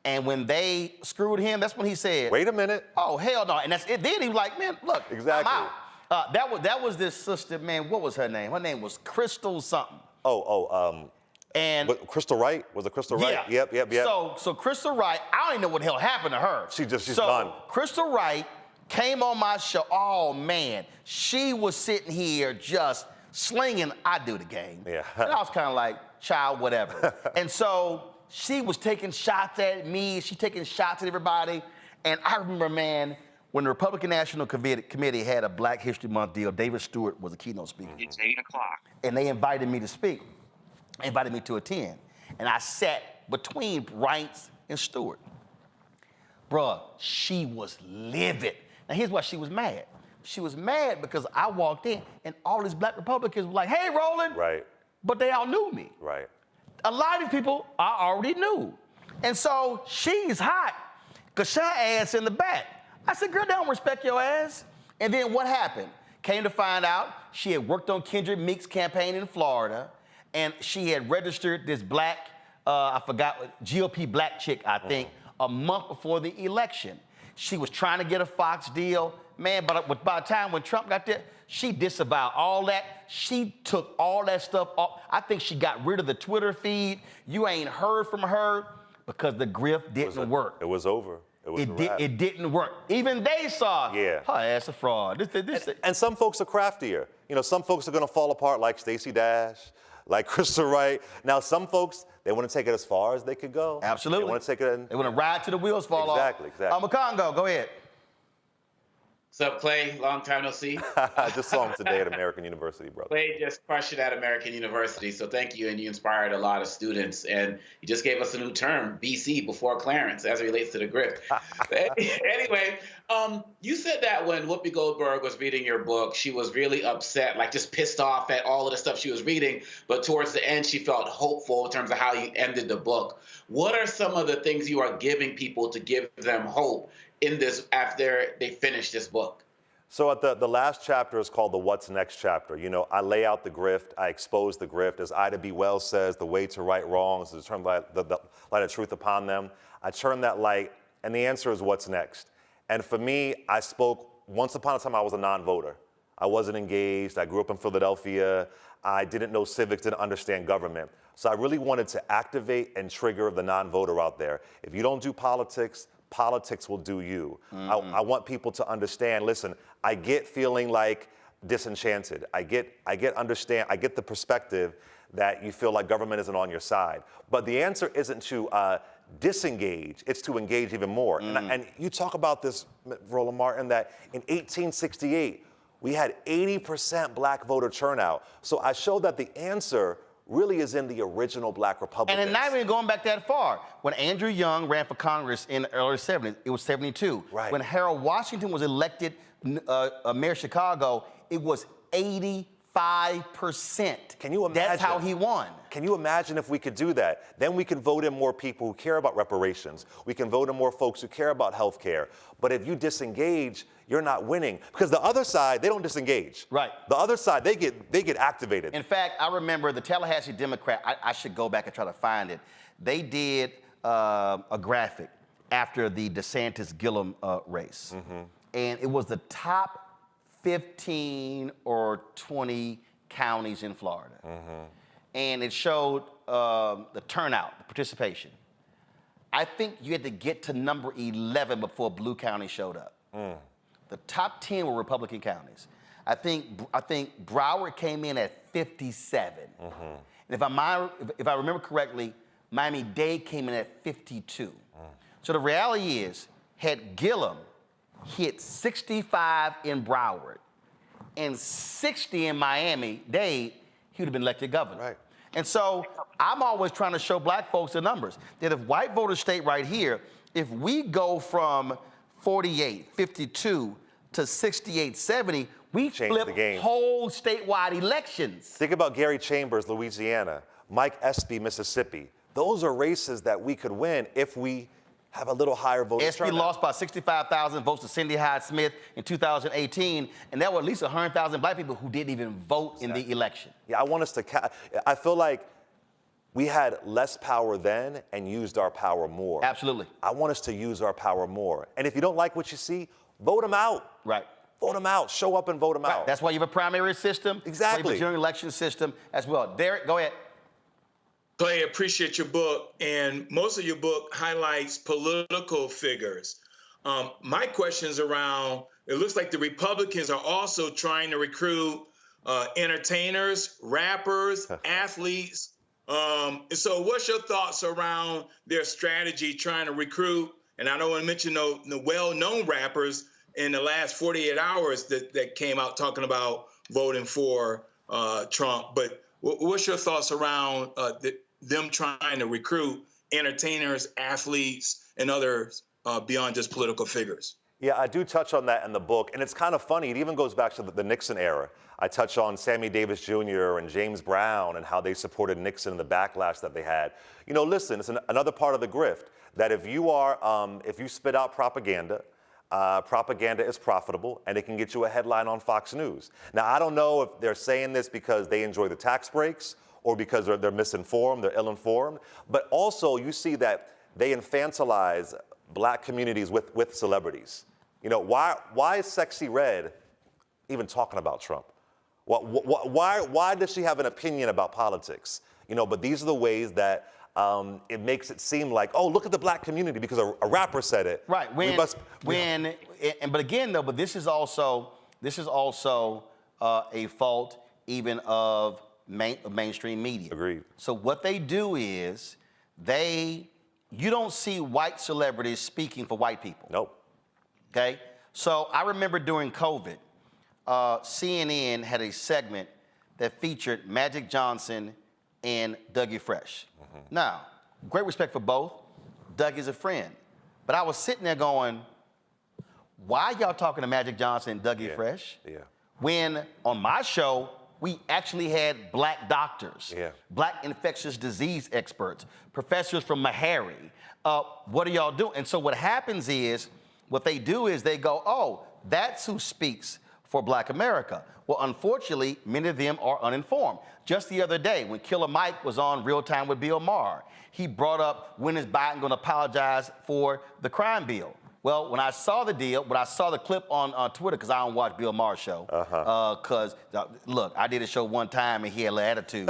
And when they screwed him, that's when he said, wait a minute. Oh, hell no. And that's it. Then he was like, man, look, I'm out. That was this sister, man, what was her name? Her name was Crystal something. And Crystal Wright? Was it Crystal Wright? Yep. So Crystal Wright, I don't even know what the hell happened to her. She's done. Crystal Wright came on my show. Oh, man. She was sitting here just slinging, I do the game. And I was kind of like, child, whatever. And so she was taking shots at me. She taking shots at everybody. And I remember, man, when the Republican National Committee had a Black History Month deal, David Stewart was a keynote speaker. It's 8 o'clock. And they invited me to speak. Invited me to attend. And I sat between Wright and Stewart. Bruh, she was livid. Now, here's why she was mad. She was mad because I walked in and all these black Republicans were like, hey, Roland. Right. But they all knew me. Right. A lot of these people I already knew. And so she's hot because her ass in the back. I said, girl, they don't respect your ass. And then what happened? Came to find out she had worked on Kendrick Meek's campaign in Florida, and she had registered this black, I forgot, GOP black chick, I think, a month before the election. She was trying to get a Fox deal. Man, but by the time when Trump got there, she disavowed all that. She took all that stuff off. I think she got rid of the Twitter feed. You ain't heard from her because the grift didn't work. It was over. It didn't work. Even they saw her ass a fraud. And some folks are craftier. You know, some folks are going to fall apart like Stacey Dash, like Krista Wright. Now, some folks, they want to take it as far as they could go. Absolutely. They want to take it. They want to ride till the wheels fall off. Exactly. Makongo, go ahead. What's up, Clay? Long time no see. I just saw him today at American University, brother. Clay just crushed it at American University, so thank you, and you inspired a lot of students. And you just gave us a new term, BC, before Clarence, as it relates to the grift. Anyway, you said that when Whoopi Goldberg was reading your book, she was really upset, like just pissed off at all of the stuff she was reading, but towards the end, she felt hopeful in terms of how you ended the book. What are some of the things you are giving people to give them hope in this after they finish this book? So at the last chapter is called the What's Next chapter. You know, I lay out the grift, I expose the grift. As Ida B. Wells says, the way to right wrongs is to turn the light of truth upon them. I turn that light, and the answer is what's next. And for me, I spoke, once upon a time I was a non-voter. I wasn't engaged, I grew up in Philadelphia, I didn't know civics, didn't understand government. So I really wanted to activate and trigger the non-voter out there. If you don't do politics, politics will do you. I want people to understand, listen, I get feeling like disenchanted. I get the perspective that you feel like government isn't on your side. But the answer isn't to disengage, it's to engage even more. And you talk about this, Roland Martin, that in 1868, we had 80% black voter turnout. So I showed that the answer really is in the original black Republicans. And not even going back that far. When Andrew Young ran for Congress in the early 70s, it was 72. Right. When Harold Washington was elected mayor of Chicago, it was 85%. Can you imagine? That's how he won. Can you imagine if we could do that? Then we can vote in more people who care about reparations. We can vote in more folks who care about health care. But if you disengage, you're not winning. Because the other side, they don't disengage. Right. The other side, they get activated. In fact, I remember the Tallahassee Democrat, I should go back and try to find it. They did a graphic after the DeSantis-Gillum race. And it was the top 15 or 20 counties in Florida. And it showed the turnout, the participation. I think you had to get to number 11 before Blue County showed up. The top 10 were Republican counties. I think Broward came in at 57. And if I remember correctly, Miami-Dade came in at 52. So the reality is, had Gillum hit 65 in Broward and 60 in Miami-Dade, he would have been elected governor. Right. And so I'm always trying to show black folks the numbers, that if white voters stay right here, if we go from 48, 52 to 68, 70, we flip whole statewide elections. Think about Gary Chambers, Louisiana, Mike Espy, Mississippi. Those are races that we could win if we have a little higher voter turnout. Espy lost by 65,000 votes to Cindy Hyde-Smith in 2018, and there were at least 100,000 black people who didn't even vote in the election. Yeah, I want us to, I feel like we had less power then and used our power more. Absolutely. I want us to use our power more. And if you don't like what you see, vote them out. Right. Vote them out. Show up and vote them out. That's why you have a primary system. Exactly. Why you have a general election system as well. Derek, go ahead. Clay, appreciate your book, and most of your book highlights political figures. My question's around, it looks like the Republicans are also trying to recruit entertainers, rappers, athletes. And so what's your thoughts around their strategy trying to recruit? And I don't want to mention the well-known rappers in the last 48 hours that came out talking about voting for Trump. But what's your thoughts around them trying to recruit entertainers, athletes, and others beyond just political figures. Yeah, I do touch on that in the book, and it's kind of funny. It even goes back to the Nixon era. I touch on Sammy Davis Jr. and James Brown and how they supported Nixon and the backlash that they had. You know, listen, it's another part of the grift that if you spit out propaganda, propaganda is profitable, and it can get you a headline on Fox News. Now, I don't know if they're saying this because they enjoy the tax breaks or because they're misinformed, they're ill-informed, but also you see that they infantilize black communities with celebrities. You know, why is Sexy Red even talking about Trump? Why does she have an opinion about politics? You know, but these are the ways that it makes it seem like, oh, look at the black community because a rapper said it. Right. But again, though, but this is also a fault even of mainstream media. Agreed. So what they do is you don't see white celebrities speaking for white people. Nope. Okay? So I remember during COVID, CNN had a segment that featured Magic Johnson and Dougie Fresh. Mm-hmm. Now, great respect for both. Dougie's a friend. But I was sitting there going, why y'all talking to Magic Johnson and Dougie Fresh? Yeah. When on my show, we actually had black doctors, black infectious disease experts, professors from Meharry. What are y'all doing? And so what happens is, what they do is they go, oh, that's who speaks for black America. Well, unfortunately, many of them are uninformed. Just the other day, when Killer Mike was on Real Time with Bill Maher, he brought up, when is Biden gonna apologize for the crime bill? Well, when I saw the deal, when I saw the clip on Twitter, because I don't watch Bill Maher's show, because look, I did a show one time and he had an attitude,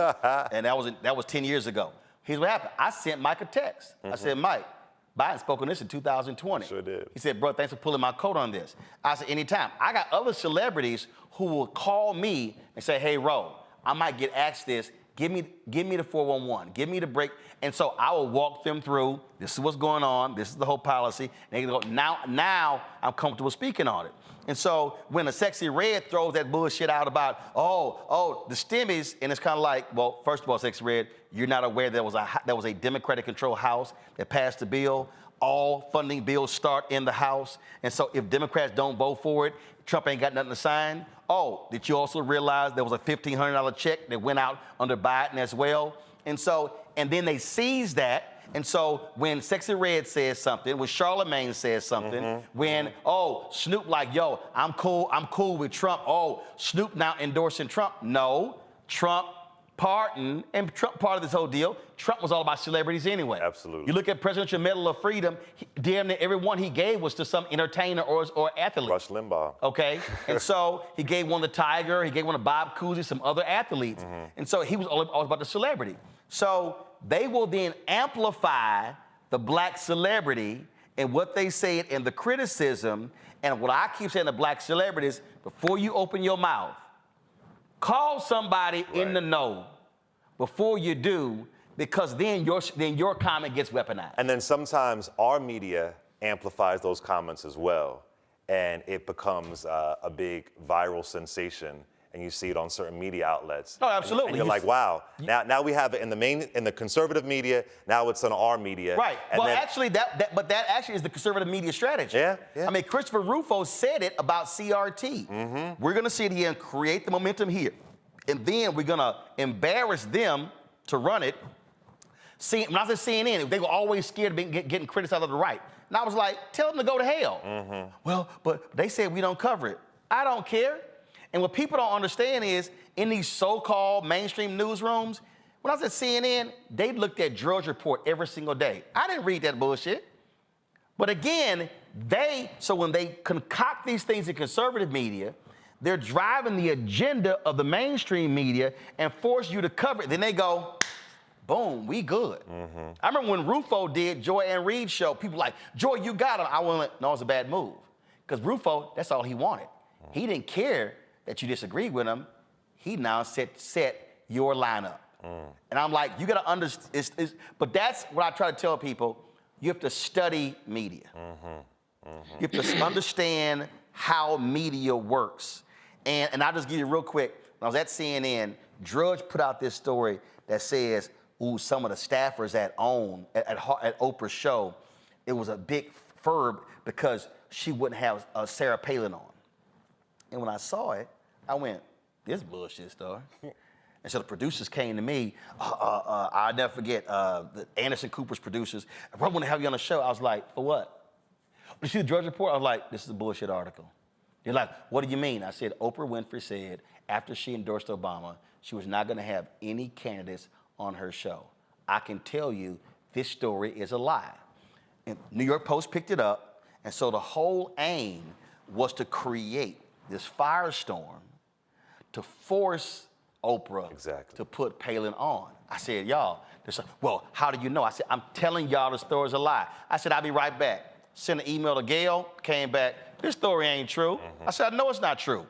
and that was 10 years ago. Here's what happened. I sent Mike a text. I said, Mike, Biden spoke on this in 2020. Sure did. He said, bro, thanks for pulling my coat on this. I said, anytime. I got other celebrities who will call me and say, hey, Ro, I might get asked this. Give me the 411. Give me the break. And so I will walk them through, this is what's going on, this is the whole policy. And they go, now I'm comfortable speaking on it. And so when a Sexy Red throws that bullshit out about, oh, the stimmies, and it's kind of like, well, first of all, Sexy Red, you're not aware there was a Democratic-controlled House that passed the bill. All funding bills start in the House. And so if Democrats don't vote for it, Trump ain't got nothing to sign. Oh, did you also realize there was a $1,500 check that went out under Biden as well? And then they seized that. And so when Sexy Red says something, when Charlemagne says something, when, Snoop like, yo, I'm cool with Trump. Oh, Snoop now endorsing Trump. No, Trump pardon, and Trump part of this whole deal, Trump was all about celebrities anyway. Absolutely. You look at Presidential Medal of Freedom, damn near every one he gave was to some entertainer or athlete. Rush Limbaugh. Okay? And so he gave one to Tiger, he gave one to Bob Cousy, some other athletes. And so he was all about the celebrity. So they will then amplify the black celebrity and what they say and the criticism. And what I keep saying to black celebrities, before you open your mouth, call somebody in the know before you do, because then your comment gets weaponized. And then sometimes our media amplifies those comments as well, and it becomes a big viral sensation. And you see it on certain media outlets. Oh, absolutely. And you're like, wow. Now we have it in the conservative media. Now it's on our media. Right. And well, then, actually, that actually is the conservative media strategy. Yeah. I mean, Christopher Rufo said it about CRT. We're going to sit here and create the momentum here, and then we're going to embarrass them to run it. When I said CNN, they were always scared of getting criticized of the right. And I was like, tell them to go to hell. Well, but they said we don't cover it. I don't care. And what people don't understand is, in these so-called mainstream newsrooms, when I was at CNN, they looked at Drudge Report every single day. I didn't read that bullshit. But again, so when they concoct these things in conservative media, they're driving the agenda of the mainstream media and force you to cover it. Then they go, boom, we good. I remember when Rufo did Joy Ann Reid's show, people were like, Joy, you got him. I went, no, it's a bad move. Because Rufo, that's all he wanted. He didn't care that you disagree with him. He now set your lineup. And I'm like, you gotta understand, but that's what I try to tell people. You have to study media. You have to understand how media works. And I'll just give you real quick, when I was at CNN, Drudge put out this story that says, some of the staffers at Oprah's show, it was a big Ferb because she wouldn't have Sarah Palin on. And when I saw it, I went, this bullshit, Star. And so the producers came to me. I'll never forget, the Anderson Cooper's producers. I want to have you on the show. I was like, for what? When you see the Drudge Report, I was like, this is a bullshit article. They're like, what do you mean? I said, Oprah Winfrey said after she endorsed Obama, she was not going to have any candidates on her show. I can tell you this story is a lie. And New York Post picked it up, and so the whole aim was to create this firestorm to force Oprah to put Palin on. I said, y'all, well, how do you know? I said, I'm telling y'all the story's a lie. I said, I'll be right back. Sent an email to Gail, came back, this story ain't true. I said, I know it's not true.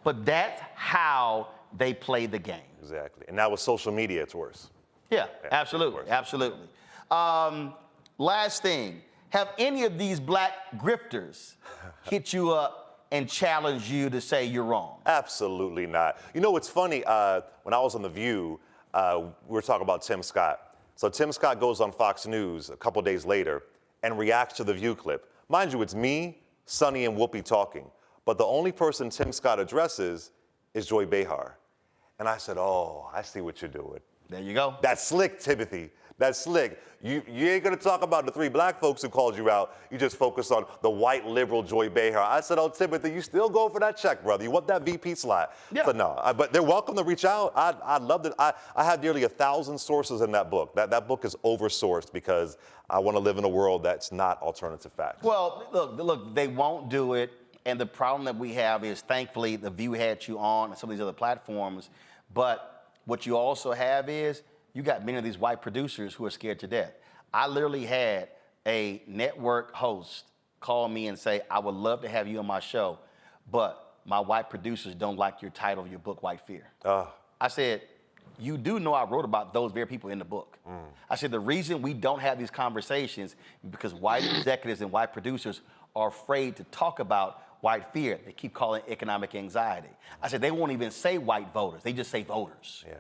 But that's how they play the game. Exactly. And now with social media, it's worse. Yeah, absolutely, absolutely. Last thing, have any of these black grifters hit you up and challenge you to say you're wrong? Absolutely not. You know what's funny? When I was on The View, we were talking about Tim Scott. So Tim Scott goes on Fox News a couple days later and reacts to the View clip. Mind you, it's me, Sonny, and Whoopi talking. But the only person Tim Scott addresses is Joy Behar. And I said, oh, I see what you're doing. There you go. That's slick, Timothy. That's slick. You ain't gonna talk about the 3 black folks who called you out. You just focus on the white liberal Joy Behar. I said, oh, Timothy, you still go for that check, brother. You want that VP slot. Yeah. So no, but they're welcome to reach out. I loved it. I have nearly 1,000 sources in that book. That book is oversourced because I want to live in a world that's not alternative facts. Well, look, they won't do it. And the problem that we have is, thankfully, The View had you on and some of these other platforms. But what you also have is, you got many of these white producers who are scared to death. I literally had a network host call me and say, I would love to have you on my show, but my white producers don't like your title of your book, White Fear. I said, you do know I wrote about those very people in the book. I said, the reason we don't have these conversations is because white executives and white producers are afraid to talk about white fear. They keep calling it economic anxiety. I said, they won't even say white voters. They just say voters. Yeah.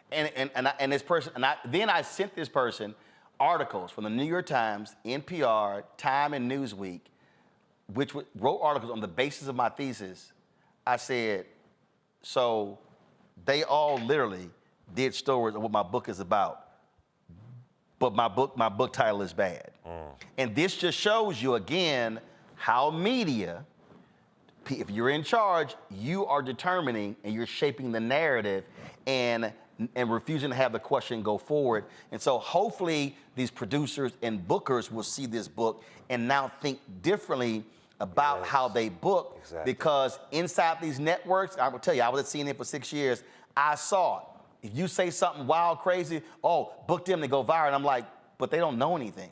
And this person, then I sent this person articles from the New York Times, NPR, Time, and Newsweek, which wrote articles on the basis of my thesis. I said, so they all literally did stories of what my book is about, but my book title is bad. And this just shows you again how media, if you're in charge, you are determining and you're shaping the narrative and refusing to have the question go forward. And so hopefully these producers and bookers will see this book and now think differently about how they book. Because inside these networks, I will tell you, I was at CNN for 6 years, I saw it. If you say something wild, crazy, oh, book them to go viral. And I'm like, but they don't know anything.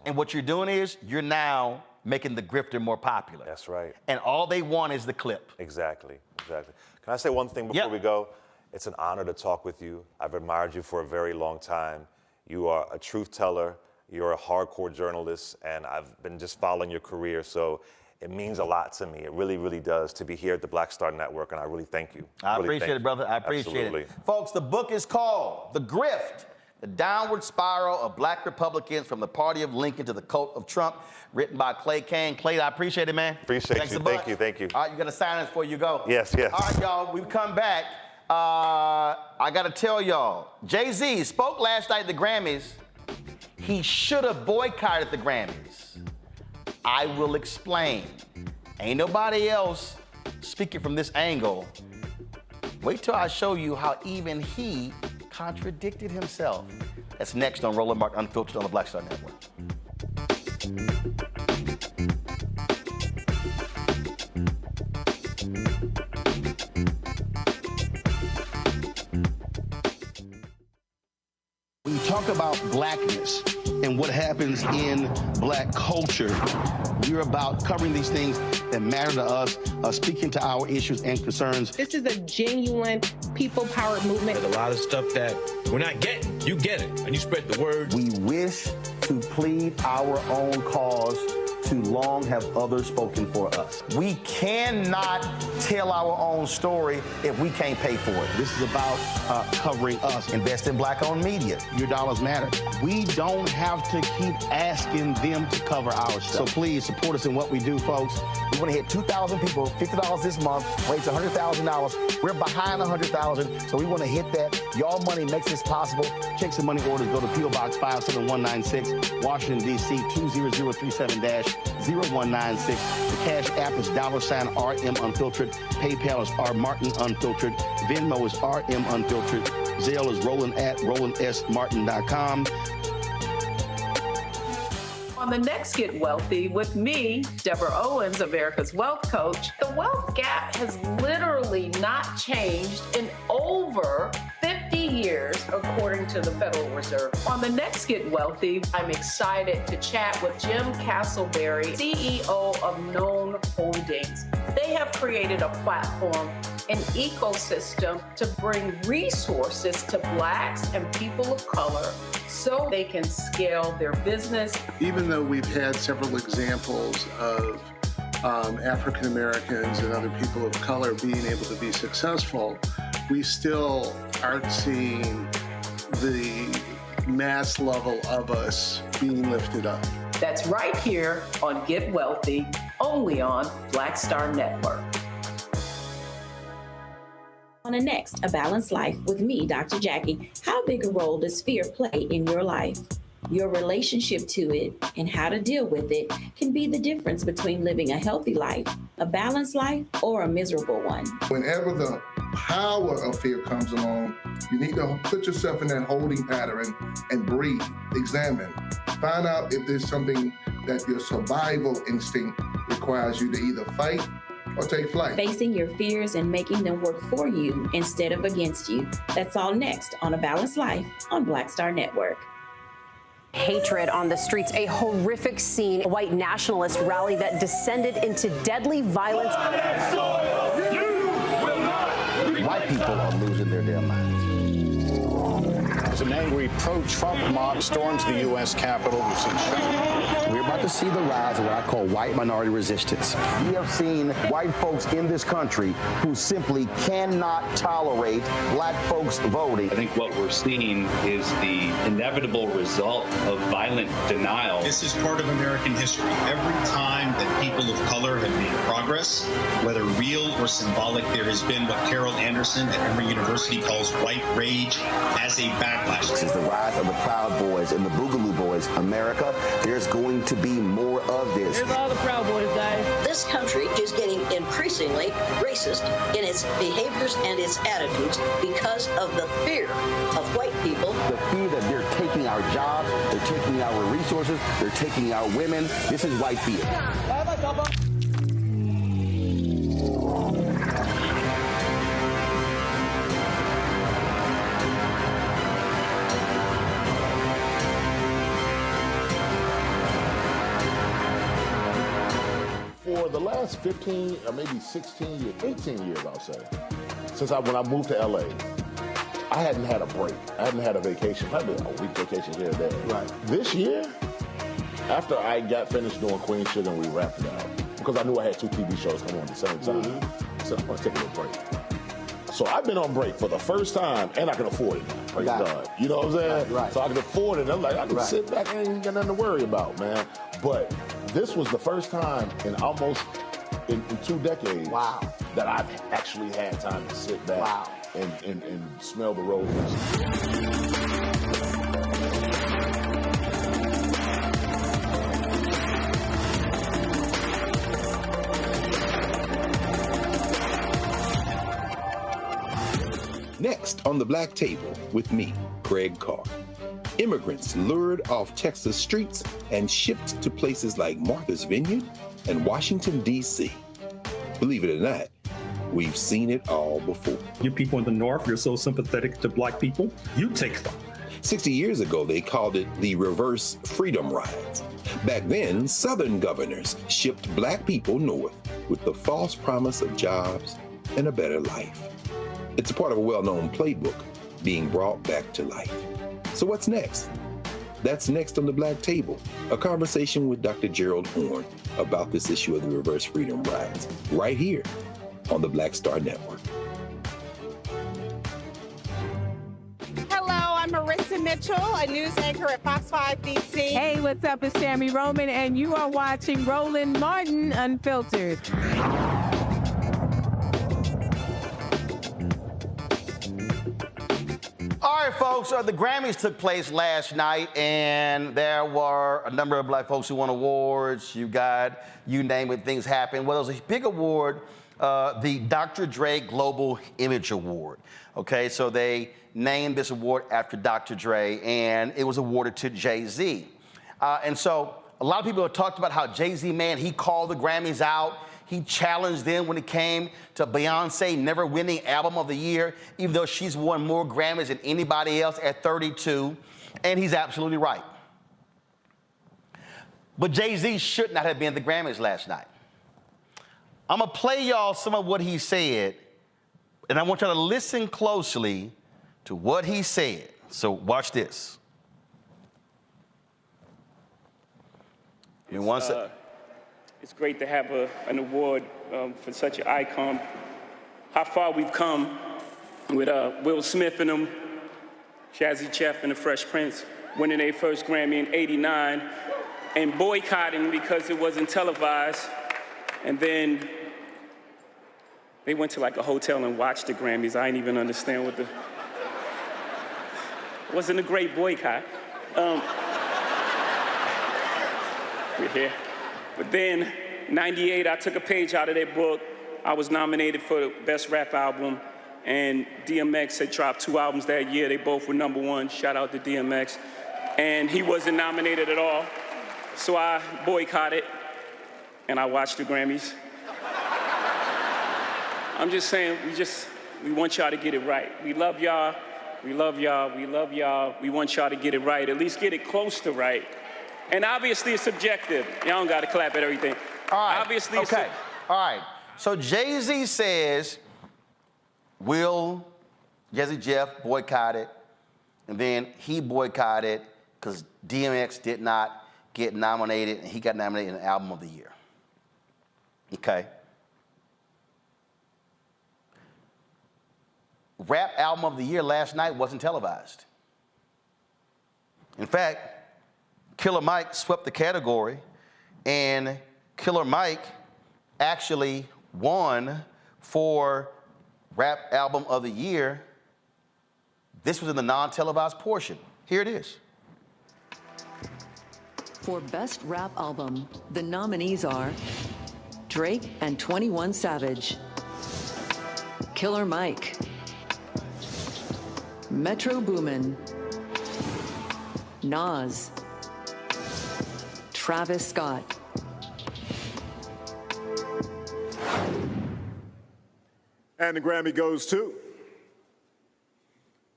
And what you're doing is you're now making the grifter more popular. That's right. And all they want is the clip. Exactly. Can I say one thing before we go? It's an honor to talk with you. I've admired you for a very long time. You are a truth teller. You're a hardcore journalist, and I've been just following your career. So it means a lot to me. It really, really does to be here at the Black Star Network, and I really thank you. I appreciate it, brother. I appreciate it. Folks, the book is called The Grift, The Downward Spiral of Black Republicans from the Party of Lincoln to the Cult of Trump, written by Clay Kane. Clay, I appreciate it, man. Appreciate you. Thank you. All right, you got to sign us before you go. Yes. All right, y'all, we come back. I got to tell y'all, Jay-Z spoke last night at the Grammys. He should have boycotted the Grammys. I will explain. Ain't nobody else speaking from this angle. Wait till I show you how even he contradicted himself. That's next on Roland Martin Unfiltered on the Black Star Network. When you talk about blackness and what happens in black culture, we're about covering these things that matter to us, speaking to our issues and concerns. This is a genuine people-powered movement. There's a lot of stuff that we're not getting. You get it, and you spread the word. We wish to plead our own cause too long have others spoken for us. We cannot tell our own story if we can't pay for it. This is about covering us. Invest in Black-owned media. Your dollars matter. We don't have to keep asking them to cover our stuff. So please support us in what we do, folks. We want to hit 2,000 people, $50 this month, raise $100,000. We're behind 100,000, so we want to hit that. Y'all money makes this possible. Checks and money orders go to P.O. Box 57196, Washington, D.C. 20037-0196. The Cash App is $RM Unfiltered. PayPal is R Martin Unfiltered. Venmo is RM Unfiltered. Zelle is Roland at RolandSMartin.com. On the next Get Wealthy with me, Deborah Owens, America's Wealth Coach, the wealth gap has literally not changed in over 50 years, according to the Federal Reserve. On the next Get Wealthy, I'm excited to chat with Jim Castleberry, CEO of Known Holdings. They have created a platform, an ecosystem to bring resources to Blacks and people of color so they can scale their business. Even though we've had several examples of African Americans and other people of color being able to be successful, we still aren't seeing the mass level of us being lifted up. That's right here on Get Wealthy, only on Black Star Network. On the next, A Balanced Life with me, Dr. Jackie. How big a role does fear play in your life? Your relationship to it and how to deal with it can be the difference between living a healthy life, a balanced life, or a miserable one. Whenever the power of fear comes along, you need to put yourself in that holding pattern and breathe, examine, find out if there's something that your survival instinct requires you to either fight or take flight. Facing your fears and making them work for you instead of against you. That's all next on A Balanced Life on Black Star Network. Hatred on the streets, a horrific scene, a white nationalist rally that descended into deadly violence. White people are losing their damn minds. As an angry pro-Trump mob storms the U.S. Capitol, we've seen shooting. We're about to see the rise of what I call white minority resistance. We have seen white folks in this country who simply cannot tolerate black folks voting. I think what we're seeing is the inevitable result of violent denial. This is part of American history. Every time that people of color have made progress, whether real or symbolic, there has been what Carol Anderson at Emory University calls white rage as a backlash. This is the rise of the Proud Boys and the Boogaloo Boys. America, there's going to be more of this. Here's all the Proud Boys, Dave. This country is getting increasingly racist in its behaviors and its attitudes because of the fear of white people. The fear that they're taking our jobs, they're taking our resources, they're taking our women. This is white fear. For the last 15 or maybe 16 years, 18 years, I'll say, since when I moved to LA, I hadn't had a break. I hadn't had a vacation, probably a week vacation here and there. Right. This year, after I got finished doing Queen Sugar and we wrapped it out, because I knew I had 2 TV shows coming on at the same time, I said, I'm going to take a little break. So I've been on break for the first time, and I can afford it now. Praise God. You know what I'm saying? Right. So I can afford it. I'm like, I can sit back and ain't got nothing to worry about, man. But this was the first time in almost in 2 decades that I've actually had time to sit back and smell the roses. Next on the Black Table with me, Greg Carr. Immigrants lured off Texas streets and shipped to places like Martha's Vineyard and Washington, D.C. Believe it or not, we've seen it all before. You people in the North, you're so sympathetic to black people, you take them. 60 years ago, they called it the reverse freedom rides. Back then, Southern governors shipped black people north with the false promise of jobs and a better life. It's a part of a well-known playbook being brought back to life. So what's next? That's next on the Black Table, a conversation with Dr. Gerald Horne about this issue of the reverse freedom rides, right here on the Black Star Network. Hello, I'm Marissa Mitchell, a news anchor at Fox 5 DC. Hey, what's up? It's Tammy Roman, and you are watching Roland Martin Unfiltered. All right, folks, the Grammys took place last night, and there were a number of black folks who won awards. You name it, things happened. Well, there was a big award, the Dr. Dre Global Image Award. Okay, so they named this award after Dr. Dre, and it was awarded to Jay-Z. And so a lot of people have talked about how Jay-Z, man, he called the Grammys out. He challenged them when it came to Beyonce never winning Album of the Year, even though she's won more Grammys than anybody else at 32. And he's absolutely right. But Jay-Z should not have been at the Grammys last night. I'm gonna play y'all some of what he said, and I want y'all to listen closely to what he said. So watch this. It's great to have an award for such an icon. How far we've come with Will Smith and them, Jazzy Jeff and the Fresh Prince winning their first Grammy in '89 and boycotting because it wasn't televised. And then they went to like a hotel and watched the Grammys. I didn't even understand what it wasn't a great boycott. We're here. But then, '98, I took a page out of their book. I was nominated for Best Rap Album, and DMX had dropped 2 albums that year. They both were #1. Shout out to DMX. And he wasn't nominated at all. So I boycotted, and I watched the Grammys. I'm just saying, we want y'all to get it right. We love y'all, we love y'all, we love y'all. We want y'all to get it right, at least get it close to right. And obviously it's subjective. Y'all don't gotta clap at everything. All right, obviously okay, all right. So Jay-Z says, Will, Jazzy Jeff boycotted, and then he boycotted because DMX did not get nominated, and he got nominated in Album of the Year. Okay. Rap Album of the Year last night wasn't televised. In fact, Killer Mike swept the category, and Killer Mike actually won for Rap Album of the Year. This was in the non-televised portion. Here it is. For Best Rap Album, the nominees are Drake and 21 Savage, Killer Mike, Metro Boomin, Nas, Travis Scott. And the Grammy goes to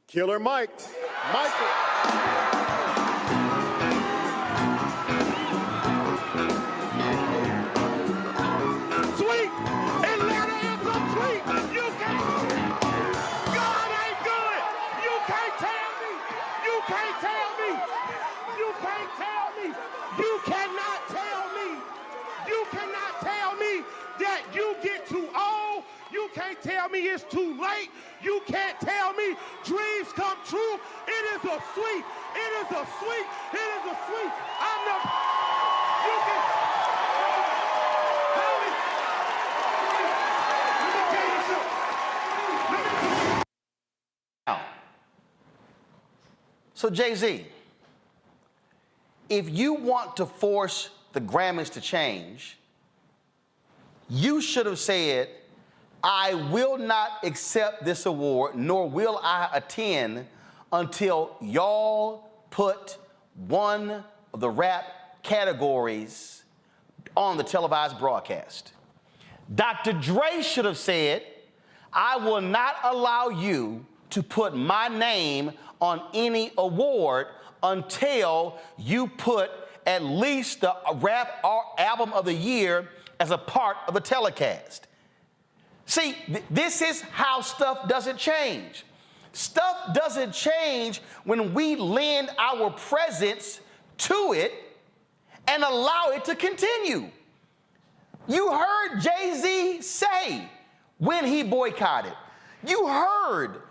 Killer Mike. Michael. Sweet! Atlanta is so sweet! You can't... God ain't good! You can't tell me! You can't tell me! You can't tell me! You cannot tell me! You cannot tell me that you get too old! You can't tell me it's too late! You can't tell me dreams come true! It is a sweet! It is a sweet! It is a sweet! I'm the... You can... So Jay-Z, if you want to force the Grammys to change, you should have said, I will not accept this award, nor will I attend until y'all put one of the rap categories on the televised broadcast. Dr. Dre should have said, I will not allow you to put my name on any award until you put at least the Rap Album of the Year as a part of the telecast. See, this is how stuff doesn't change. Stuff doesn't change when we lend our presence to it and allow it to continue. You heard Jay-Z say when he boycotted. You heard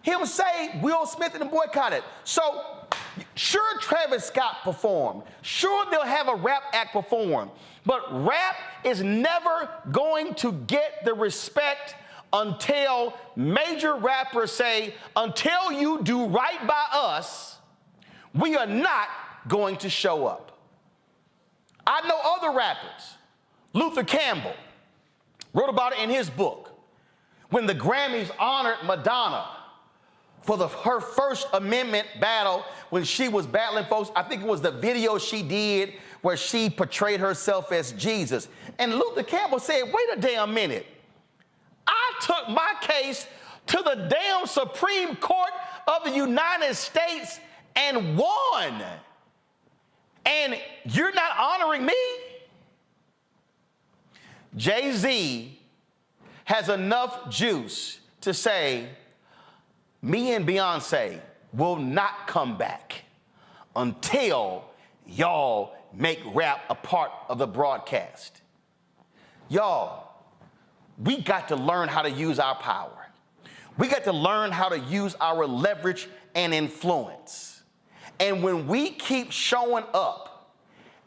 him say Will Smith and boycotted. So sure, Travis Scott performed. Sure, they'll have a rap act perform. But rap is never going to get the respect until major rappers say, until you do right by us, we are not going to show up. I know other rappers. Luther Campbell wrote about it in his book. When the Grammys honored Madonna for her First Amendment battle, when she was battling folks, I think it was the video she did where she portrayed herself as Jesus. And Luther Campbell said, wait a damn minute. I took my case to the damn Supreme Court of the United States and won. And you're not honoring me? Jay-Z has enough juice to say, me and Beyonce will not come back until y'all make rap a part of the broadcast. Y'all, we got to learn how to use our power. We got to learn how to use our leverage and influence. And when we keep showing up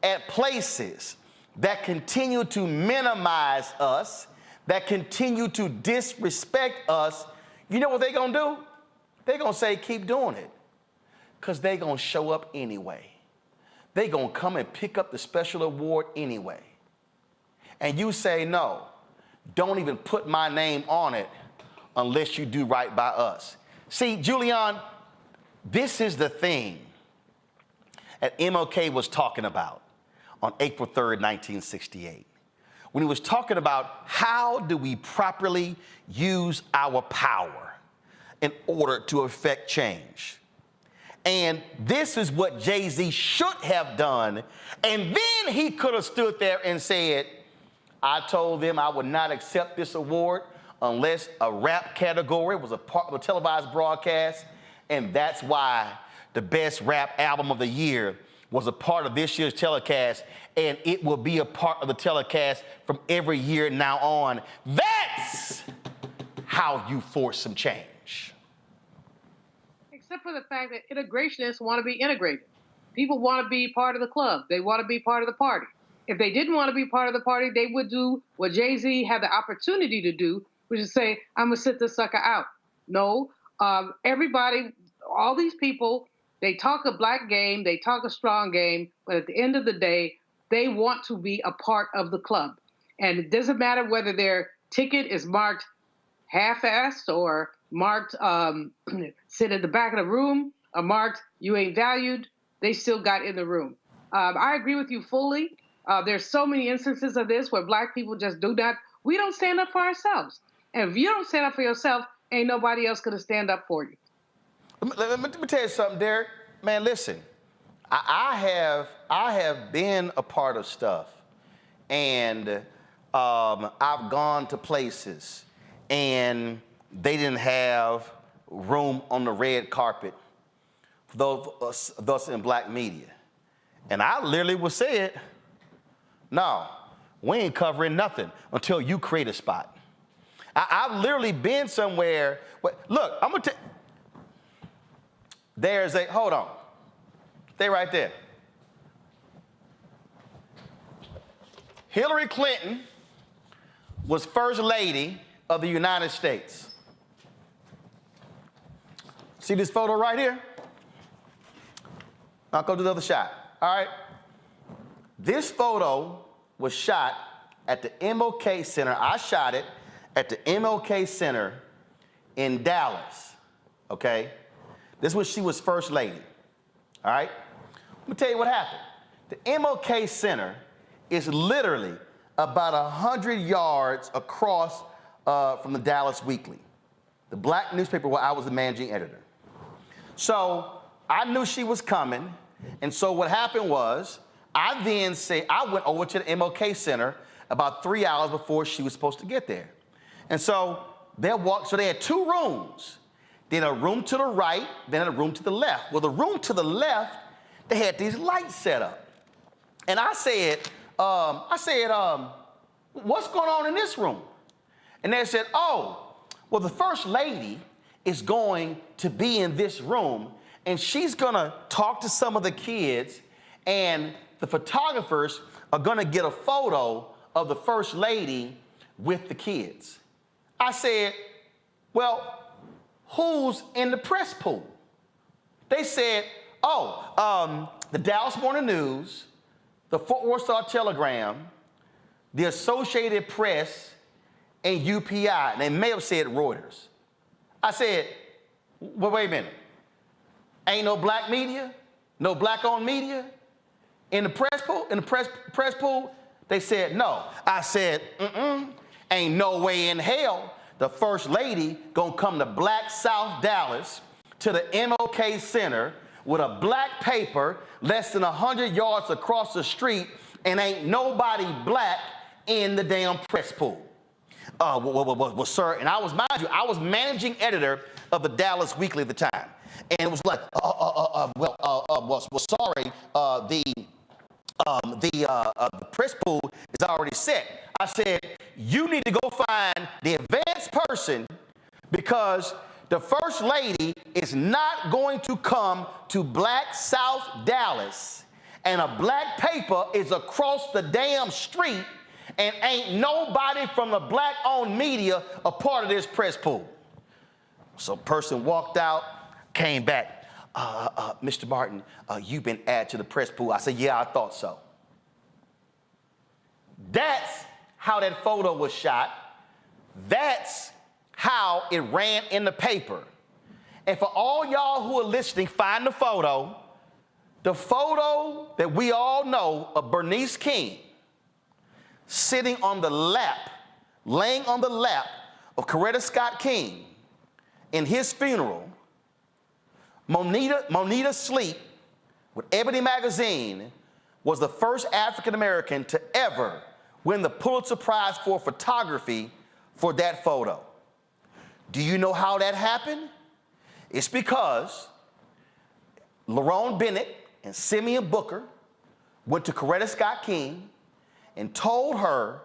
at places that continue to minimize us, that continue to disrespect us, you know what they're gonna do? They're gonna say, keep doing it, because they're gonna show up anyway. They're gonna come and pick up the special award anyway. And you say, no, don't even put my name on it unless you do right by us. See, Julian, this is the thing that MLK was talking about on April 3rd, 1968, when he was talking about how do we properly use our power in order to affect change. And this is what Jay-Z should have done. And then he could have stood there and said, I told them I would not accept this award unless a rap category was a part of a televised broadcast. And that's why the best rap album of the year was a part of this year's telecast, and it will be a part of the telecast from every year now on. That's how you force some change. Except for the fact that integrationists want to be integrated. People want to be part of the club. They want to be part of the party. If they didn't want to be part of the party, they would do what Jay-Z had the opportunity to do, which is say, I'm going to sit this sucker out. No, everybody, all these people, they talk a black game, they talk a strong game, but at the end of the day, they want to be a part of the club. And it doesn't matter whether their ticket is marked half-assed or marked sit at the back of the room or marked you ain't valued, they still got in the room. I agree with you fully. There's so many instances of this where black people just we don't stand up for ourselves. And if you don't stand up for yourself, ain't nobody else gonna stand up for you. Let me tell you something, Derek. Man, listen, I have been a part of stuff, and I've gone to places, and they didn't have room on the red carpet for those in black media. And I literally would say it, no, we ain't covering nothing until you create a spot. I've literally been somewhere, look, I'm gonna tell hold on. Stay right there. Hillary Clinton was First Lady of the United States. See this photo right here? I'll go to the other shot, all right? This photo was shot at the MLK Center. I shot it at the MLK Center in Dallas, okay? This was she was First Lady, all right? Let me tell you what happened. The MLK Center is literally about 100 yards across from the Dallas Weekly, the black newspaper where I was the managing editor. So I knew she was coming, and so what happened was I went over to the MLK Center about 3 hours before she was supposed to get there. And so they had two rooms. then a room to the right, then a room to the left. Well, the room to the left, they had these lights set up. And I said, what's going on in this room? And they said, oh, well, the First Lady is going to be in this room, and she's gonna talk to some of the kids, and the photographers are gonna get a photo of the First Lady with the kids. I said, well, who's in the press pool? They said, the Dallas Morning News, the Fort Worth Star-Telegram, the Associated Press, and UPI. And they may have said Reuters. I said, well, wait a minute. Ain't no black media, no black-owned media in the press pool? In the press pool? They said no. I said, ain't no way in hell the First Lady gonna come to Black South Dallas to the MLK Center with a black paper less than 100 yards across the street, and ain't nobody black in the damn press pool. Well, sir, and I was, mind you, I was managing editor of the Dallas Weekly at the time. And it was like, sorry, the press pool is already set. I said, you need to go find the advanced person, because the First Lady is not going to come to Black South Dallas, and a black paper is across the damn street, and ain't nobody from the black-owned media a part of this press pool. So person walked out, came back. Mr. Martin, you've been added to the press pool. I said, yeah, I thought so. That's how that photo was shot. That's how it ran in the paper. And for all y'all who are listening, find the photo that we all know of Bernice King sitting on the lap, laying on the lap of Coretta Scott King in his funeral. Monita Sleep with Ebony Magazine was the first African-American to ever win the Pulitzer Prize for photography for that photo. Do you know how that happened? It's because Lerone Bennett and Simeon Booker went to Coretta Scott King and told her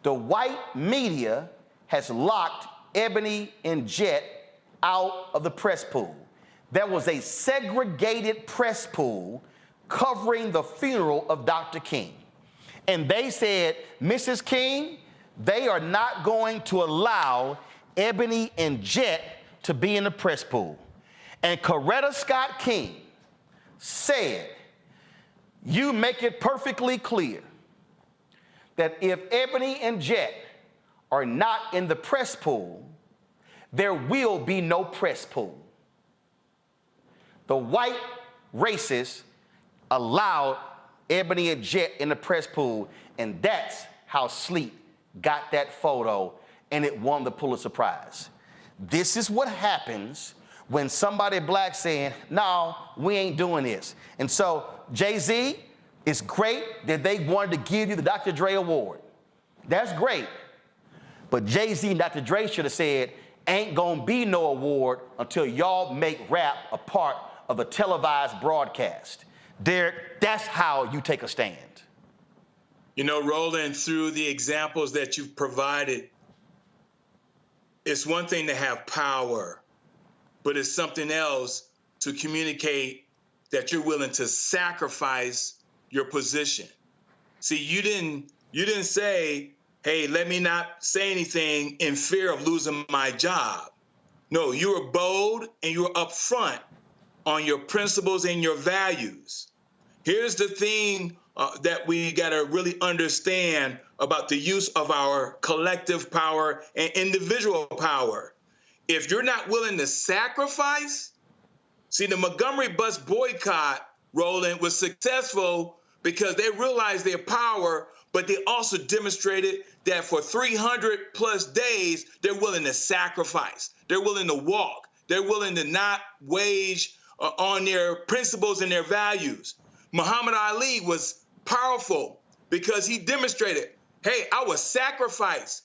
the white media has locked Ebony and Jet out of the press pool. There was a segregated press pool covering the funeral of Dr. King. And they said, Mrs. King, they are not going to allow Ebony and Jet to be in the press pool. And Coretta Scott King said, you make it perfectly clear that if Ebony and Jet are not in the press pool, there will be no press pool. The white racists allowed Ebony and Jet in the press pool, and that's how Sleep got that photo, and it won the Pulitzer Prize. This is what happens when somebody black saying, no, we ain't doing this. And so, Jay-Z, it's great that they wanted to give you the Dr. Dre Award. That's great. But Jay-Z and Dr. Dre should have said, ain't gonna be no award until y'all make rap a part of a televised broadcast. Derek, that's how you take a stand. You know, Roland, through the examples that you've provided, it's one thing to have power, but it's something else to communicate that you're willing to sacrifice your position. See, you didn't say, hey, let me not say anything in fear of losing my job. No, you were bold and you were upfront on your principles and your values. Here's the thing that we got to really understand about the use of our collective power and individual power. If you're not willing to sacrifice, see, the Montgomery bus boycott, Roland, was successful because they realized their power, but they also demonstrated that for 300 plus days, they're willing to sacrifice. They're willing to walk. They're willing to not wage on their principles and their values. Muhammad Ali was powerful because he demonstrated, hey, I will sacrifice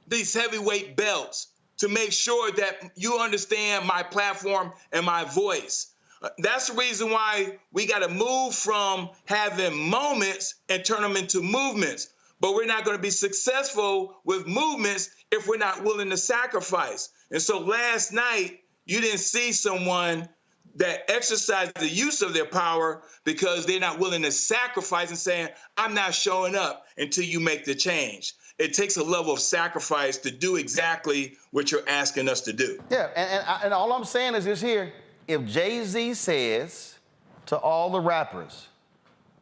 these heavyweight belts to make sure that you understand my platform and my voice. That's the reason why we got to move from having moments and turn them into movements. But we're not going to be successful with movements if we're not willing to sacrifice. And so last night, you didn't see someone that exercised the use of their power because they're not willing to sacrifice and saying, I'm not showing up until you make the change. It takes a level of sacrifice to do exactly what you're asking us to do. Yeah, and all I'm saying is this here. If Jay-Z says to all the rappers,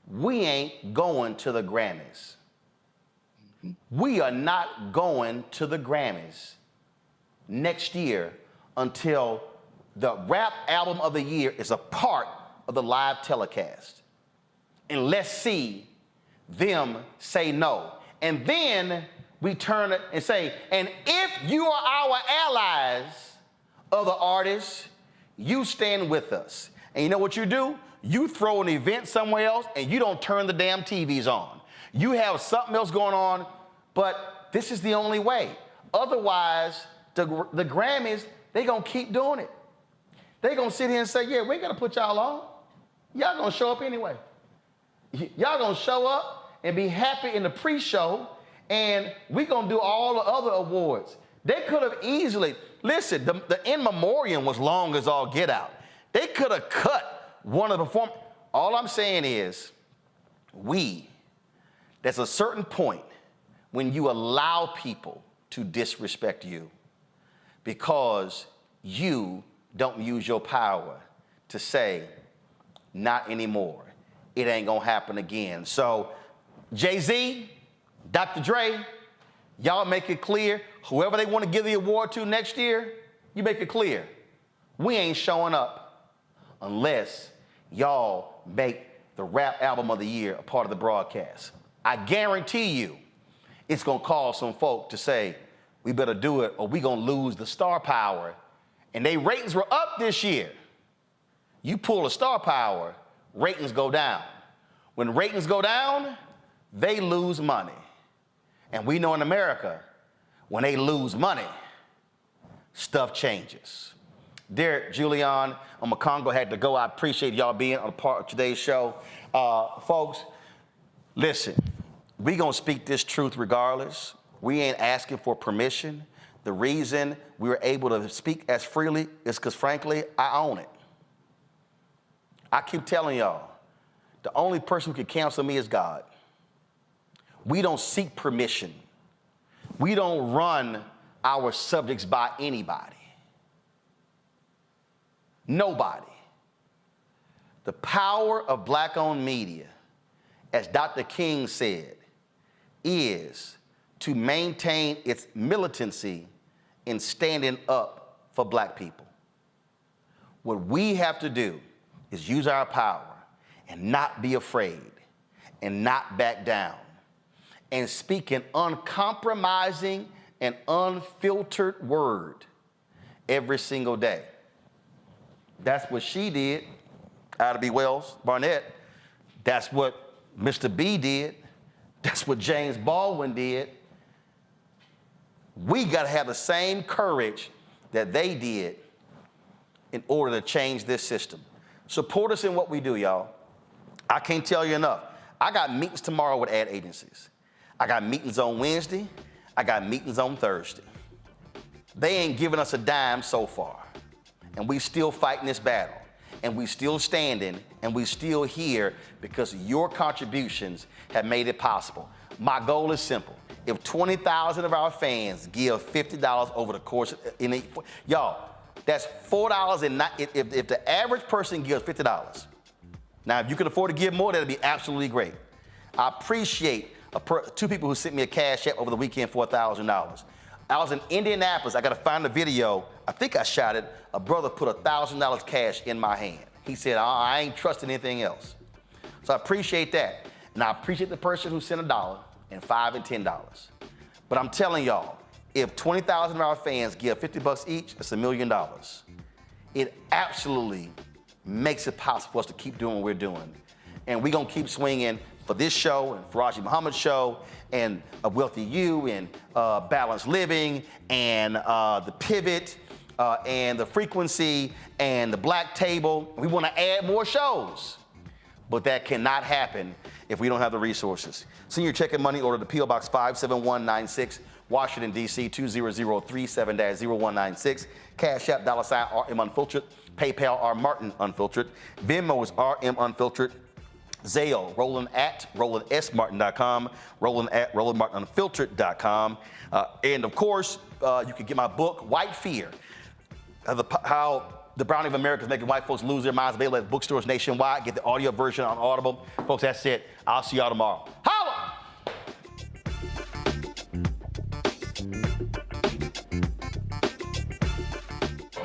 we ain't going to the Grammys. We are not going to the Grammys next year until the rap album of the year is a part of the live telecast. And let's see them say no. And then we turn it and say, and if you are our allies, other artists, you stand with us. And you know what you do? You throw an event somewhere else and you don't turn the damn TVs on. You have something else going on, but this is the only way. Otherwise, the Grammys, they gonna keep doing it. They gonna sit here and say, yeah, we ain't gonna put y'all on. Y'all gonna show up anyway. Y'all gonna show up and be happy in the pre-show, and we gonna do all the other awards. They could have easily, listen, the in memoriam was long as all get out. They could have cut one of the performers. All I'm saying is, there's a certain point when you allow people to disrespect you because you don't use your power to say, not anymore. It ain't gonna happen again. So, Jay-Z, Dr. Dre, y'all make it clear. Whoever they want to give the award to next year, you make it clear. We ain't showing up unless y'all make the rap album of the year a part of the broadcast. I guarantee you it's gonna cause some folk to say, we better do it or we gonna lose the star power. And they ratings were up this year. You pull a star power, ratings go down. When ratings go down, they lose money. And we know in America, when they lose money, stuff changes. Derek, Julian, Makongo had to go. I appreciate y'all being a part of today's show. Folks, listen, we gonna speak this truth regardless. We ain't asking for permission. The reason we were able to speak as freely is because, frankly, I own it. I keep telling y'all, the only person who can cancel me is God. We don't seek permission. We don't run our subjects by anybody. Nobody. The power of black-owned media, as Dr. King said, is to maintain its militancy in standing up for black people. What we have to do is use our power and not be afraid and not back down and speak an uncompromising and unfiltered word every single day. That's what she did, Ida B. Wells Barnett. That's what Mr. B did. That's what James Baldwin did. We got to have the same courage that they did in order to change this system. Support us in what we do, y'all. I can't tell you enough. I got meetings tomorrow with ad agencies. I got meetings on Wednesday. I got meetings on Thursday. They ain't giving us a dime so far. And we still fighting this battle. And we still standing, and we still here because your contributions have made it possible. My goal is simple. If 20,000 of our fans give $50 over the course, y'all, that's $4 and if the average person gives $50. Now, if you can afford to give more, that'd be absolutely great. I appreciate two people who sent me a cash app over the weekend for $1,000. I was in Indianapolis. I got to find the video. I think I shot it. A brother put $1,000 cash in my hand. He said, I ain't trusting anything else. So I appreciate that. And I appreciate the person who sent $1 and $5 and $10. But I'm telling y'all, if 20,000 of our fans give $50 each, it's $1 million. It absolutely makes it possible for us to keep doing what we're doing. And we're going to keep swinging for this show and Faraji Muhammad's show and Wealthy You and Balanced Living and The Pivot and The Frequency and The Black Table. We want to add more shows, but that cannot happen if we don't have the resources. Send your check and money order to P.O. Box 57196, Washington, D.C. 20037-0196. Cash App, $RM Unfiltered. PayPal, R Martin Unfiltered. Venmo is RM Unfiltered. Zelle, Roland at RolandSMartin.com. Roland at RolandMartinUnfiltered.com. And of course, you can get my book, White Fear, how the Browning of America is making white folks lose their minds. Available at bookstores nationwide. Get the audio version on Audible. Folks, that's it. I'll see y'all tomorrow. Holla!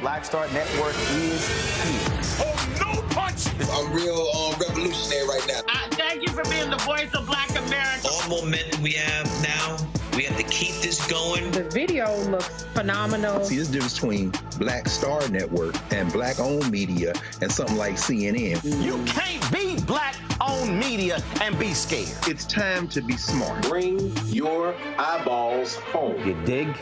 Black Star Network is here. Oh, no punch! I'm real revolutionary right now. Thank you for being the voice of Black America. All momentum we have now, we have to keep this going. The video looks phenomenal. See, there's a difference between Black Star Network and black-owned media and something like CNN. You can't be black-owned media and be scared. It's time to be smart. Bring your eyeballs home. You dig?